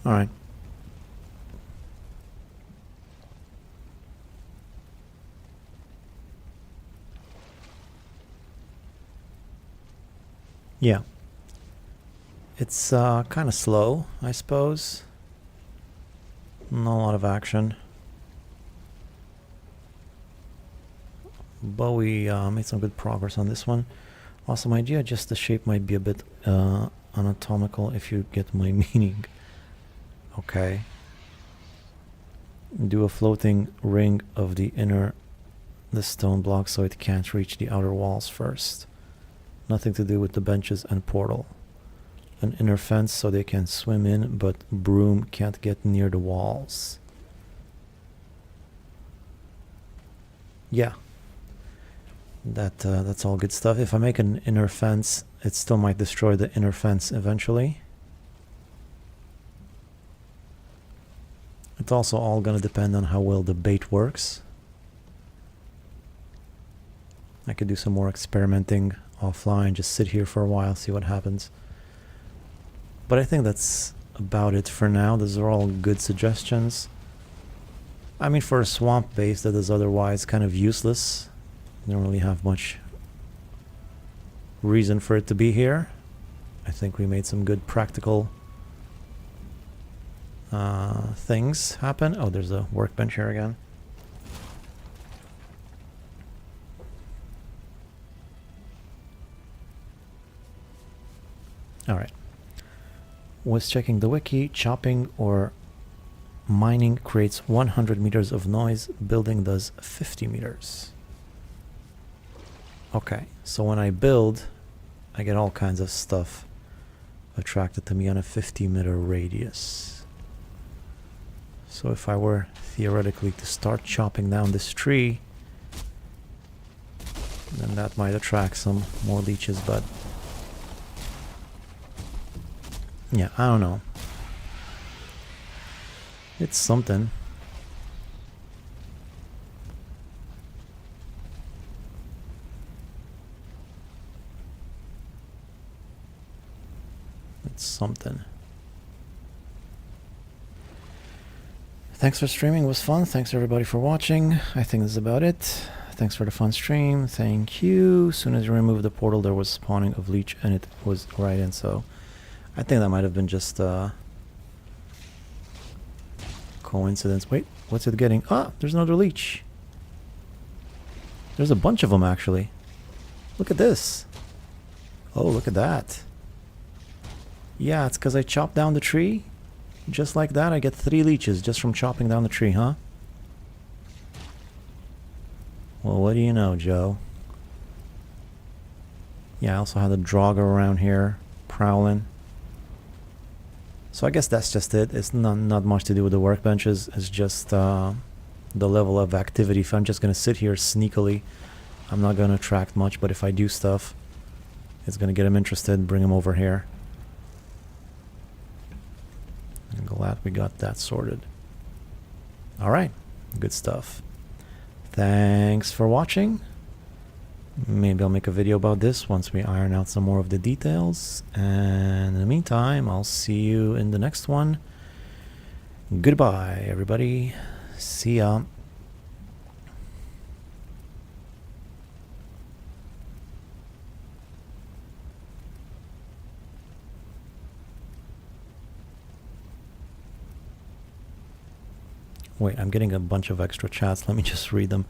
Alright. Yeah. It's kind of slow, I suppose. Not a lot of action. But we made some good progress on this one. Awesome idea, just the shape might be a bit anatomical, if you get my meaning. Okay. Do a floating ring of the stone block so it can't reach the outer walls first. Nothing to do with the benches and portal. An inner fence so they can swim in, but broom can't get near the walls. Yeah. That's all good stuff. If I make an inner fence, it still might destroy the inner fence eventually. It's also all gonna depend on how well the bait works. I could do some more experimenting offline, just sit here for a while, see what happens. But I think that's about it for now. Those are all good suggestions. I mean, for a swamp base that is otherwise kind of useless, I don't really have much reason for it to be here. I think we made some good practical things happen. Oh, there's a workbench here again. Alright. Was checking the wiki. Chopping or mining creates 100 meters of noise. Building does 50 meters. Okay, so when I build, I get all kinds of stuff attracted to me on a 50-meter radius. So if I were theoretically to start chopping down this tree, then that might attract some more leeches, but yeah, I don't know. It's something. That's something. Thanks for streaming. It was fun. Thanks everybody for watching. I think this is about it. Thanks for the fun stream. Thank you. As soon as you remove the portal, there was spawning of leech, and it was right in. So I think that might have been just coincidence. Wait, what's it getting? Ah, there's another leech. There's a bunch of them actually. Look at this. Oh, look at that. Yeah, it's because I chopped down the tree. Just like that, I get 3 leeches just from chopping down the tree, huh? Well, what do you know, Joe? Yeah, I also had a Draugr around here, prowling. So I guess that's just it. It's not much to do with the workbenches. It's just the level of activity. If I'm just going to sit here sneakily, I'm not going to attract much. But if I do stuff, it's going to get them interested, bring them over here. I'm glad we got that sorted. Alright, good stuff. Thanks for watching. Maybe I'll make a video about this once we iron out some more of the details. And in the meantime, I'll see you in the next one. Goodbye, everybody. See ya. Wait, I'm getting a bunch of extra chats. Let me just read them.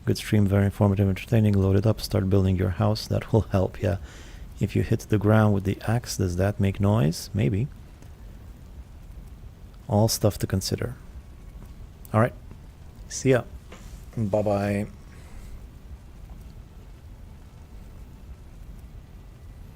Good stream, very informative, entertaining. Load it up, start building your house. That will help, yeah. If you hit the ground with the axe, does that make noise? Maybe. All stuff to consider. Alright. See ya. Bye-bye.